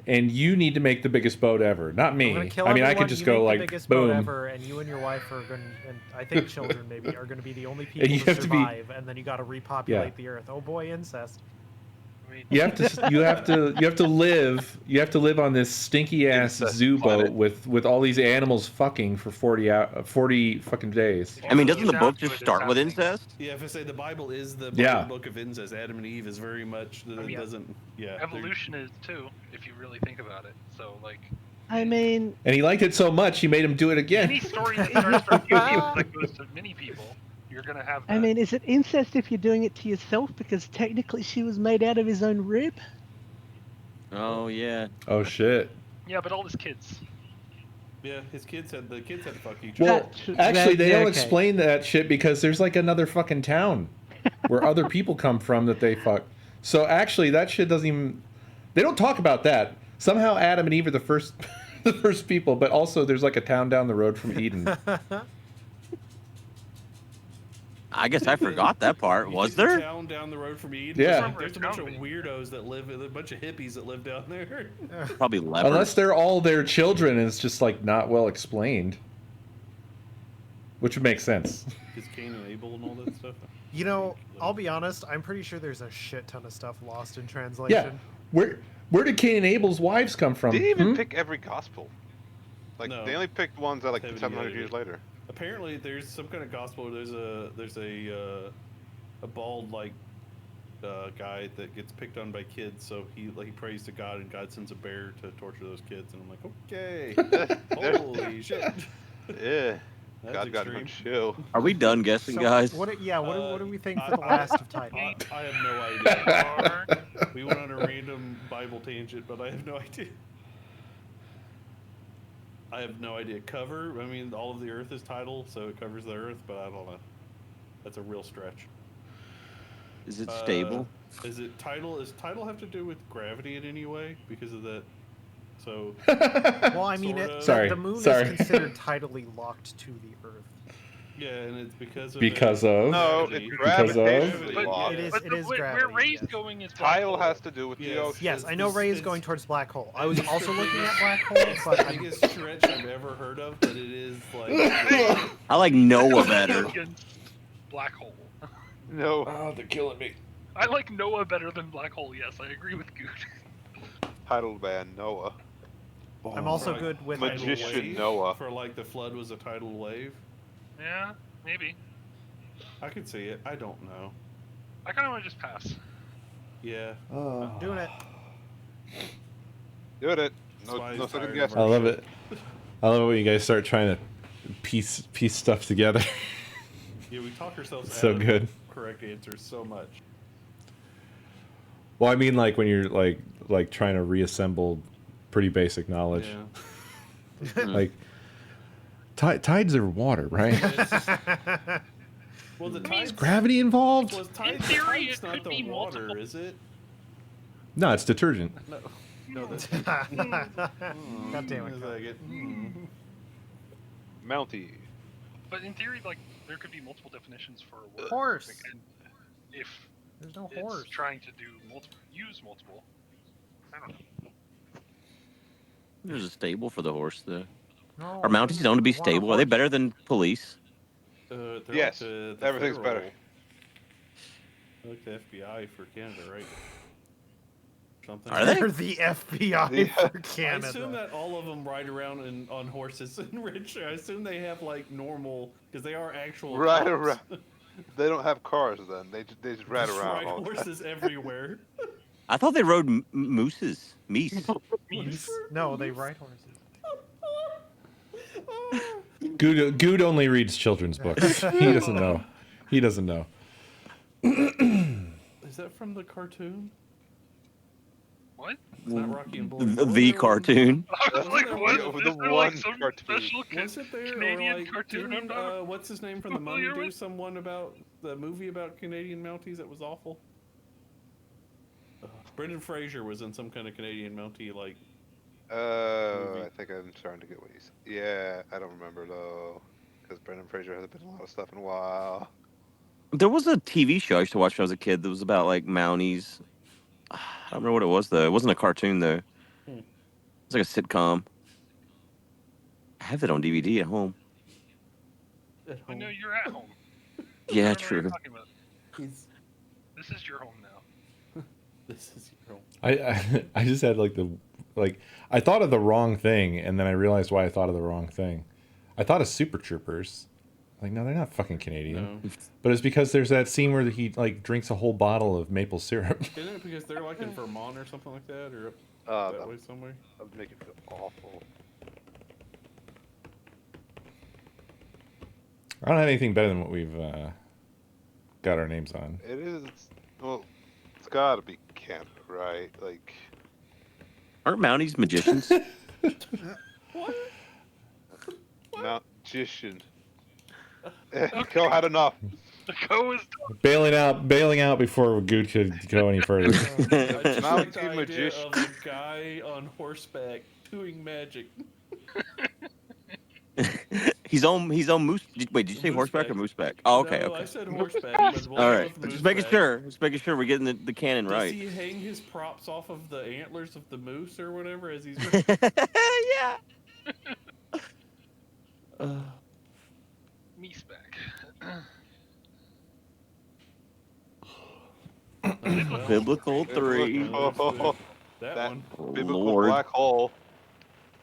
and you need to make the biggest boat ever, not I'm me. gonna kill I mean, I everyone, could just you go make like the biggest boom. boat ever, and you and your wife are going, and I think children maybe are going to be the only people you to have to be- survive, and then you got to repopulate the earth. Oh boy, incest. I mean, You have to live on this stinky ass Incest zoo planet. boat with all these animals fucking for 40 fucking days. I mean, doesn't the Down book to just it, it's start with happening. incest? Yeah, if I say the Bible is the Yeah. book of incest, Adam and Eve is very much. It mean, doesn't. Yeah. they're- evolution is too, if you really think about it. So, like, I mean, And he liked it so much, he made him do it again. any story that starts from humans that goes to many people, you're gonna have that. I mean, is it incest if you're doing it to yourself? Because technically she was made out of his own rib. Oh yeah. Oh shit. Yeah, but all his kids. Yeah, the kids had to fuck each Well, other. actually, they yeah, don't okay. explain that shit because there's like another fucking town where other people come from that they fuck. So actually, that shit doesn't even. They don't talk about that. Somehow, Adam and Eve are the first, the first people, but also there's like a town down the road from Eden. I guess I forgot that part. Was Is the there? town down the road from Eden? Yeah. There's a bunch of weirdos that live, a bunch of hippies that live down there. Probably lepers. Unless they're all their children, and it's just like not well explained, which would make sense. Is Cain and Abel and all that stuff? You know, I'll be honest. I'm pretty sure there's a shit ton of stuff lost in Yeah. translation. Where did Cain and Abel's wives come from? Did he even Hmm? pick every gospel? Like No. they only picked ones that like Heavily 700 edited. years later. Apparently, there's some kind of gospel. There's a bald like guy that gets picked on by kids. So he prays to God, and God sends a bear to torture those kids. And I'm like, okay, holy shit. Yeah. That's God got him extreme. chill. Are we done guessing, So, guys? what do we think I- for the last of title? I have no idea. We went on a random Bible tangent, but I have no idea. I have no idea. Cover? I mean, all of the Earth is tidal, so it covers the Earth, but I don't know. That's a real stretch. Is it stable? Is it tidal? Does tidal have to do with gravity in any way because of that? So Well, I mean, Sorta. Sorry, the moon sorry. is considered tidally locked to the Earth. yeah, and it's because of Because it. of? No, Gravity. it's Because of? gravitationally But locked. It is- but where gravity, Ray's yes. going is black Tidal hole. has to do with Yes. the ocean. Yes, I know It's- Ray is it's- going towards black hole. I was it's also the looking at biggest- black hole, It's but the I'm, biggest stretch I've ever heard of, but it is like I like Noah better. Against black hole. No. Oh, they're killing me. I like Noah better than black hole. Yes, I agree with Good. Tidal ban Noah. I'm also like, good with tidal Magician wave, Noah. For like the flood was a tidal wave. Yeah, maybe. I could see it. I don't know. I kind of want to just pass. Yeah. doing it. Doing it. That's No, why no he's second tired of guess. I our love shit. it. I love it when you guys start trying to piece stuff together. Yeah, we talk ourselves So out good. of correct answers so much. Well, I mean, like when you're like trying to reassemble pretty basic knowledge. Yeah. Like tides are water, right? Well, the Is tides. gravity involved? Was tide, In theory, tide's it not could the be water, multiple. is it? No, it's detergent. No. No, that's. God damn it. Is Cook. that good? Mountie. But in theory, like there could be multiple definitions for a word. Horse. Like, and if There's no it's horse. trying to do use multiple, I don't know. There's a stable for the horse, though. No, Are Mounties known to be I want a stable? Are they horse. better than police? They're Yes, like everything's federal, better. like the FBI for Canada, right? Something. Are they? They're the FBI Yeah. for I Canada. assume that all of them ride around on horses in Rich. I assume they have like normal, because they are actual. Ride cops. around. They don't have cars then. They just ride Just around ride all the time. horses everywhere. I thought they rode mooses. Meese. No, they ride horses. Good only reads children's books. He doesn't know. He doesn't know. Is that from the cartoon? What? Is that Rocky and Bull? The cartoon. I was like, the what? one- Is the there one like some cartoon. special Was it there? Canadian or like, cartoon didn't, I'm not what's his name from the Mummy familiar do with? someone about the movie about Canadian Mounties that was awful? Brendan Fraser was in some kind of Canadian Mountie like. I think I'm starting to get what he's. Yeah, I don't remember though, because Brendan Fraser hasn't been in a lot of stuff in a while. There was a TV show I used to watch when I was a kid that was about like Mounties. I don't remember what it was though. It wasn't a cartoon though. Hmm. It's like a sitcom. I have it on DVD at home. I know you're at home. Yeah, I don't know what you're true. talking about. This is your home now. This is your home. I just had I thought of the wrong thing, and then I realized why I thought of the wrong thing. I thought of Super Troopers. Like, no, they're not fucking Canadian. No. But it's because there's that scene where he like drinks a whole bottle of maple syrup. Isn't it because they're like in Vermont or something like that, or that way somewhere? That would make it feel awful. I don't have anything better than what we've got our names on. It is. Well, it's got to be Canada, right? Like. Aren't Mounties magicians? Magician. Go had enough. Go is Bailing out before Good could go any further. I just like the Mountie idea magician. of a guy on horseback doing magic. He's on moose. Wait, did you say horseback or mooseback? Oh, okay, No, okay. I said horseback. But we'll All go right, with just making mooseback. sure. Just making sure we're getting the canon Does right. he hang his props off of the antlers of the moose or whatever as he's? Yeah. Meese back. Biblical 3. That That one. biblical Lord. black hole.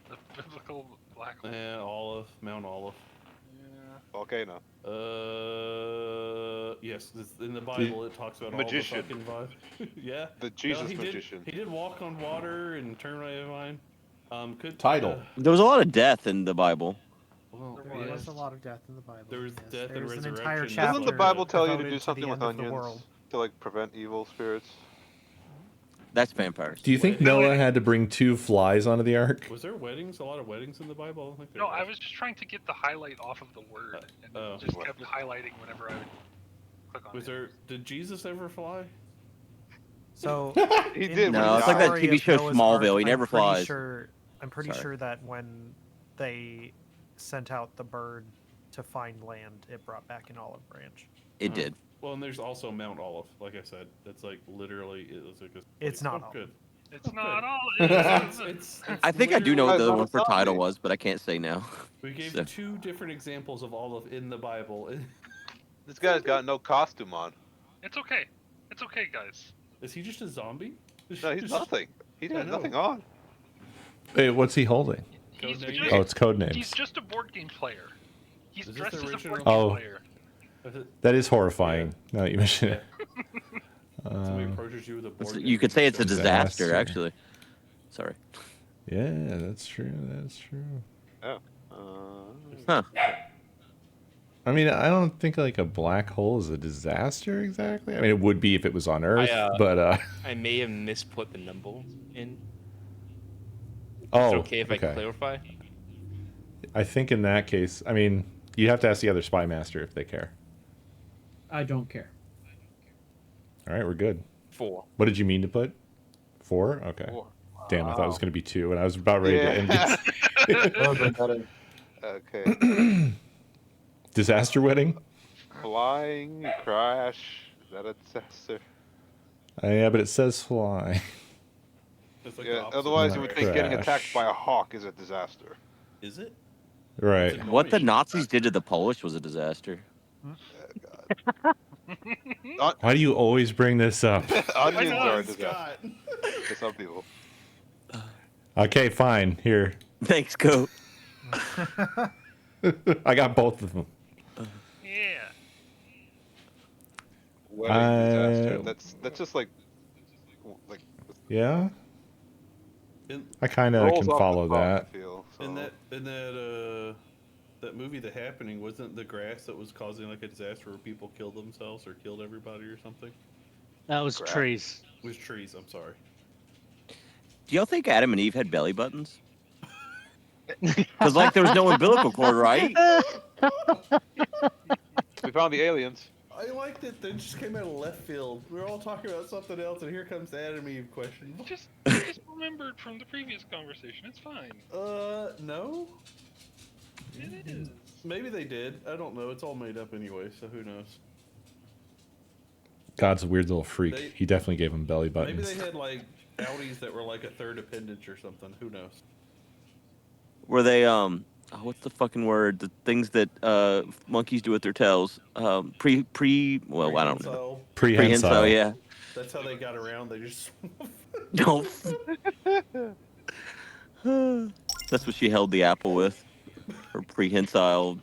The biblical black hole. Yeah, Olive, Mount Olive. Yeah. Volcano. Yes, in the Bible it talks about Magician. all the fucking vibe. Yeah. The Jesus he magician. He did walk on water and turn away a vine. Title. There was a lot of death in the Bible. Well, There was a lot of death in the Bible. There was yes. death and There's an resurrection. entire Doesn't chapter. Doesn't the Bible tell you to devoted do the something with end of the onions world. to like prevent evil spirits? That's vampires. Do you think Noah had to bring 2 flies onto the ark? Was there weddings? A lot of weddings in the Bible? I don't think there No, I was just trying to get the highlight off of the word, and oh. it just kept highlighting whenever I would click on Was it. there? Did Jesus ever fly? So He in did. the No, it's like that story TV of show Noah's Smallville, Ark, he never I'm pretty flies. I'm pretty Sorry. sure that when they sent out the bird to find land, it brought back an olive branch. It did. Well, and there's also Mount Olive. Like I said, it's like literally. It's like It's not oh, all. good. It's not all. It's I think I do know what the literally- other one for title was, but I can't say now. We gave So. 2 different examples of Olive in the Bible. This guy's got no costume on. It's okay. It's okay, guys. Is he just a zombie? No, he's nothing. He I has know. nothing on. Wait, what's he holding? He's Codenames? just, Oh, it's code he's names. just a board game player. He's Is this dressed the as a original? board game Oh. player. That is horrifying. Now that you mention Yeah. it. Somebody approaches you with a board You game could say it's a shows- disaster, Disaster. actually. Sorry. Yeah, that's true. That's true. Oh. Huh. I mean, I don't think like a black hole is a disaster exactly. I mean, it would be if it was on Earth, but I may have misput the number in. oh, Is it okay if I clarify? I think in that case, I mean, you have to ask the other spy master if they care. I don't care. All right, we're good. 4. What did you mean to put? 4? Okay. 4. Damn, I thought it was Wow. going to be 2, and I was about ready to end it. Okay. Disaster wedding? Flying, crash. Is that a disaster? Yeah, but it says fly. It's like Yeah, the opposite otherwise of you would crash. think getting Crash. attacked by a hawk is a disaster. Is it? Right. It's What the annoying. Nazis did to the Polish was a disaster. Why do you always bring this up? Onions know, are a Scott. disaster to some people. Okay, fine. Here. Thanks, Go. I got both of them. Yeah. Wedding disaster. That's just like Yeah? In, I kind of rolls can off the follow tongue, that. I feel, so. in that movie, The Happening, wasn't the grass that was causing like a disaster where people killed themselves or killed everybody or something? That was Crap. trees. It was trees. I'm sorry. Do y'all think Adam and Eve had belly buttons? Because like there was no umbilical cord, right? We found the aliens. I liked it. They just came out of left field. We were all talking about something else, and here comes the Adam and Eve question. Just remembered from the previous conversation. It's fine. No. It is. Maybe they did. I don't know. It's all made up anyway, so who knows? God's a weird little freak. They- He definitely gave him belly Maybe buttons. they had like Audis that were like a third appendage or something. Who knows? Were they what's the fucking word? The things that monkeys do with their tails. Well, I don't know. Prehensile. Prehensile. Yeah. That's how they got around. They just. No. That's what she held the apple with. Her prehensile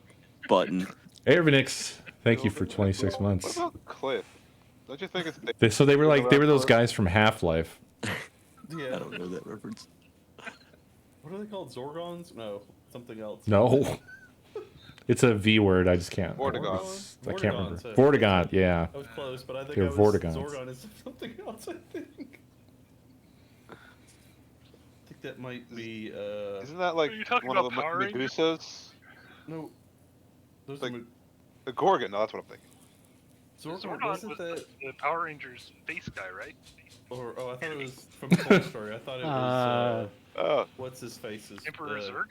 button. Hey, Ervinix, thank you for 26 What months. about Cliff? Don't you think it's So they were those guys from Half-Life. Yeah. I don't know that reference. What are they called? Zorgons? No, something else. No. It's a V word. I just can't. Vortigons. I can't remember. Vortigons, Vortigon, yeah. I was close, but I think They're I was Vortigons. Zorgon is something else. I think that might be. Isn't that like Are you talking one of about the Power Rangers? Medusas? No. Those Like- are The Gorgon. No, that's what I'm thinking. Zorgon. Zordon Wasn't was that? the Power Rangers face guy, right? Or I thought it was from Toy Story. I thought it was. Oh, What's his face's? Emperor Zurg.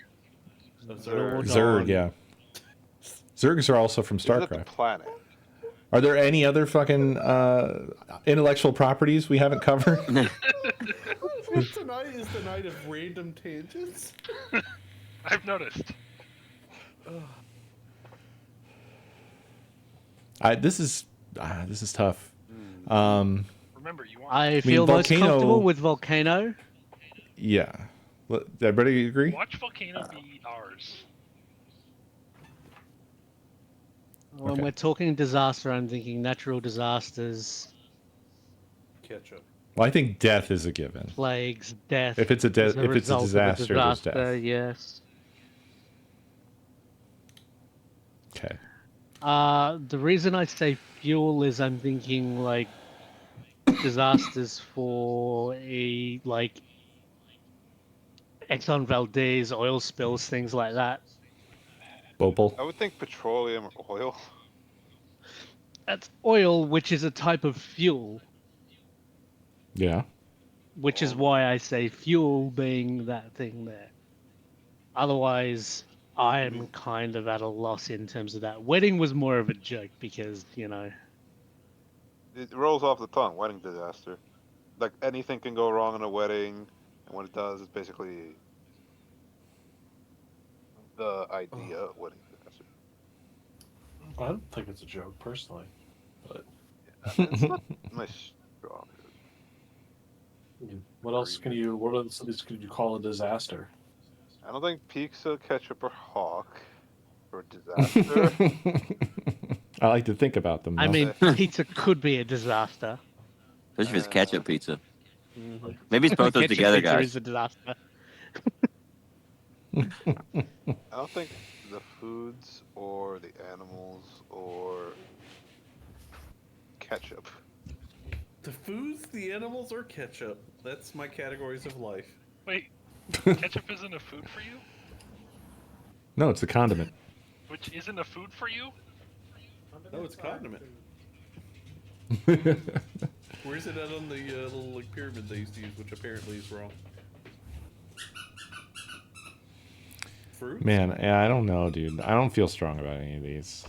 Zurg. Zerg, yeah. Zergs are also from isn't it the StarCraft. planet? Are there any other fucking intellectual properties we haven't covered? Tonight is the night of random tangents. I've noticed. This is tough. Remember, you want I feel most Volcano- comfortable with Volcano. Yeah. Well, everybody agree? watch Volcano be ours. When Okay. we're talking disaster, I'm thinking natural disasters, Ketchup. Well, I think death is a given. plagues, death. If it's a as if it's a result of disaster, there's death. yes. Okay. The reason I say fuel is I'm thinking like disasters for like Exxon Valdez, oil spills, things like that. Bopal. I would think petroleum or oil. That's oil, which is a type of fuel, Yeah. which is why I say fuel being that thing there. Otherwise, I am kind of at a loss in terms of that. Wedding was more of a joke because, It rolls off the tongue. Wedding disaster. Like anything can go wrong in a wedding, and when it does, it's basically the idea of wedding disaster. I don't think it's a joke personally, but It's not my strong. I mean, what else can you? What else could you call a disaster? I don't think pizza, ketchup, or hawk for disaster. I like to think about them. I Though. mean, pizza could be a disaster. Especially if it's ketchup pizza. Mhm. Maybe it's both those Ketchup together, pizza guys. is a disaster. I don't think the foods or the animals or ketchup. The foods, the animals, or ketchup. That's my categories of life. Wait, ketchup isn't a food for you? No, it's a condiment. Which isn't a food for you? No, it's condiment. Where's it at on the little like pyramid they used to use, which apparently is wrong? Fruits? Man, I don't know, dude. I don't feel strong about any of these,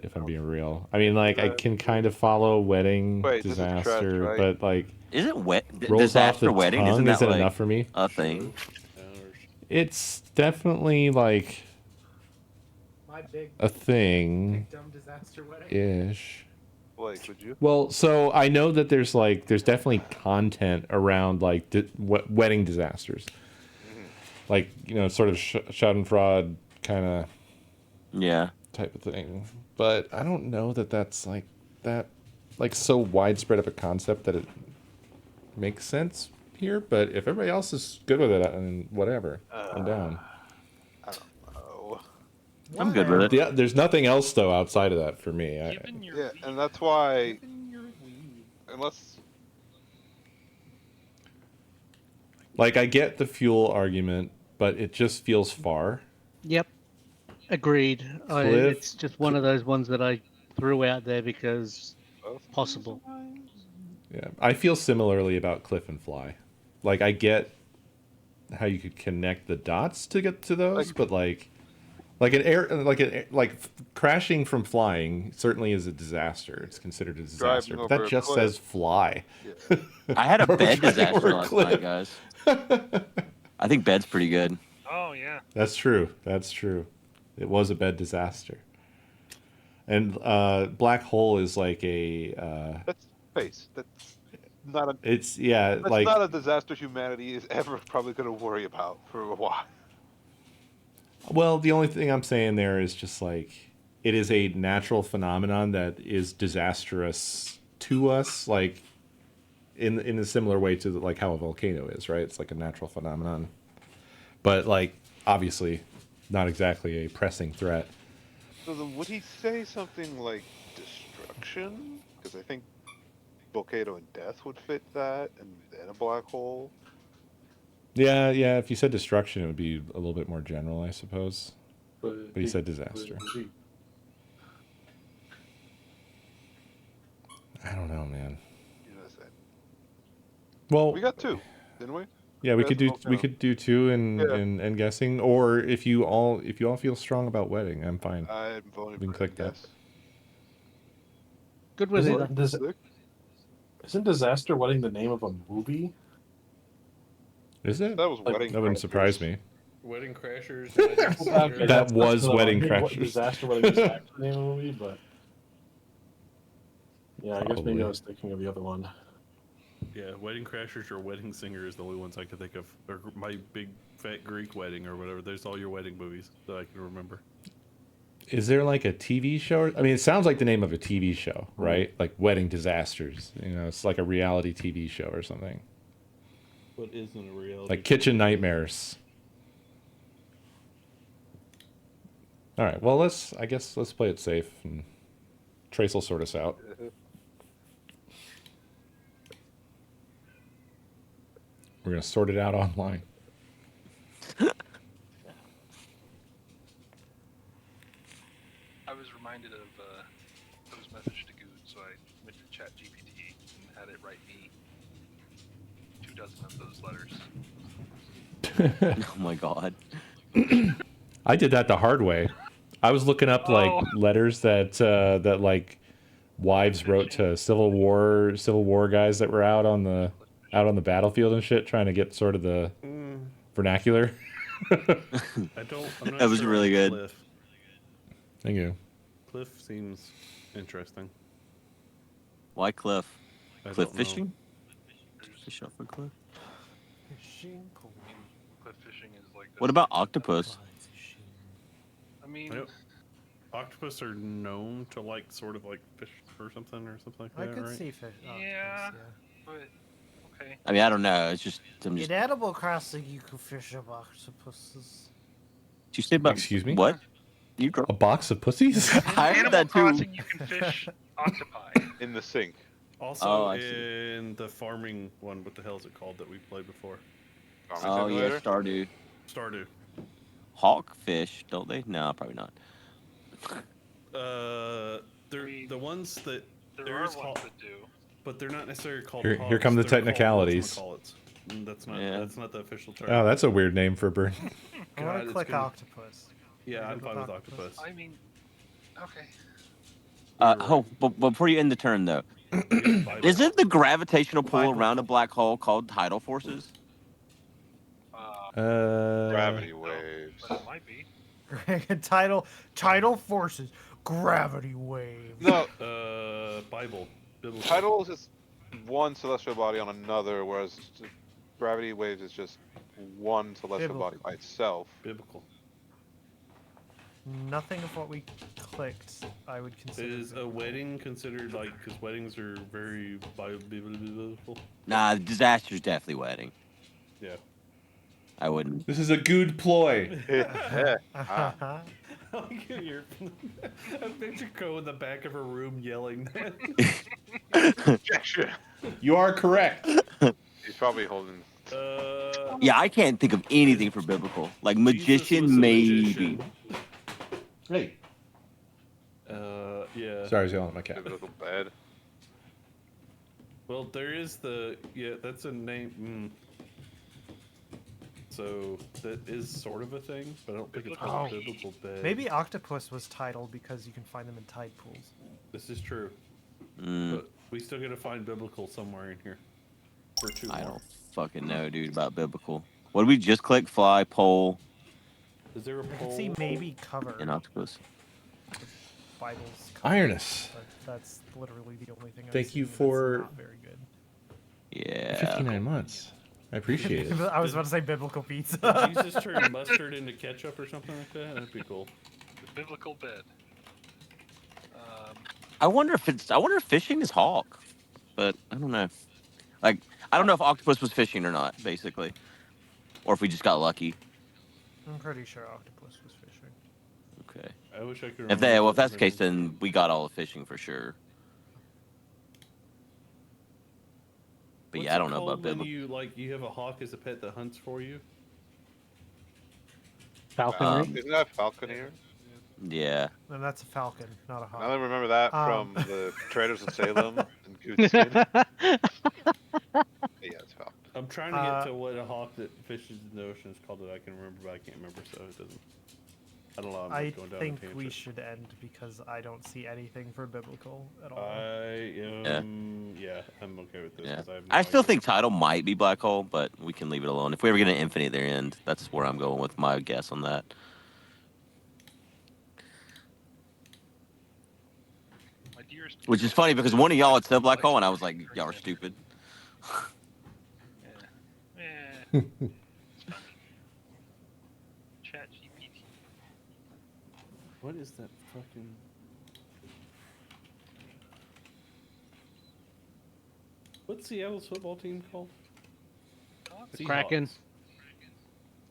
if I'm being real. I mean, like, I can kind of follow wedding Wait, this is trash, disaster, right? but like, Isn't rolls off disaster the wedding? tongue Isn't that isn't like enough for me. a thing? It's definitely like My big, a thing big dumb disaster wedding. ish. Blake, would you? Well, so I know that there's definitely content around like wedding disasters, like sort of Schadenfreude kind of Yeah. type of thing. But I don't know that that's like so widespread of a concept that it makes sense here. But if everybody else is good with it, and whatever, I'm down. I don't know. I'm good with it. Yeah, there's nothing else though outside of that for me. Yeah, and that's why, unless Like, I get the fuel argument, but it just feels far. Yep. Agreed. Cliff- It's just one of those ones that I threw out there because possible. Yeah, I feel similarly about Cliff and Fly. Like, I get how you could connect the dots to get to those, but like crashing from flying certainly is a disaster. It's considered a disaster, Driving but over that a just cliff. says fly. I had a Or bed driving disaster over a last cliff. night, guys. I think bed's pretty good. Oh yeah. That's true. That's true. It was a bed disaster. And black hole is like a. that's space. That's not a. It's yeah, That's like not a disaster humanity is ever probably going to worry about for a while. well, the only thing I'm saying there is just like it is a natural phenomenon that is disastrous to us, like in a similar way to like how a volcano is, right? It's like a natural phenomenon, but like obviously not exactly a pressing threat. So then would he say something like destruction? Because I think volcano and death would fit that, and then a black hole. Yeah, yeah. If you said destruction, it would be a little bit more general, I suppose. But he said disaster. I don't know, man. Well, We got two, didn't we? yeah, we could do Volcano. we could do two and Yeah. and guessing, or if you all feel strong about wedding, I'm fine. I'm voting We can for click that. yes. Good with it. Isn't Disaster Wedding the name of a movie? Is it? That was Like- wedding. That wouldn't surprise me. Wedding Crashers. That was what Wedding I- what Crashers. Disaster Wedding is the actual name of the movie, but yeah, I guess maybe Probably. I was thinking of the other one. Yeah, Wedding Crashers or Wedding Singer is the only ones I could think of. Or My Big Fat Greek Wedding or whatever. There's all your wedding movies that I can remember. Is there like a TV show? I mean, it sounds like the name of a TV show, right? Like Wedding Disasters. It's like a reality TV show or something. What isn't a reality? Like Kitchen Nightmares. All right. Well, let's play it safe, and Trace will sort us out. We're gonna sort it out online. I was reminded of Poe's message to Good, so I went to ChatGPT and had it write me 24 of those letters. Oh my god. I did that the hard way. I was looking up like letters that that like wives wrote to Civil War guys that were out on the battlefield and shit, trying to get sort of the vernacular. I'm not That was sure really on good. Cliff. Thank you. Cliff seems interesting. Why Cliff? I Cliff don't know. fishing? Fish off a cliff? Fishing. cliff fishing is like. What about octopus? I mean, Yep. Octopus are known to like sort of like fish or something like I that, could right? see fish. yeah, Octopus, but okay. I mean, I don't know. It's just I'm yeah. just. In Animal Crossing, you can fish up octopuses. Did you say about Excuse me? what? You A box of pussies? In I heard Animal that too. Crossing, you can fish octopi. In the sink. Also, I see. in the farming one, what the hell is it called that we played before? Farming Oh yeah, simulator? Stardew. Stardew. Hawkfish, don't they? No, probably not. They're mean, the ones that There are ones that do. but they're not necessarily called. Here hogs, come the they're called technicalities. whatchamacallits. That's not Yeah. that's not the official term. Oh, that's a weird name for a bird. I God, want it's to click gonna- octopus. Yeah, I'm Click fine with octopus. I mean, okay. But before you end the turn though, isn't the gravitational pull around a black hole called tidal forces? Gravity waves. But it might be. Tidal forces, gravity waves. No, Bible. Biblical. tidal is just one celestial body on another, whereas gravity waves is just one celestial Biblical. body by itself. Biblical. Nothing of what we clicked I would consider. Is a wedding considered like because weddings are very biblical? Nah, disaster's definitely wedding. Yeah. I wouldn't. This is a good ploy. Ah. I can hear. I picture Co in the back of her room yelling that. Objection. You are correct. He's probably holding. Yeah, I can't think of anything for biblical. Like Jesus was magician, a maybe. magician. Hey. Yeah. Sorry, I was yelling at my cat. Biblical bed. Well, there is that's a name. So that is sort of a thing, but I don't think it's called Oh. biblical bed. Maybe octopus was tidal because you can find them in tide pools. This is true. Mm, But we still gotta find biblical somewhere in here. For two I more. don't fucking know, dude, about biblical. What did we just click? Fly, pole, Is there a I pole? can see maybe cover. and octopus. Bible's cover, Ironus. but that's literally the only thing. I've Thank you seen that's for- not very good. Yeah. 59 months. I appreciate it. I was about to say biblical pizza. Did Jesus turn mustard into ketchup or something like that? That'd be cool. The biblical bed. I wonder if fishing is hawk, but I don't know. Like, I don't know if octopus was fishing or not, basically, or if we just got lucky. I'm pretty sure octopus was fishing. Okay. I wish I could. If that's the case, then we got all the fishing for sure. But yeah, I don't know about when biblical. you have a hawk as a pet that hunts for you. Falconry. Isn't that Falconeer? Yeah. And that's a falcon, not a hawk. I remember that Um, from the Traders of Salem and Goodskin. Yeah, it's Falcon. I'm trying to get to what a hawk that fishes in the ocean is called that I can remember, but I can't remember, so it doesn't. I don't know. I'm I going down think a we tangent. should end because I don't see anything for biblical at all. Yeah, I'm okay with this. Yeah. 'cause I, have no I still idea. think tidal might be black hole, but we can leave it alone. If we ever get an infinite at their end, that's where I'm going with my guess on that. My dearest. Which is funny because one of y'all had said black hole, and I was like, y'all are stupid. Yeah. Chat GPT. What is that fucking? What's Seattle's football team called? The Kraken.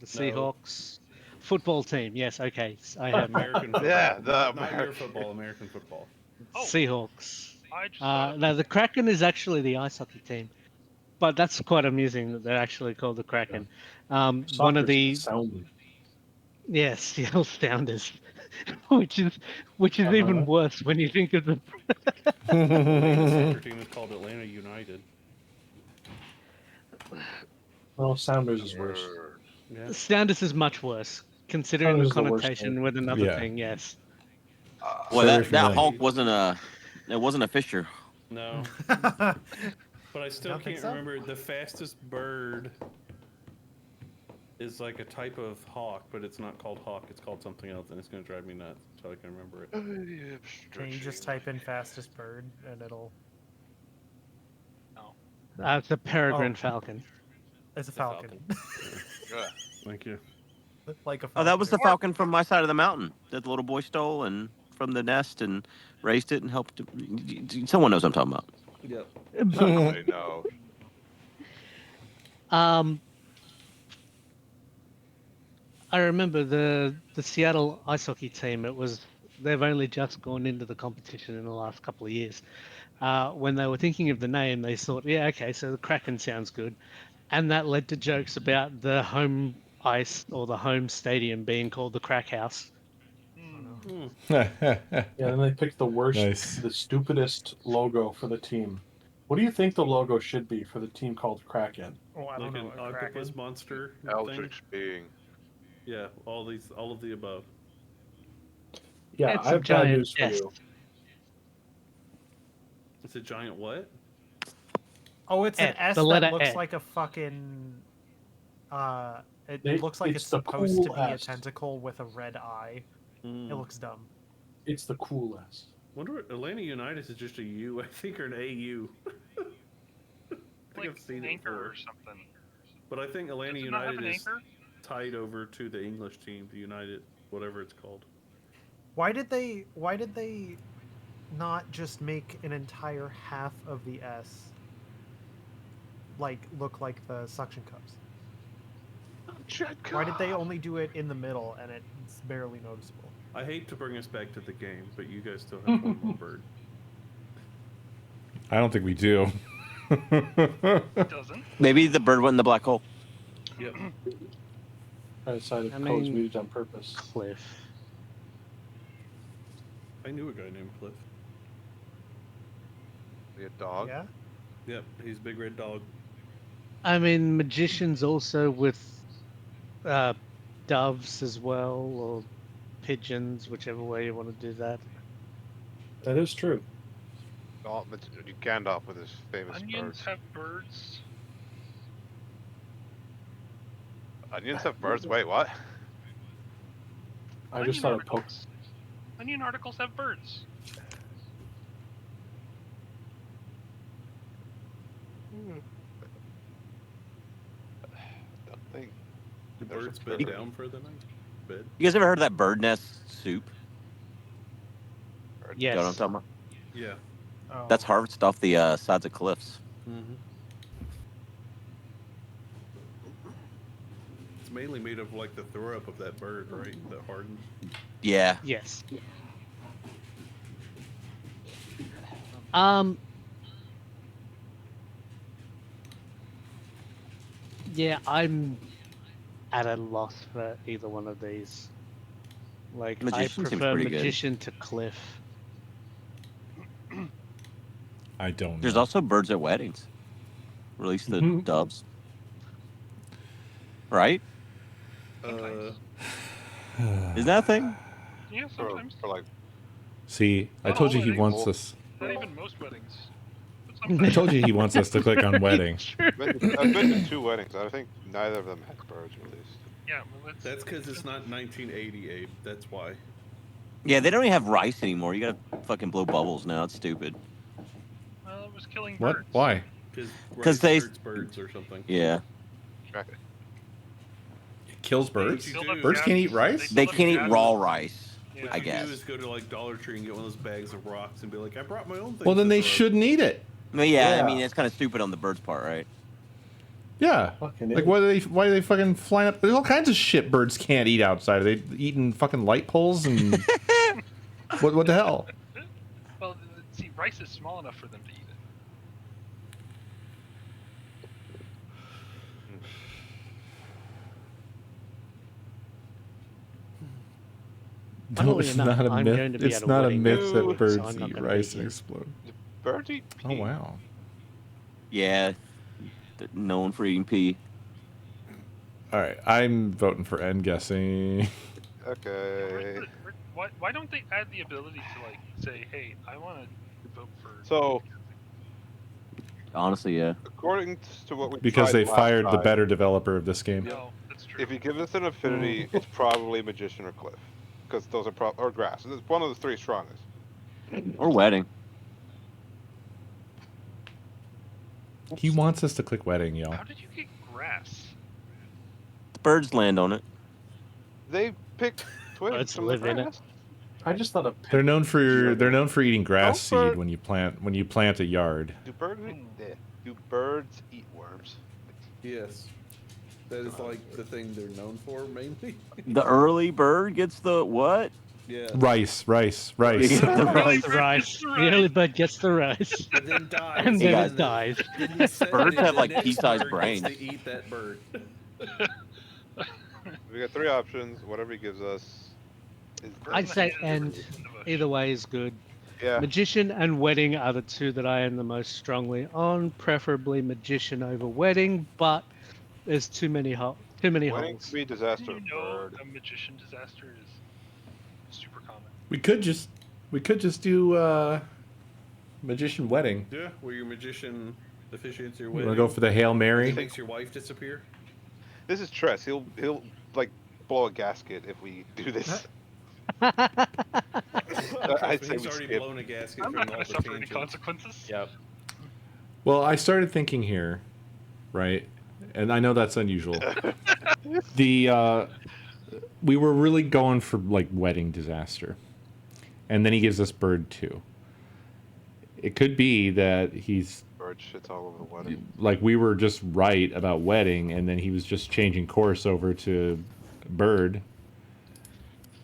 The Seahawks. Football team. Yes. Okay. I have American football. Yeah, the not your American. football, American football. Seahawks. I just thought of- No, the Kraken is actually the ice hockey team, but that's quite amusing that they're actually called the Kraken. One Soccer's of the Sounders. yes, Seattle Sounders, which is even worse when you think of the. The soccer team is called Atlanta United. Well, Sounders is worse. Yeah. Sounders is much worse, considering the Sounders is the worst connotation thing. with another Yeah. thing. Yes. Well, Very that familiar. hawk wasn't a fisher. No. But I still Don't think can't so? remember. The fastest bird is like a type of hawk, but it's not called hawk. It's called something else, and it's going to drive me nuts until I can remember it. Can you just type in fastest bird and it'll? It's a peregrine Oh. falcon. It's a falcon. Yeah. Thank you. Like a Oh, that was the falcon. falcon from my side of the mountain that the little boy stole and from the nest and raised it and helped. Someone knows what I'm talking about. Yep. I know. I remember the Seattle ice hockey team. They've only just gone into the competition in the last couple of years. When they were thinking of the name, they thought, yeah, okay, so the Kraken sounds good, and that led to jokes about the home ice or the home stadium being called the Crack House. Yeah, then they picked the worst, Nice. the stupidest logo for the team. What do you think the logo should be for the team called Kraken? Oh, I Like don't know. an A octopus kraken. monster thing. Eldritch being. Yeah, all of the above. Yeah, It's I a have bad giant news for S. you. It's a giant what? Oh, it's an Ed, S the that letter looks Ed. like a fucking. It They- looks like it's it's the supposed to cool be a S. tentacle with a red eye. It looks dumb. It's the coolest. Wonder what Atlanta United is just a U, I think, or an AU. I think Like I've seen an it anchor before. or something. But I think Atlanta Does it not have United an is anchor? tied over to the English team, the United, whatever it's called. Why did they not just make an entire half of the S look like the suction cups? Why did they only do it in the middle and it's barely noticeable? I hate to bring us back to the game, but you guys still have one more bird. I don't think we do. It doesn't. Maybe the bird went in the black hole. Yep. I decided I Codes mean, muted on purpose. Cliff. I knew a guy named Cliff. The dog. Yeah. Yep, he's a big red dog. I mean, magicians also with doves as well, or pigeons, whichever way you want to do that. That is true. Oh, but Gandalf with his famous Onions birds. have birds. Onions have birds. Wait, what? I just Onion thought of poke. articles. Onion articles have birds. Don't think. The There's birds a bed bird. down for the night. Bed. You guys ever heard of that bird nest soup? Bird. You know what I'm Yes. talking about? Yeah. Oh. That's harvested off the sides of cliffs. Mm-hmm. It's mainly made of like the throw up of that bird, right? That hardens. Yeah. Yes. Yeah, I'm at a loss for either one of these. Like, Magician I seems prefer pretty good. magician to cliff. I don't There's know. also birds at weddings. Release the Mhm. doves. Right? Sometimes. Isn't that a thing? Yeah, sometimes. For like. See, I Not told all you he weddings. wants us. Not even most weddings. But I sometimes. told you he wants us to click on wedding. I've been to 2 weddings. I think neither of them had birds released. Yeah, well, That's because it's not 1980, Abe. That's why. Yeah, they don't even have rice anymore. You gotta fucking blow bubbles now. It's stupid. Well, it was killing What? birds. Why? Because they- hurts birds or something. Yeah. Check it. It kills birds? What you do- Birds can't eat rice? They can't eat raw rice, Yeah. I What you guess. do is go to like Dollar Tree and get one of those bags of rocks and be like, I brought my own thing. Well, then to they throw." shouldn't eat it. Well, yeah, Yeah. I mean, it's kind of stupid on the bird's part, right? Yeah. Fucking Like, idiot. why do they fucking flying up? There's all kinds of shit birds can't eat outside. Are they eating fucking light poles and what the hell? Well, see, rice is small enough for them to eat it. No, Funnily it's enough, not a I'm myth. going to be It's at a not a wedding myth next that week, birds so I'm not eat gonna rice be and here. explode. Birds eat Oh pea. wow. Yeah. Known for eating pea. All right, I'm voting for N guessing. Okay. Why don't they add the ability to like say, hey, I want to vote for? So, Honestly, yeah. according to what we Because tried they last fired the time, better developer of this game. No, that's true. If you give us an affinity, it's probably Magician or Cliff. Because those are or Grass. It's one of the 3 strongest. Or wedding. He wants us to click wedding, y'all. How did you get grass? birds land on it. They pick twigs Birds from the live in it. grass. I just thought a They're known Sure. for eating grass Don't seed bird- when you plant a yard. Do birds eat worms? Yes. That is like the thing they're known for mainly. The early bird gets the what? Yeah. Rice. The Rice. rice. The early bird gets the rice. And then dies. And then then it it dies. Birds have, like, the next pea-sized bird brains. gets to eat that bird. We got 3 options. Whatever he gives us. I'd say and either way is good. Yeah. Magician and wedding are the two that I am the most strongly on. Preferably magician over wedding, but there's too many Wedding holes. could be disaster. You know, Bird. a magician disaster is super common. We could just do magician wedding. Yeah, where your magician officiates your You wedding. want to go for the Hail Mary? Makes your wife disappear. This is Tress. He'll like blow a gasket if we do this. I'd say He's we already skip. blown a gasket I'm from not all going the to suffer any tangents. consequences. Yep. Well, I started thinking here, right? And I know that's unusual. We were really going for like wedding disaster. And then he gives us bird 2. It could be that he's Bird shits all over the wedding. like we were just right about wedding and then he was just changing course over to bird.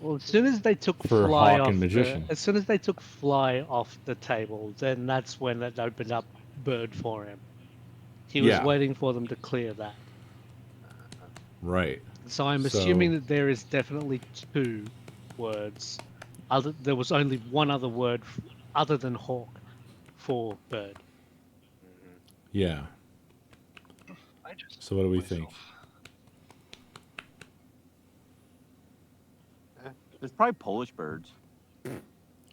Well, as soon as they took For fly Hawk off and Magician. as soon as they took fly off the table, then that's when it opened up bird for him. He was Yeah. waiting for them to clear that. Right. So I'm assuming that there is definitely 2 words. There was only one other word other than hawk for bird. Yeah. I just So what do we think? There's probably Polish birds.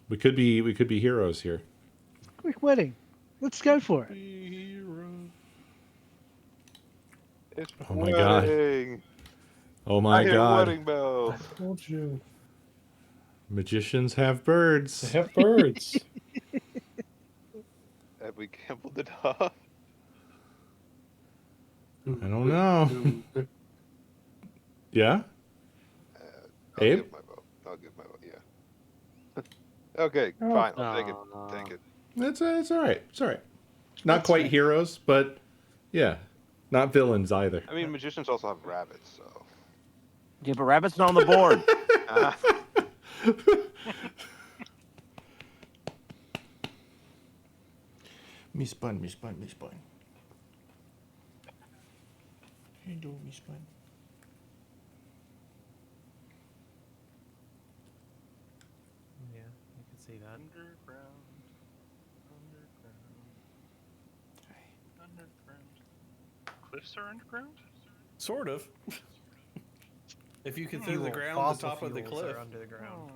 We could be heroes here. Quick wedding. Let's go for it. It's Oh my God. wedding. Oh my I hear God. wedding bells. I told you. Magicians have birds. They have birds. Have we gambled it off? I don't know. Yeah? I'll Abe? give my vote. I'll give my vote. Yeah. Okay, fine. I'll take it. Take it. It's all right. It's all right. Not quite heroes, but yeah, not villains either. I mean, magicians also have rabbits, so. Yeah, but rabbit's not on the board. Miss Bun. Hello, Miss Bun. Yeah, I can see that. Underground. Cliffs are underground? Sort of. If you consider Fuel, the ground the fossil top of the fuels cliff. are under the ground.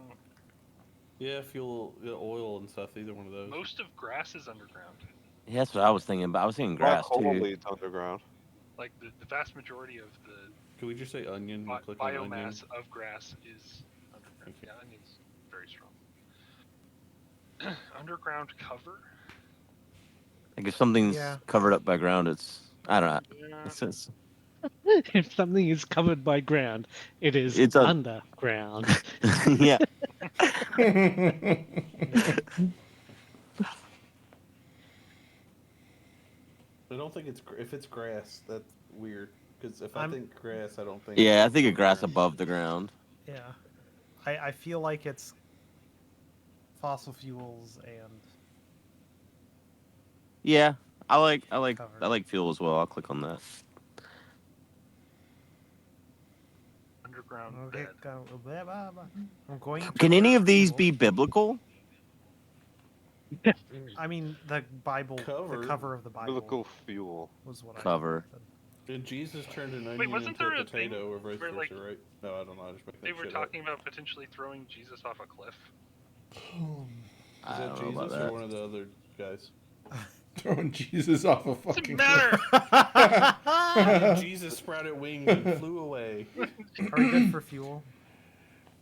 Yeah, fuel, oil and stuff. Either one of those. Most of grass is underground. Yeah, that's what I was thinking. But I was thinking grass Black hole too. leads underground. Like the vast majority of the Can we just say onion? And click on onion? biomass of grass is underground. Yeah, onion's very strong. Underground cover? Like if something's Yeah. covered up by ground, I don't know. It's If something is covered by ground, it's underground. yeah. I don't think if it's grass, that's weird. Because if I I'm- think grass, I don't think. Yeah, I think of grass above the ground. Yeah. I feel like it's fossil fuels and Yeah, I like Covered. fuel as well. I'll click on that. Underground okay, bed. blah, blah, blah. I'm going to Can any of these fuel. be biblical? I mean, the Bible, Cover. the cover of the Bible Biblical fuel. was what Cover. I Did Jesus turn an onion Wait, wasn't into there a a thing potato or vice where, versa, like, right? No, I don't know. I just make that They were shit talking about potentially throwing Jesus off a cliff. up. I Is that don't know Jesus about or that. one of the other guys? Throwing Jesus off a Doesn't fucking matter. Jesus sprouted wings and flew away. Are we good for fuel?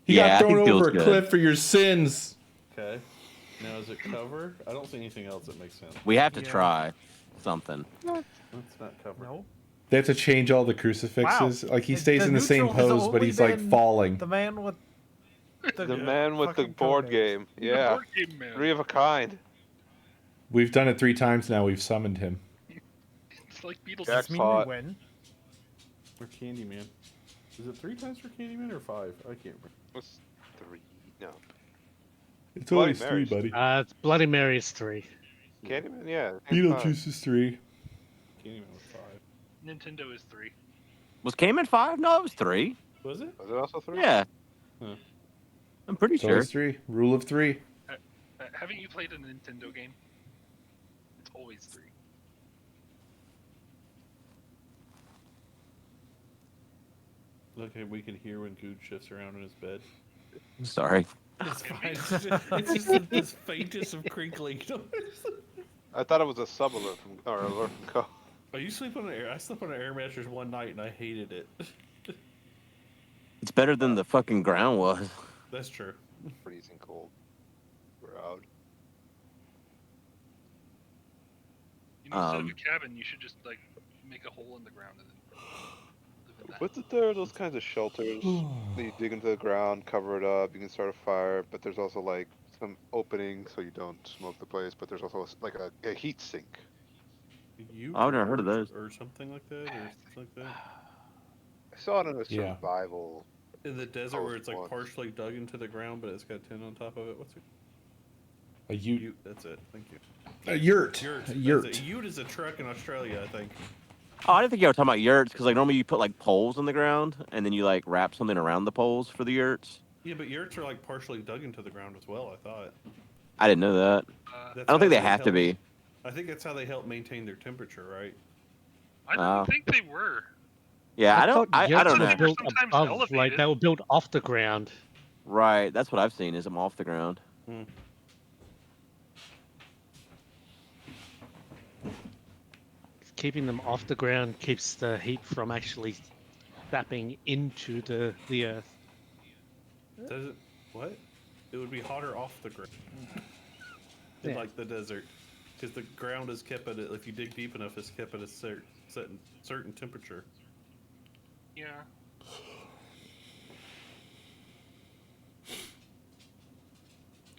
He Yeah, I got think thrown fuel's over a good. cliff for your sins. Okay. Now is it cover? I don't see anything else that makes sense. We have to Yeah. try something. Let's not cover. No. They have to change all the crucifixes. Like he stays in the same neutral has pose, but only he's like been falling. The man with The man with the fucking board codex. game. The Yeah. board game man. 3 of a kind. We've done it 3 times now. We've summoned him. It's like Beatles. Does this mean we Jackpot. win? Or Candyman. Is it 3 times for Candyman or 5? I can't remember. What's 3? No. It's Bloody always 3, Marys. buddy. It's Bloody Mary is 3. Candyman, yeah. same time. Beetlejuice is 3. Candyman was 5. Nintendo is 3. Was Cayman 5? No, it was 3. Was it? Was it also 3? Yeah. Huh. I'm pretty It's sure. always 3. Rule of 3. Haven't you played a Nintendo game? It's always 3. Okay, we can hear when Good shifts around in his bed. Sorry. It's fine. It's just this faintest of crinkling noise. I thought it was a sub alert or alert from Co. Oh, you sleep on an air? I slept on an air mattress one night and I hated it. It's better than the fucking ground was. That's true. Freezing cold. We're out. You know, instead of a cabin, you should just like make a hole in the ground and then live in that. But there are those kinds of shelters that you dig into the ground, cover it up, you can start a fire, but there's also like some opening so you don't smoke the place, but there's also like a heat sink. I've never heard of those. Or something like that, or something like that. I saw it in a Yeah. survival. In the desert where it's like once. partially dug into the ground, but it's got tin on top of it. What's it? A ute. That's it. Thank you. A yurt. Yurt. A yurt. A ute is a truck in Australia, I think. Oh, I didn't think you were talking about yurts because like normally you put like poles in the ground and then you like wrap something around the poles for the yurts. Yeah, but yurts are like partially dug into the ground as well, I thought. I didn't know that. That's I don't how think they have to help- be. I think that's how they help maintain their temperature, right? I didn't think they were. Yeah, I don't. thought I yurts don't were know. built sometimes above, elevated. like they were built off the ground. Right, that's what I've seen. Is them off the ground. Hmm. Keeping them off the ground keeps the heat from actually sapping into the earth. Does it? What? It would be hotter off the ground. In Yeah. like the desert, because the ground is kept at if you dig deep enough, it's kept at a certain temperature. Yeah.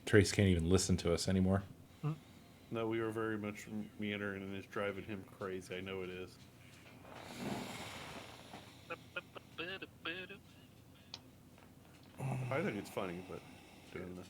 Trace can't even listen to us anymore. No, we were very much meandering, and it's driving him crazy. I know it is. I think it's funny, but doing that.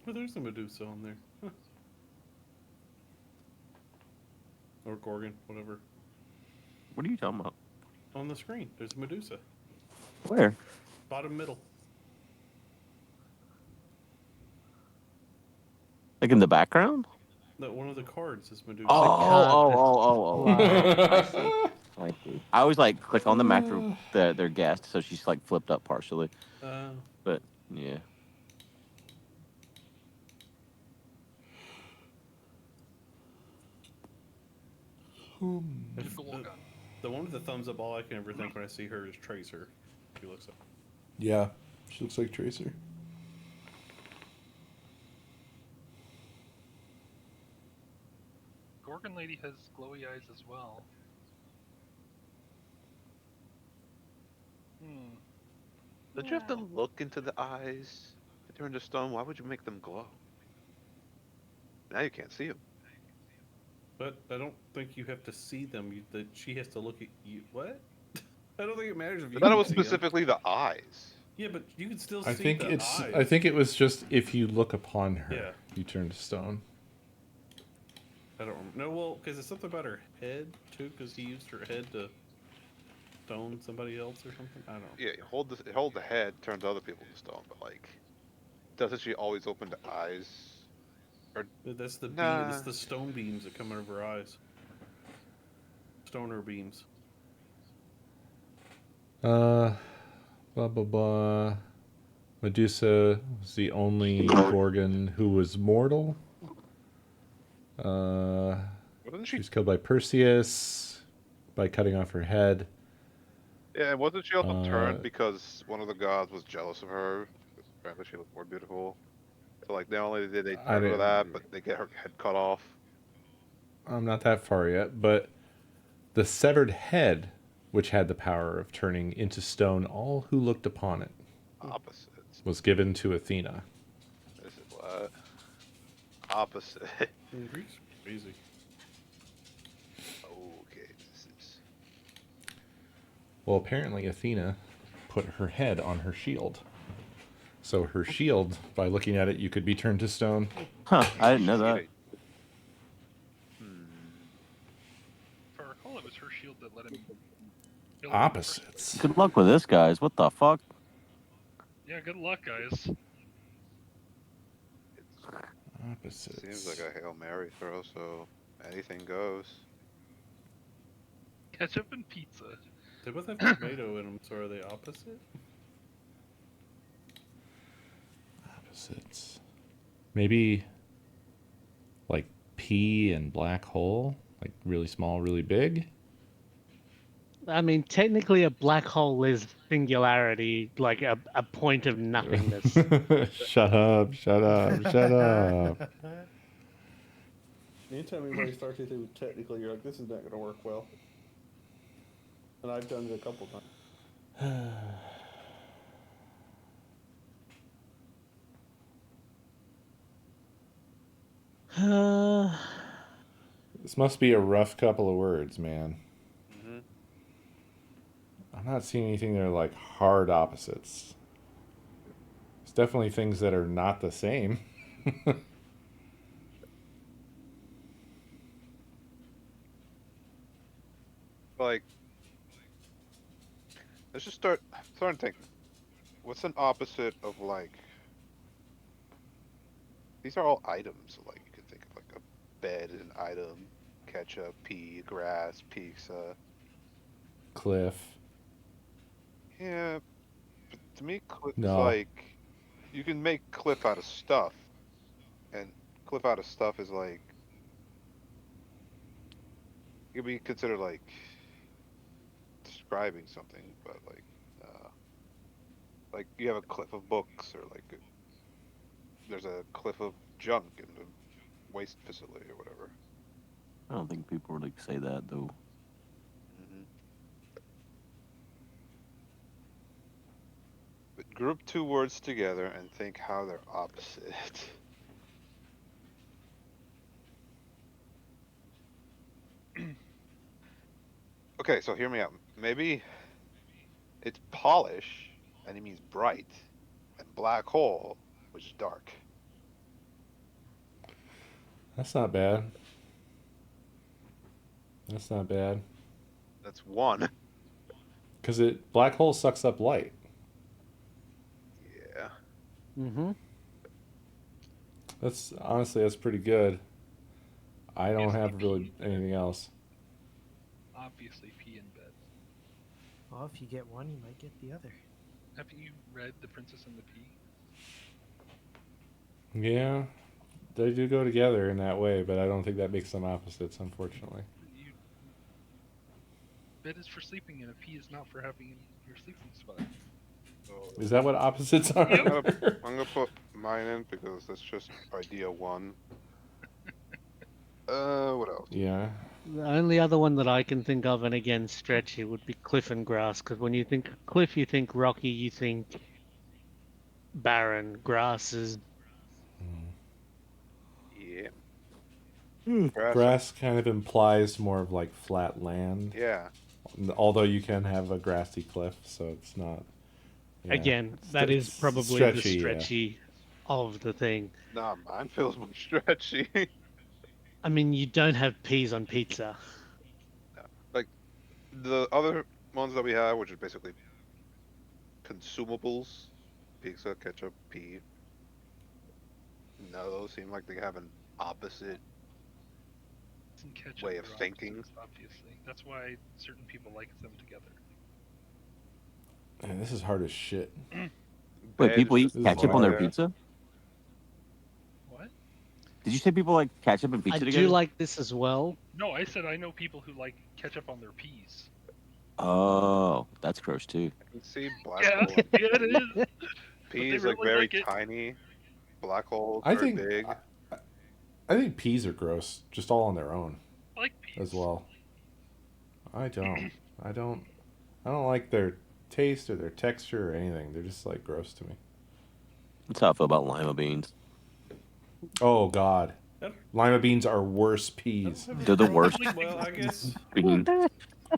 Oh, there's a Medusa on there. Huh. Or Gorgon, whatever. What are you talking about? On the screen, there's a Medusa. Where? Bottom middle. Like in the background? No, one of the cards is Medusa. Oh. I see. I see. I always like click on them after their guest, so she's like flipped up partially. But yeah. The one with the thumbs up, all I can ever think when I see her is Tracer. She looks up. Yeah, she looks like Tracer. Gorgon Lady has glowy eyes as well. Don't you have to look into the eyes to turn to stone? Why would you make them glow? Now you can't see them. But I don't think you have to see them. She has to look at you. What? I don't think it matters if you. I thought it can was see 'em. specifically the eyes. Yeah, but you can still see I think the it's. eyes. I think it was just if you look upon her, Yeah. you turn to stone. I don't remember. No, well, because it's something about her head too. Because he used her head to stone somebody else or something. I don't know. Yeah, you hold the head, turns other people to stone, but like, doesn't she always open the eyes? Or That's the Nah. beam. That's the stone beams that come out of her eyes. Stoner beams. Blah blah blah. Medusa was the only Gorgon who was mortal. Wasn't She she? was killed by Perseus by cutting off her head. Yeah, and wasn't she also turned Uh, because one of the gods was jealous of her? Apparently, she looked more beautiful. So like, not only did they I turn her didn't. that, but they get her head cut off. I'm not that far yet, but the severed head, which had the power of turning into stone all who looked upon it, Opposites. was given to Athena. This is what opposite. Greece, crazy. Okay, this is. Well, apparently Athena put her head on her shield. So her shield, by looking at it, you could be turned to stone. Huh, I didn't know that. If I recall, it was her shield that let him kill him in the first place. Opposites. Good luck with this, guys. What the fuck? Yeah, good luck, guys. Opposites. Seems like a Hail Mary throw, so anything goes. Ketchup and pizza. They both have tomato in them, so are they opposite? Opposites. Maybe like pea and black hole, like really small, really big. I mean, technically, a black hole is singularity, like a point of nothingness. Shut up! Shut up! Shut up! Anytime anybody starts anything with technically, you're like, this is not going to work well. And I've done it a couple times. This must be a rough couple of words, man. Mm-hmm. I'm not seeing anything that are like hard opposites. There's definitely things that are not the same. Like, let's just start thinking. What's an opposite of like? These are all items. So like, you could think of like a bed is an item, ketchup, pea, grass, pizza. Cliff. Yeah, but to me, cliff is No. like you can make cliff out of stuff, and cliff out of stuff is like it could be considered like describing something, but like you have a cliff of books, or like there's a cliff of junk in the waste facility or whatever. I don't think people would like say that though. Mm-hmm. But group two words together and think how they're opposite. Okay, so hear me out. Maybe it's polish, and he means bright, and black hole, which is dark. That's not bad. That's not bad. That's one. Because black hole sucks up light. Yeah. Mm-hmm. That's honestly that's pretty good. I don't Obviously have really pee. anything else. Obviously, pee in bed. Well, if you get one, you might get the other. Have you read The Princess and the Pea? Yeah, they do go together in that way, but I don't think that makes them opposites, unfortunately. Bed is for sleeping, and a pea is not for having in your sleeping spot. So Is that what opposites are? I'm gonna put mine in because that's just idea one. What else? Yeah. The only other one that I can think of, and again stretchy, would be cliff and grass. Because when you think cliff, you think rocky, you think barren. Grass is Yeah. Grass kind of implies more of like flat land. Yeah. Although you can have a grassy cliff, so it's not. Yeah. again that is It's probably stretchy, the stretchy of the thing. Nah, mine feels more stretchy. I mean, you don't have peas on pizza. Like the other ones that we have, which is basically consumables, pizza, ketchup, pea. No, those seem like they have an opposite And ketchup way of are thinking. opposites, obviously. That's why certain people like them together. Man, this is hard as shit. Wait, Bed people is eat just ketchup on their fire. pizza? What? Did you say people like ketchup and I pizza do together? like this as well. No, I said I know people who like ketchup on their peas. Oh, that's gross too. I can see black Yeah, hole. yeah, it is. Peas really like very like it. tiny. Black holes I are think big. I think peas are gross, just all on their own I like peas. as well. I don't. I don't like their taste or their texture or anything. They're just like gross to me. That's how I feel about lima beans. Oh God, lima beans are worse peas. They're the worst. Well, I guess beans.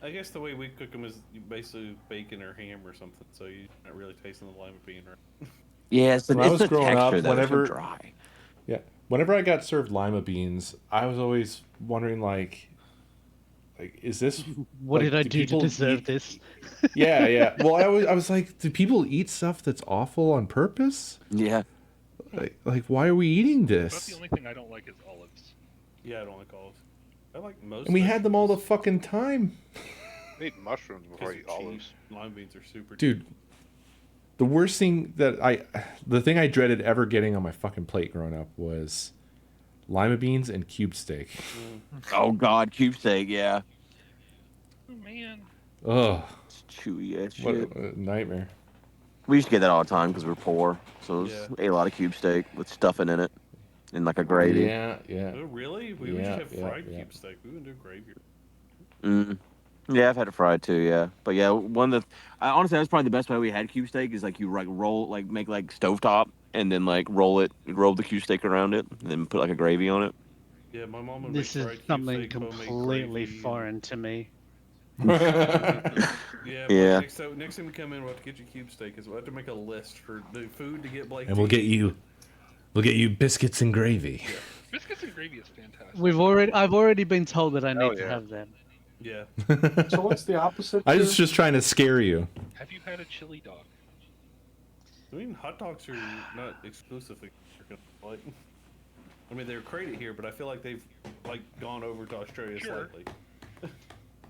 I guess the way we cook them is you basically bacon or ham or something, so you're not really tasting the lima bean, right? Yeah, it's the, When I was the growing texture up, though. whenever It's so dry. yeah, whenever I got served lima beans, I was always wondering like is this What like, did I do to people deserve eat- this? Yeah, yeah. Well, I was like, do people eat stuff that's awful on purpose? Yeah. Like why are we eating That's this? the only thing I don't like is olives. Yeah, I don't like olives. I like most. And we had them all the fucking time. I eat mushrooms before I eat olives. Lima beans are super. Dude, the worst thing the thing I dreaded ever getting on my fucking plate growing up was lima beans and cube steak. Oh God, cube steak. Yeah. Oh man. Ugh, It's chewy ass what shit. a nightmare. We used to get that all the time because we were poor, so Yeah. ate a lot of cube steak with stuffing in it, and like a gravy. Yeah, yeah. Oh really? We would Yeah, just have yeah, fried yeah. cube steak. We wouldn't do gravy. Mm. Yeah, I've had it fried too. Yeah, but yeah, one of the honestly, that's probably the best way we had cube steak is like you like roll like make like stovetop and then like roll the cube steak around it and then put like a gravy on it. Yeah, my mom would This make is fried cube something steak, homemade completely gravy, foreign to me. Yeah, Yeah. So next time we come in, we'll have to get you cube steak. Is we'll have to make a list for the food to get Blake. And to we'll get eat. you biscuits and gravy. Biscuits and gravy is fantastic. I've already been told that I Hell need to yeah. have them. Yeah. So what's the opposite? I to- was just trying to scare you. Have you had a chili dog? I mean, hot dogs are not exclusively like. I mean, they're created here, but I feel like they've like gone over to Australia Sure. slightly.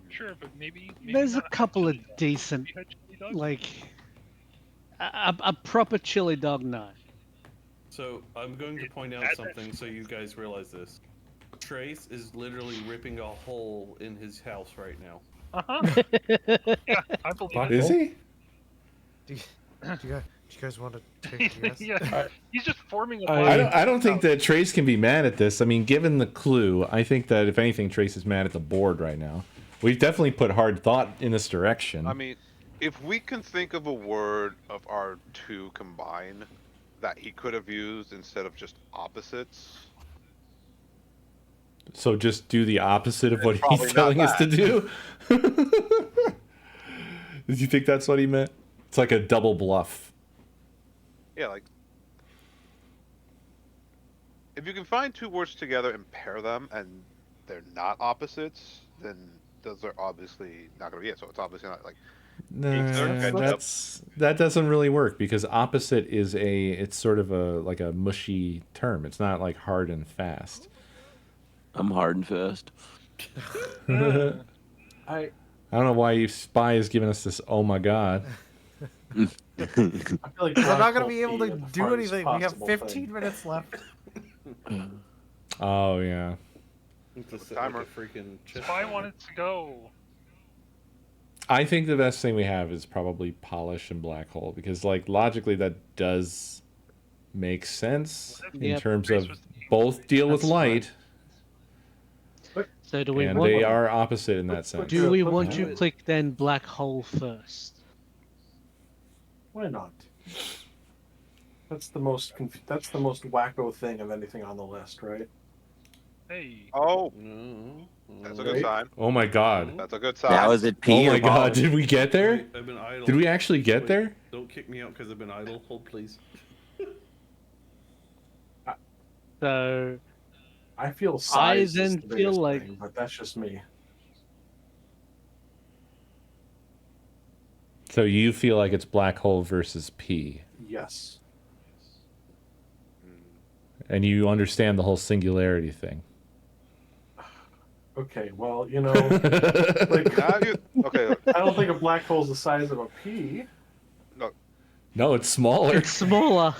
Sure, but maybe There's a not couple of chili dog. decent, Have you had chili dog? like a proper chili dog. No. So I'm going to point out That- something so you guys realize this. Trace is literally ripping a hole in his house right now. Uh-huh. Yeah, I believe Is he? Do you guys want to take a guess? Yeah, he's just forming a I don't think that Trace can be mad at this. I mean, given the clue, I think that if anything, Trace is mad at the board right now. We've definitely put hard thought in this direction. I mean, if we can think of a word of our two combined that he could have used instead of just opposites. So just do the opposite of what Probably he's not telling us to that. do. Did you think that's what he meant? It's like a double bluff. Yeah, like if you can find two words together and pair them and they're not opposites, then those are obviously not going to be it. So it's obviously not like No, that doesn't really work because opposite is it's sort of like a mushy term. It's not like hard and fast. I'm hard and fast. I don't know why you Spy is giving us this. Oh my god! I feel like I'm not black going to hole be able being to the do farthest anything. We have possible 15 thing. minutes left. Oh yeah. It's Timer. like a freaking chess Spy timer. wanted to go. I think the best thing we have is probably polish and black hole because like logically that does make sense in Yep. terms Trace of was the- both deal with That's light So do we and want? they are opposite in that sense. Do we Let's want do to it. click then black hole first? Why not? That's the most wacko thing of anything on the list, right? Hey, oh, No. that's a good sign. Oh my god! That's a good sign. Now is it Oh P my or god! polish? Did we get there? I've been idle. Did we actually get Wait, there? Don't kick me out because I've been idle. Hold please. So I feel size then is the feel biggest like- thing, but that's just me. So you feel like it's black hole versus P, Yes. and you understand the whole singularity thing. Okay, well, you know, like, Now okay, I don't think a black hole is the size of a pea. No, it's smaller. it's smaller.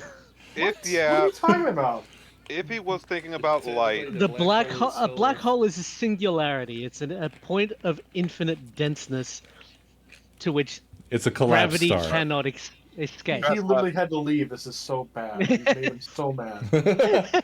if What are yeah, you talking about? if he was thinking about light, The a black hole is a singularity. It's a point of infinite denseness to which It's a collapsed gravity star. cannot escape. He literally had to leave. This is so bad. You made him so mad.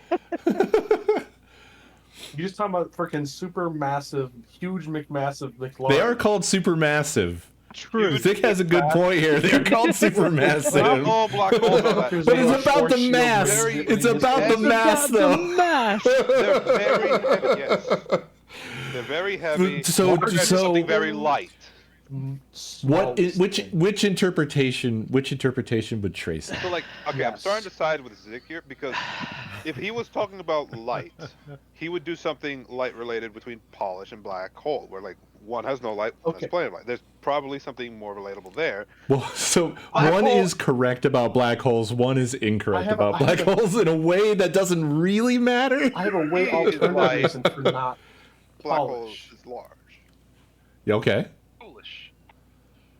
You just talking about freaking super massive, huge McMassive McLaren. They are called supermassive. True. Zick has a good point here. They're called supermassive. not all black holes are that. But it's about the mass. It's about the mass, though. They're very heavy. Yes, they're very heavy. So something very light. Which interpretation would trace it? So like, okay, I'm starting to side with Zick here because if he was talking about light, he would do something light related between polish and black hole, where like one has no light, one has plenty of light. There's probably something more relatable there. Well, so one is correct about black holes, one is incorrect about black holes in a way that doesn't really matter. I have a way alternative reason for not black polish. holes is large. Yeah, okay.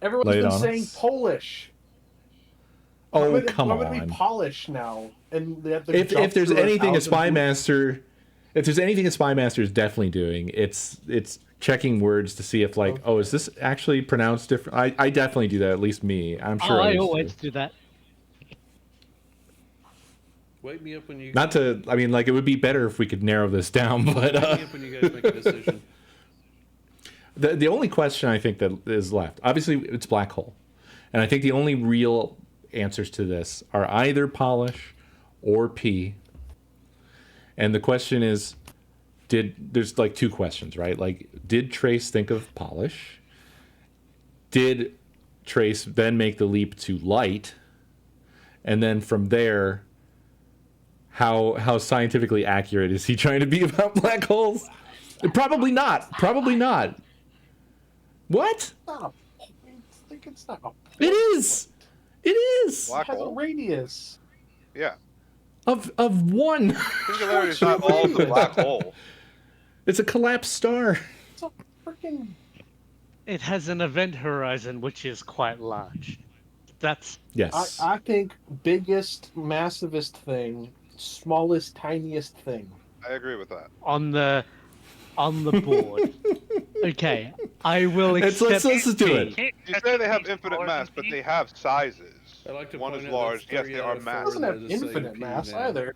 Everyone's Lay it been on saying us. Polish. Oh, come Why would it on. be Polish now? And they have to If jump there's through anything a 1,000 spy hoops? master, if there's anything a spy master is definitely doing, it's checking words to see if like, oh, is this actually pronounced different? I definitely do that. At least me. I'm sure. I others always do. do that. Wake me up when you. Not to. I mean, like it would be better if we could narrow this down, but Wake me up when you guys make a decision. the only question I think that is left, obviously, it's black hole, and I think the only real answers to this are either polish or P. And the question is, there's like two questions, right? Like, did Trace think of polish? Did Trace then make the leap to light? And then from there, how scientifically accurate is he trying to be about black holes? Probably not. Probably not. What? I think it's not a It is. It is. Black It has a hole. radius. Yeah. Of one. Singularity is not all the black hole. It's a collapsed star. It's a freaking. It has an event horizon which is quite large. That's Yes. I think biggest, massivest thing, smallest, tiniest thing. I agree with that. on the board. Okay, I will Let's accept. just do it. You say they have infinite mass, but they have sizes. I like to One point is out large. that's Yes, 3 they out are of 4 It massive. doesn't have that is the same infinite P mass now. either.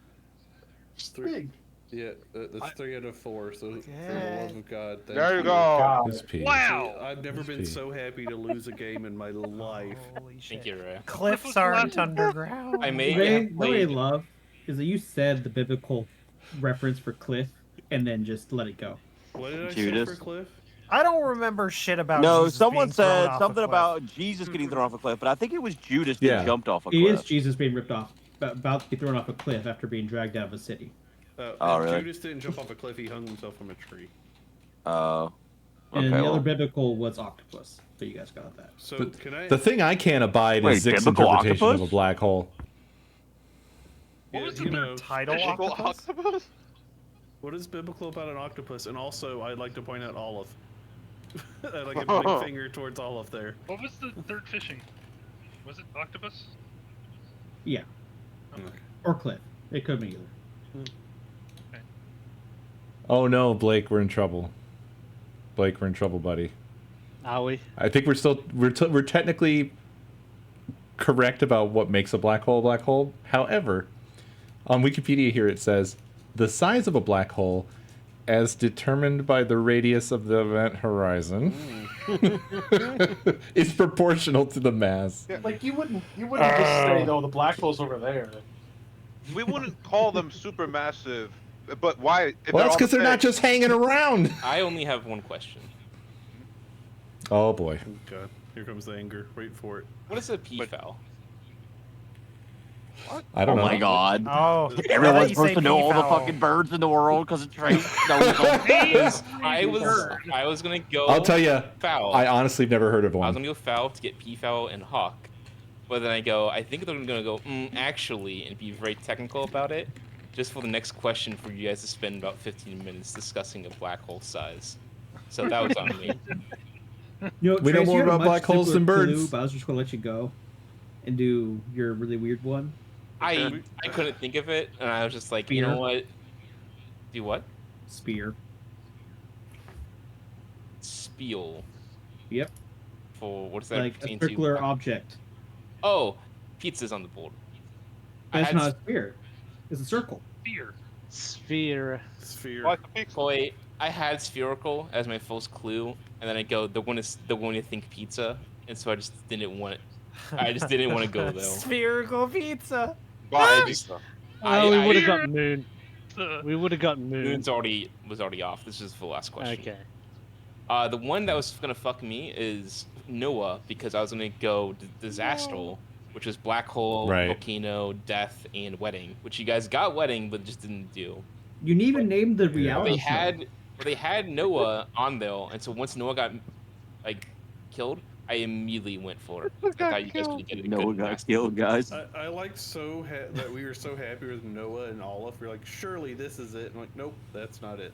It's big. Yeah, that's 3 out of 4. So for the love of God, thank There you you. go. It's P. Wow. I've never been P. so happy to lose a game in my life. Holy Thank shit. you, Ray. Cliffs aren't underground. I may Ray, have what I played. love is that you said the biblical reference for cliff and then just let it go. What did I Judas. say for Cliff? I don't remember shit about. No, Jesus someone being thrown said off a something cliff. about Jesus getting thrown off a cliff, but I think it was Judas that Yeah. jumped off a It cliff. is Jesus being ripped off, about to be thrown off a cliff after being dragged out of a city. Oh, and really? Judas didn't jump off a cliff; he hung himself from a tree. Oh. And Okay, the well. other biblical was octopus. So you guys got that. So can I? The thing I can't abide Wait, is Zick's biblical interpretation octopus? of a black hole. What was you the know, title? Biblical Octopus? octopus? what is biblical about an octopus? And also, I'd like to point out Olive. I like a big finger towards Olive there. What was the third fishing? Was it octopus? Yeah. Okay. Or cliff. It could be either. Oh no, Blake, we're in trouble. Blake, we're in trouble, buddy. Are we? I think we're technically correct about what makes a black hole a black hole. However, on Wikipedia here it says the size of a black hole as determined by the radius of the event horizon is proportional to the mass. Like you wouldn't just say, "Oh, the black hole's over there." We wouldn't call them supermassive, but why? if Well, that's all because the they're not same- just hanging around. I only have one question. Oh boy. Oh, God, here comes the anger. Wait for it. What is a peafowl? I don't Oh know. my God. Oh, Everyone's you supposed say to know all the peafowl. fucking birds in the world because it's trained. I was gonna go. I'll tell you, fowl. I honestly have never heard of I was one. gonna go fowl to get peafowl and hawk, but then I think they're gonna go actually and be very technical about it, just for the next question for you guys to spend about 15 minutes discussing a black hole size. So that was on me. You know, We know Trace, more you had a about much black holes simpler than clue, birds. but I was just gonna let you go and do your really weird one. I couldn't think of it, and I was just like, you know Spear. what? Do what? Spear. Spiel Yep. for what does that Like a pertain to? circular object. Oh, pizza's on the board. I That's had not a spear. It's a circle. Fear. Sphere. Sphere. Like a pixel. Wait, I had spherical as my first clue, and then I go the one you think pizza, and so I just didn't want it. I just didn't want to go though. Spherical pizza. Black I pizza. Oh, we would have I got moon. We would have got moon. Moon's was already off. This is the last question. Okay. The one that was gonna fuck me is Noah because I was gonna go Disastral, which was black hole, Right. volcano, death, and wedding, which you guys got wedding but just didn't do. You didn't even name the reality show. They had Noah on there, and so once Noah got like killed, I immediately went for it. I thought you guys could get it. Noah got killed, guys. I liked that we were so happy with Noah and Olaf. We were like, surely this is it. I'm like, nope, that's not it.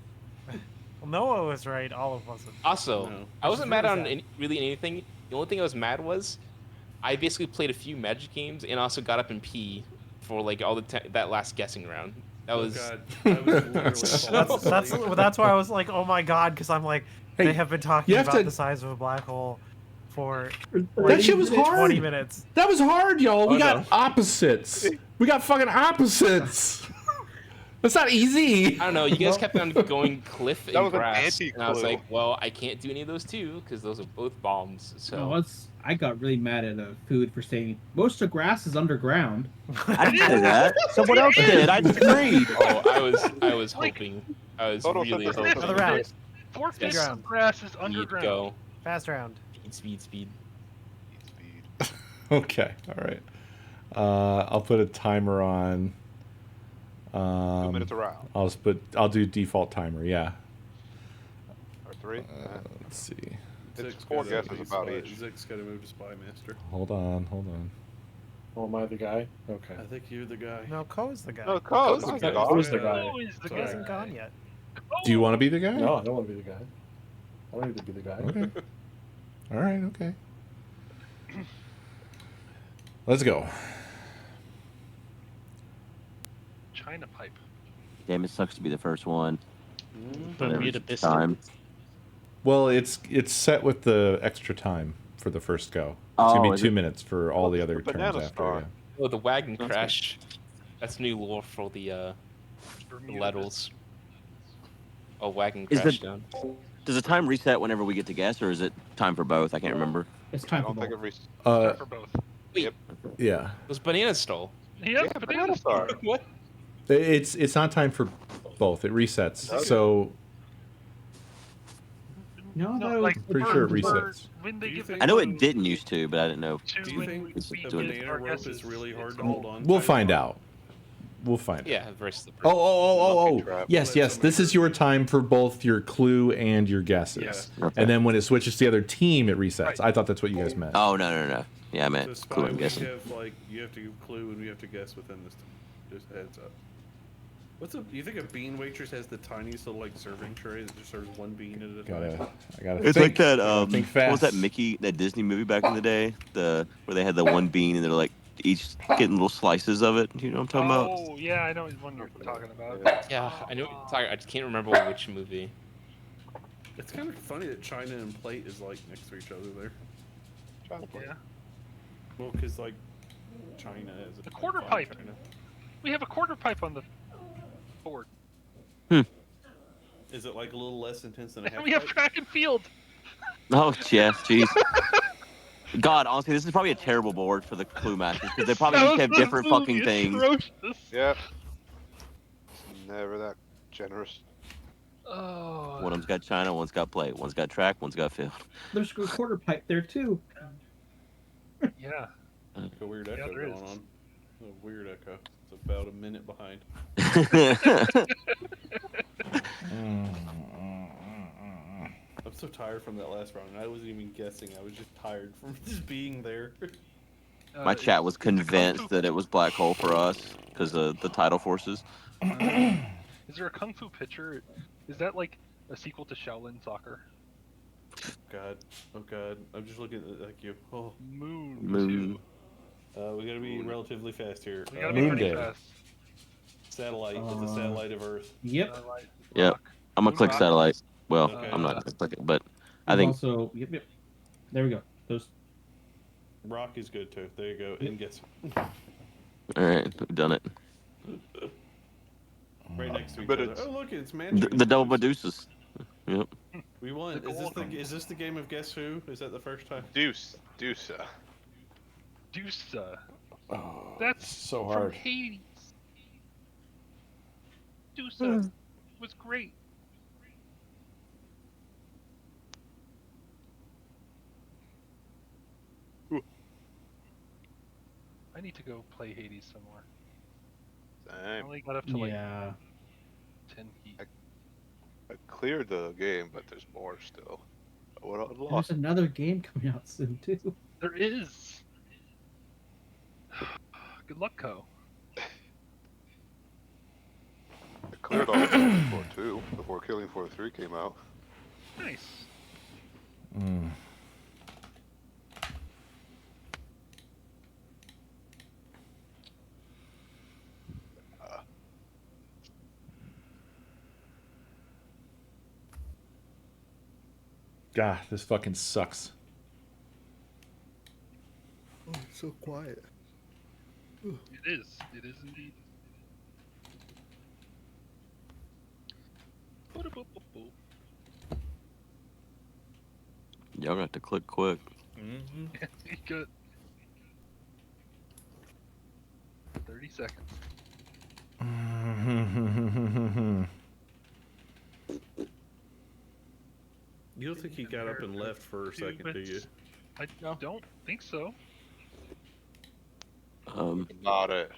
Well, Noah was right. Olive wasn't. Also, No. I wasn't Which is mad really on sad. really anything. The only thing I was mad was I basically played a few Magic games and also got up and pee for like all that last guessing round. That was. Oh, God. I was literally falling That's asleep. that's why I was like, oh my god, because I'm like, Hey, they have been talking you have about to- the size of a black hole for That shit was 20 hard. minutes. That was hard, y'all. We Oh, got no. opposites. We got fucking opposites. That's not easy. I don't know. You guys kept on going cliff That and was an grass, and I was anti-clue. like, well, I can't do any of those two because those are both bombs. So I got really mad at food for saying most of grass is underground. I didn't say that. Someone else did. I disagreed. I was hoping. I was really Photosynthesis. hoping. Another round. 4/5 Yes. of grass is Speed, underground. go. Fast round. Speed. Speed. Okay, all right. I'll put a timer on. 2 minutes around. I'll do default timer. Yeah. Or 3. Let's see. It's Zik's 4 gotta guesses be about spy- each. Zik's got to move to Spy Master. Hold on. Oh, am I the guy? Okay. I think you're the guy. No, Ko's the guy. No, Co's Co's the the guy. guy. Who's the guy? Oh, he's the He guy. hasn't gone yet. Do you want to be the guy? No, I don't want to be the guy. I don't need to be the guy. Okay. All right. Okay. Let's go. China pipe. Damn, it sucks to be the first one. Bermuda Every Biscuit. time. Well, it's set with the extra time for the first go. It's Oh, gonna be is 2 it? minutes for all the other The turns banana after. star. Yeah. Oh, the wagon That's crash. That's new lore for the Bermuda Lettles. Oh, wagon Is crash the- down. Does the time reset whenever we get to guess, or is it time for both? I can't remember. It's I time for don't think both. it Time for both. Yeah. It was banana stall. Yep, Yeah, banana star. What? It's not time for both. It resets. Okay. So No, I No, thought it was like pretty sure it for resets. when they Do you give think- I know it didn't used to, but I didn't know. to Do you when think we the give banana our rope guesses, is really hard it's to all- hold on? we'll to? find out. We'll find out. Yeah, very slippery. Oh. Monkey trap. Yes. This is your time for both your clue and your guesses. Okay. And then when it switches to the other team, it resets. Right. I thought that's what you guys meant. Oh no. Yeah, I So meant Spy, clue. I'm we guessing. have like you have to give clue and we have to guess within this. Just heads up. You think a bean waitress has the tiniest little like serving tray that just serves one bean at a time? I gotta. It's think. like that. Think What was that fast. Mickey, that Disney movie back in the day? Where they had the one bean and they're like each getting little slices of it. You know what I'm talking about? Oh, yeah, I know which one you're talking about. Yeah, I know what you're talking. I just can't remember which movie. It's kind of funny that China and plate is like next to each other there. Yeah. Well, because like China is The quarter pipe. China. We have a quarter pipe on the board. Is it like a little less intense than a half And we have pipe? track and field. Oh yeah, jeez. God, honestly, this is probably a terrible board for the clue masters because they probably That each was have different fucking absolutely things. atrocious. Yeah. It's never that generous. Oh. One of them's got China, one's got plate, one's got track, one's got field. There's a quarter pipe there too. Yeah. Like a weird Yeah, echo there going is. on. A weird echo. It's about a minute behind. I'm so tired from that last round, and I wasn't even guessing. I was just tired from just being there. My chat was convinced that it was black hole for us because of the tidal forces. Is there a kung fu picture? Is that like a sequel to Shaolin Soccer? God, oh God, I'm just looking at like you. Oh, Moon. Moon. we gotta gotta be relatively fast here. We gotta be Moon pretty Day. fast. Satellite. It's a satellite of Earth. Yep. Satellite, Yep. rock. I'm gonna Moon click rock. satellite. Well, Okay. I'm not gonna click it, but I There's think also yep. There we go. Those. Rock is good too. There you go. And guess all right, we've done it. right next to each But other. it's- Oh look, it's magic. The double Medusas. Yep. We won. The Is this the game of Guess Who? Is that the first time? Deuce. Deusa. Oh, That's so from hard. Hades. Deusa was great. I need to go play Hades some more. I Same. only got up to like Yeah. 10 heat. I cleared the game, but there's more still. I would have There's lost. another game coming out soon too. There is. Good luck, Co. I cleared all of Killing Floor 2 before Killing Floor 3 came out. Nice. Mm. God, this fucking sucks. Oh, it's so quiet. It is. It is indeed. Y'all got to click quick. Mm-hmm. Good. 30 seconds. You don't think he got up and left for a second, do you? I don't think so. Not it.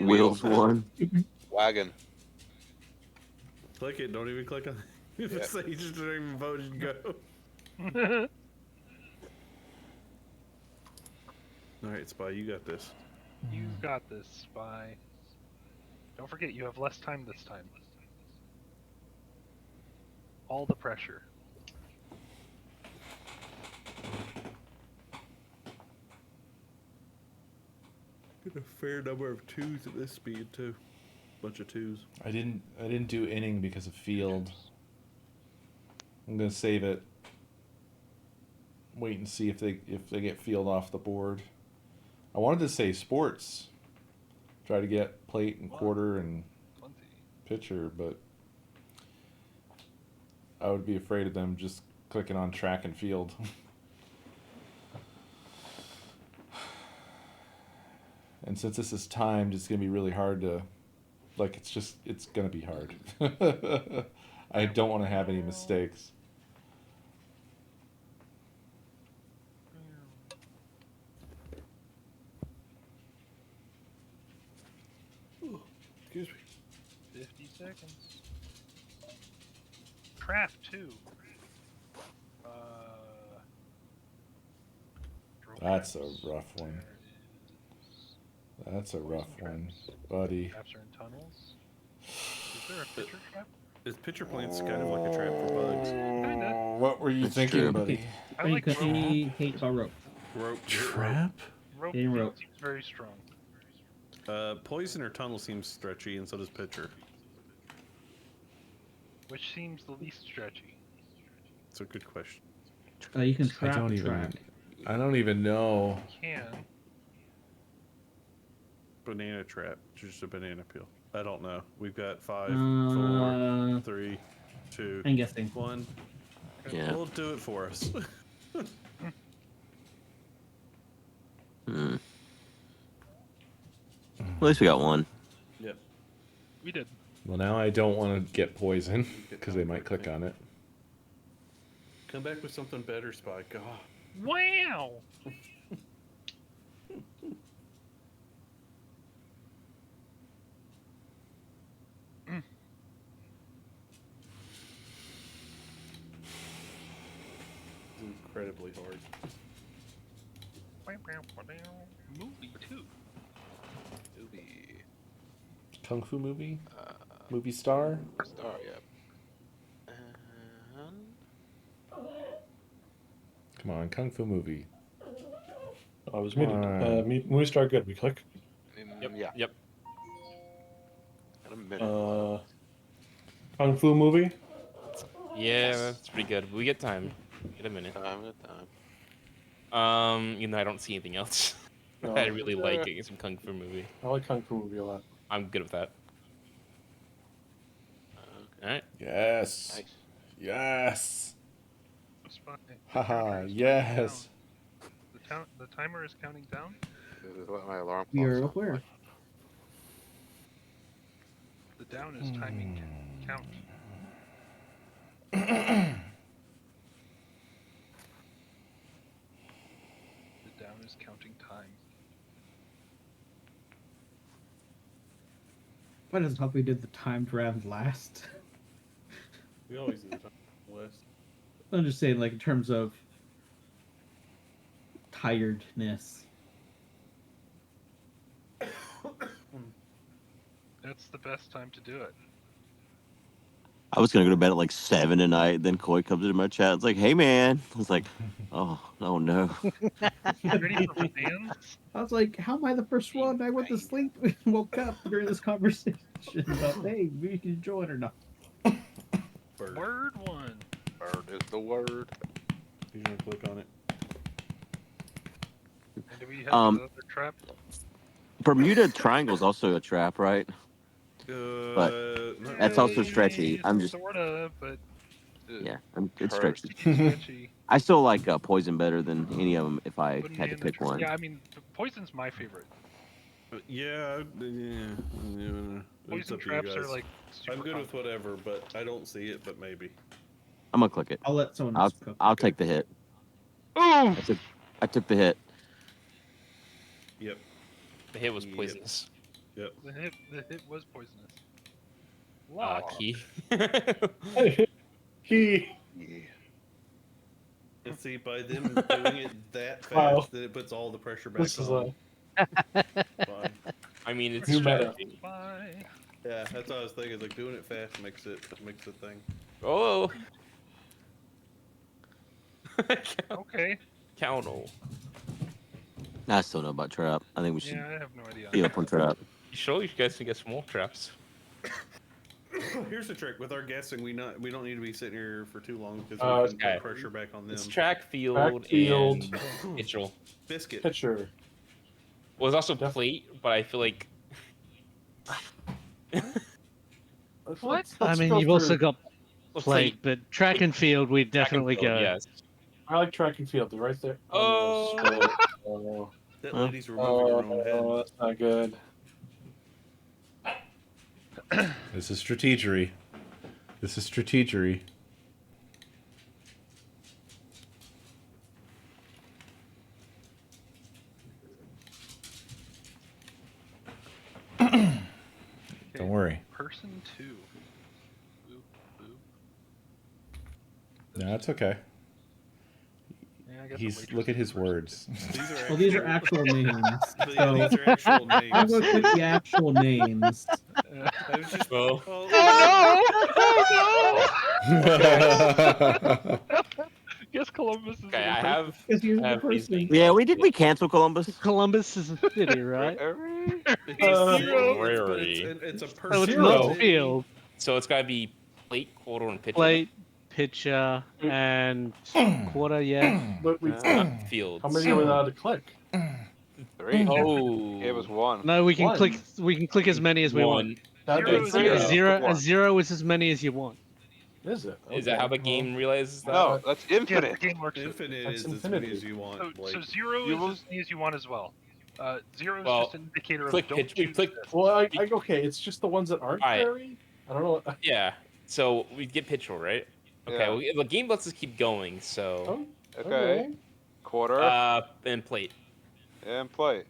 Wheels one. Wagon. Click it. Don't even click on it. Yeah. So you just don't even vote and go. All right, Spy, you got this. You got this, Spy. Don't forget, you have less time this time. All the pressure. Get a fair number of twos at this speed too. Bunch of twos. I didn't do inning because of field. I'm gonna save it. Wait and see if they get field off the board. I wanted to say sports. Try to get plate and quarter and pitcher, but I would be afraid of them just clicking on track and field. And since this is timed, it's gonna be really hard to, like, it's gonna be hard. I don't want to have any mistakes. Excuse me. 50 seconds. Craft 2. That's a rough one. That's a rough one, buddy. Traps are in tunnels. Is there a pitcher trap? Is pitcher plants kind of like a trap for bugs? Kinda. What were you That's thinking, true. buddy? I like rope. He hates our rope. Rope. Trap? Rope Getting field rope. seems very strong. Poison or tunnel seems stretchy, and so does pitcher. Which seems the least stretchy? It's a good question. You can I trap don't a even. track. I don't even know. Can. Banana trap. Just a banana peel. I don't know. We've got 5, 4, 3, 2, I'm guessing. 1. Yeah. We'll do it for us. Hmm. At least we got one. Yep. We did. Well, now I don't want to get poison because they might click on it. Come back with something better, Spike. Oh. Wow! Incredibly hard. Movie 2. Movie. Kung Fu movie? Movie star? Star, yep. Come on, Kung Fu movie. Oh, I was muted. Alright. When we start good, we click. Yeah. Yep. In a minute. Kung Fu movie. Yeah, that's pretty good. We get time. Get a minute. Time at time. I don't see anything else. No. I really like some kung fu movie. I like Kung Fu movie a lot. I'm good with that. All right. Yes. Nice. Yes. Spot- the Haha, counter is counting yes. down. The timer is counting down. This is what my alarm We are clock's on. aware. The down is timing count. The down is counting time. I just thought we did the timed round last. We always do the list. I'm just saying, like, in terms of tiredness. That's the best time to do it. I was gonna go to bed at like 7 tonight. Then Coy comes into my chat. It's like, "Hey, man." I was like, "Oh no." Ready for fans? I was like, how am I the first one? I went to sleep and woke up during this conversation about, hey, we can join or not. Bird. Word one. Bird is the word. You're gonna click on it. And do we have Um, the other trap? Bermuda Triangle's also a trap, right? But Not that's also really. stretchy. I'm just Sorta, but yeah, it's Curse. stretchy. sketchy. I still like Poison better than any of them if I Wouldn't had to name the pick trap. one. Yeah, I mean, poison's my favorite. Yeah. It's Poison up to you traps are guys. like super I'm good with complicated. whatever, but I don't see it. But maybe. I'm gonna click it. I'll let someone else cook. I'll take the hit. Ooh! I took the hit. Yep. The hit was Yep. poisonous. Yep. The hit was poisonous. Key. He. And see, by them doing it that fast, Wow. then it puts all the pressure back This is on. Fine. I mean, it's New meta. strategy. Bye. Yeah, that's what I was thinking. Like doing it fast makes the thing. Oh. Okay. Counter. I still know about trap. I think we should Yeah, I have no idea. be up on trap. You sure you guys can get some more traps? Here's the trick: with our guessing, we don't need to be sitting here for too long because we can Okay. put pressure back on them. It's track, field, field. and pitchel. Biscuit. Pitcher. Well, it's also plate, but I feel like What? I mean, go you've also through- got plate, but track and field, we'd track and definitely field, go. Yes. I like track and field. They're right there. Oh. Oh, That lady's removing her own head. oh, that's not good. This is strategery. This is strategery. Don't worry. Person 2. Boop, boop. No, it's okay. Yeah, I guess the He's waitress look at is his person. words. Well, these are actual names. So, yeah, these are actual names. I'm going to pick the actual names. I was just, Well, Guess Columbus is okay, the I person. have. Because you're I the have person. reasoning. Yeah, we cancel Columbus. Columbus is a city, right? it's a zero, Rarity. it's a So it's person. Zero. not field. So it's gotta be plate, quarter, and pitcher. Plate, pitcher, and quarter, yeah. But we. Fields. How many are we allowed to click? 3. Oh. It was 1. No, we can One. click. We can click as many as we want. One. That'd Zero be is three. zero. A zero, One. a zero is as many as you want. Is it? Is that how the Okay, game realizes that? No, that's Yeah, infinite. the game works. Infinite That's is as infinity. many as you want. So, Blake. so 0 You is will- as many as you want as well. 0 is Well, just an indicator of click don't pitch. We choose click. this. Well, okay, it's just the ones that aren't Alright. fairy. I don't know. Yeah. So we get pitcher, right? Okay. Yeah. Well, the game lets us keep going. So. Oh, Okay. Quarter And plate. and play.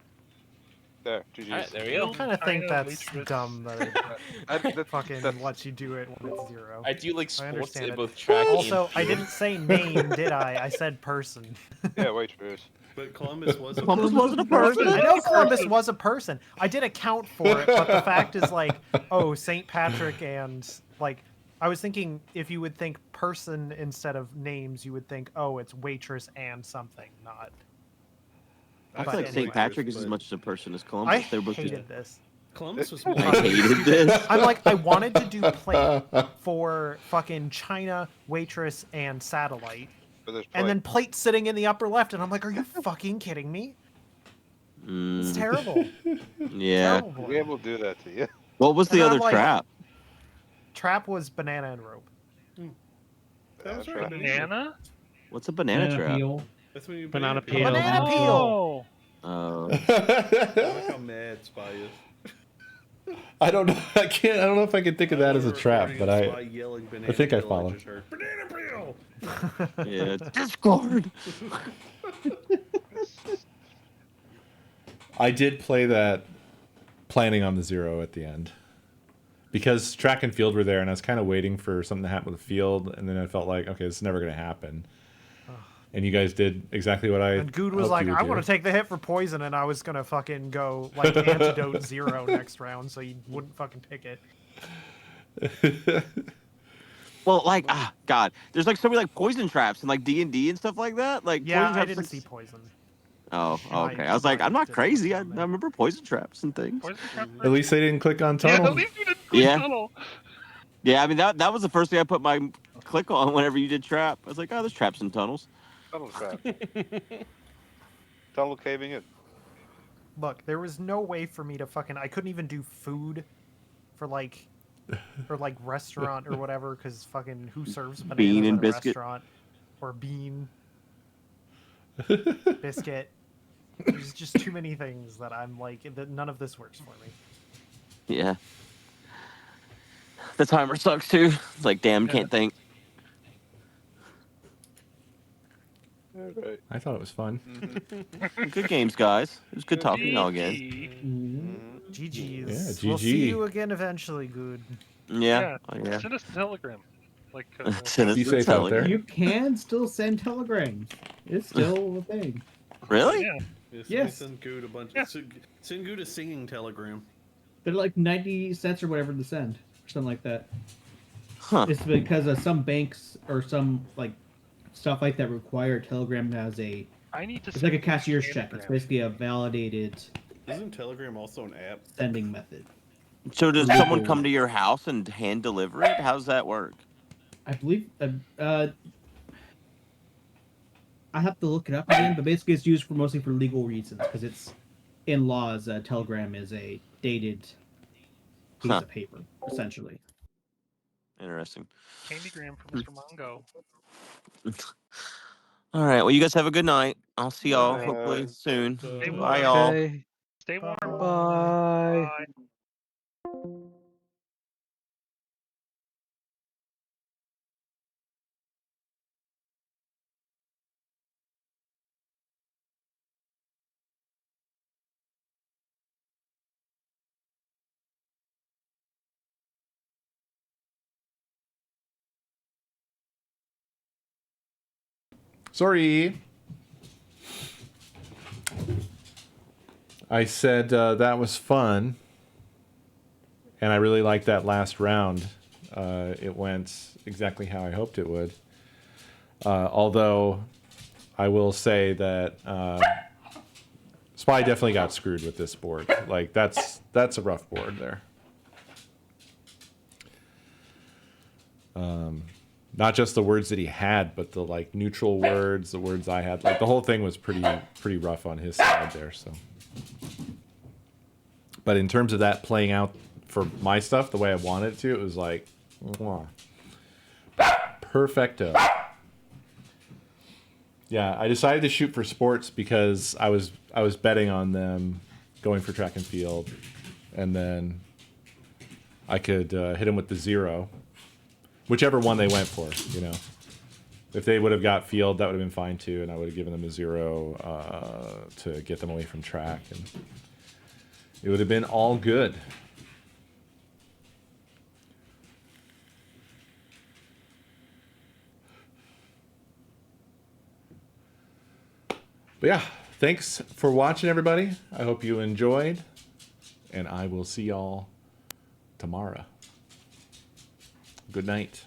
There, GG's. All right, there we I go. kind of think China, that's waitress. dumb that it That- fucking that's- lets you do it when it's 0. I do like I sports understand in it. both track Also, and I didn't say name, did I? I said person. Yeah, waitress. But Columbus was a Columbus wasn't a person. I know Columbus was a person. I did account for it, but the fact is like, oh, St. Patrick and like, I was thinking if you would think person instead of names, you would think, oh, it's waitress and something, not. I I But feel like anyway. St. Patrick is as much a person as I Columbus. They're both hated this. Columbus was more. I hated this. I'm like, I wanted to do plate for fucking China, waitress, and satellite. But there's And plate. then plate sitting in the upper left, and I'm like, are you fucking kidding me? It's terrible. Yeah. Terrible. To be able to do that to you. What was And the then other I'm like- trap? Trap was banana and rope. That was That's right. right. Banana? What's a banana trap? peel. That's when you Banana peel. peel. Banana peel. Oh. Oh. I like how mad Spy is. I don't know. I don't know if I can think of that as a trap, but Spy I yelling banana I think I peel, follow. just heard, banana peel. Yeah. Discord. I did play that planning on the 0 at the end. Because track and field were there, and I was kind of waiting for something to happen with the field, and then I felt like, okay, this is never going to happen. And you guys did exactly what I And Good was hoped like, you would I do. want to take the hit for poison, and I was gonna fucking go like antidote 0 next round, so you wouldn't fucking pick it. Well, like, God, there's like so many like poison traps and like D&D and stuff like that. Like, Yeah, poison I traps, didn't like, see poison. Oh, My- okay. I was like, my I'm not didn't crazy. look I on there. remember poison traps and things. Poison trap At first? least they didn't click on Yeah, tunnel. at least you didn't click Yeah. tunnel. Yeah, I mean that was the first thing I put my click on whenever you did trap. I was like, oh, there's traps and tunnels. Tunnel trap. Tunnel caving in. Look, there was no way for me to fucking. I couldn't even do food for like, or like restaurant or whatever, because fucking who serves bananas Bean in and a biscuit. restaurant, or bean, biscuit. There's just too many things that I'm like, none of this works for me. Yeah. The timer sucks too. It's like, damn, can't think. Alright. I thought it was fun. Good games, guys. It was good talking to y'all again. GG's. Yeah, We'll see GG. you again eventually, Good. Yeah. Oh, yeah. Send us a telegram. Like, Send us Be the safe out telegram. there. You can still send telegrams. It's still a thing. Really? yeah. Yes. Send Good a bunch. Yeah. Send Good a singing telegram. They're like 90 cents or whatever to send, or something like that. Huh. It's because some banks or some like stuff like that require a telegram as a. I need to. It's like a cashier's check. It's Telegram. basically a validated Isn't Telegram also an app? sending method. So does someone come to your house and hand deliver it? How does that work? I believe. I have to look it up again, but basically it's used for mostly for legal reasons because it's in laws. A telegram is a dated piece of paper, essentially. Interesting. Candygram for Mr. Mongo. All right. Well, you guys have a good night. I'll see y'all Bye. hopefully soon. Stay warm. Bye, y'all. Okay. Stay warm. Bye. Bye. Sorry. I said that was fun, and I really liked that last round. It went exactly how I hoped it would. Although, I will say that Spy definitely got screwed with this board. Like that's a rough board there. Not just the words that he had, but the like neutral words, the words I had. Like the whole thing was pretty rough on his side there. So, but in terms of that playing out for my stuff the way I wanted it to, it was like, mwah. Perfecto. Yeah, I decided to shoot for sports because I was betting on them going for track and field, and then I could hit them with the 0. Whichever one they went for, you know. If they would have got field, that would have been fine too, and I would have given them a 0 to get them away from track, and it would have been all good. But yeah, thanks for watching, everybody. I hope you enjoyed, and I will see y'all tomorrow. Good night.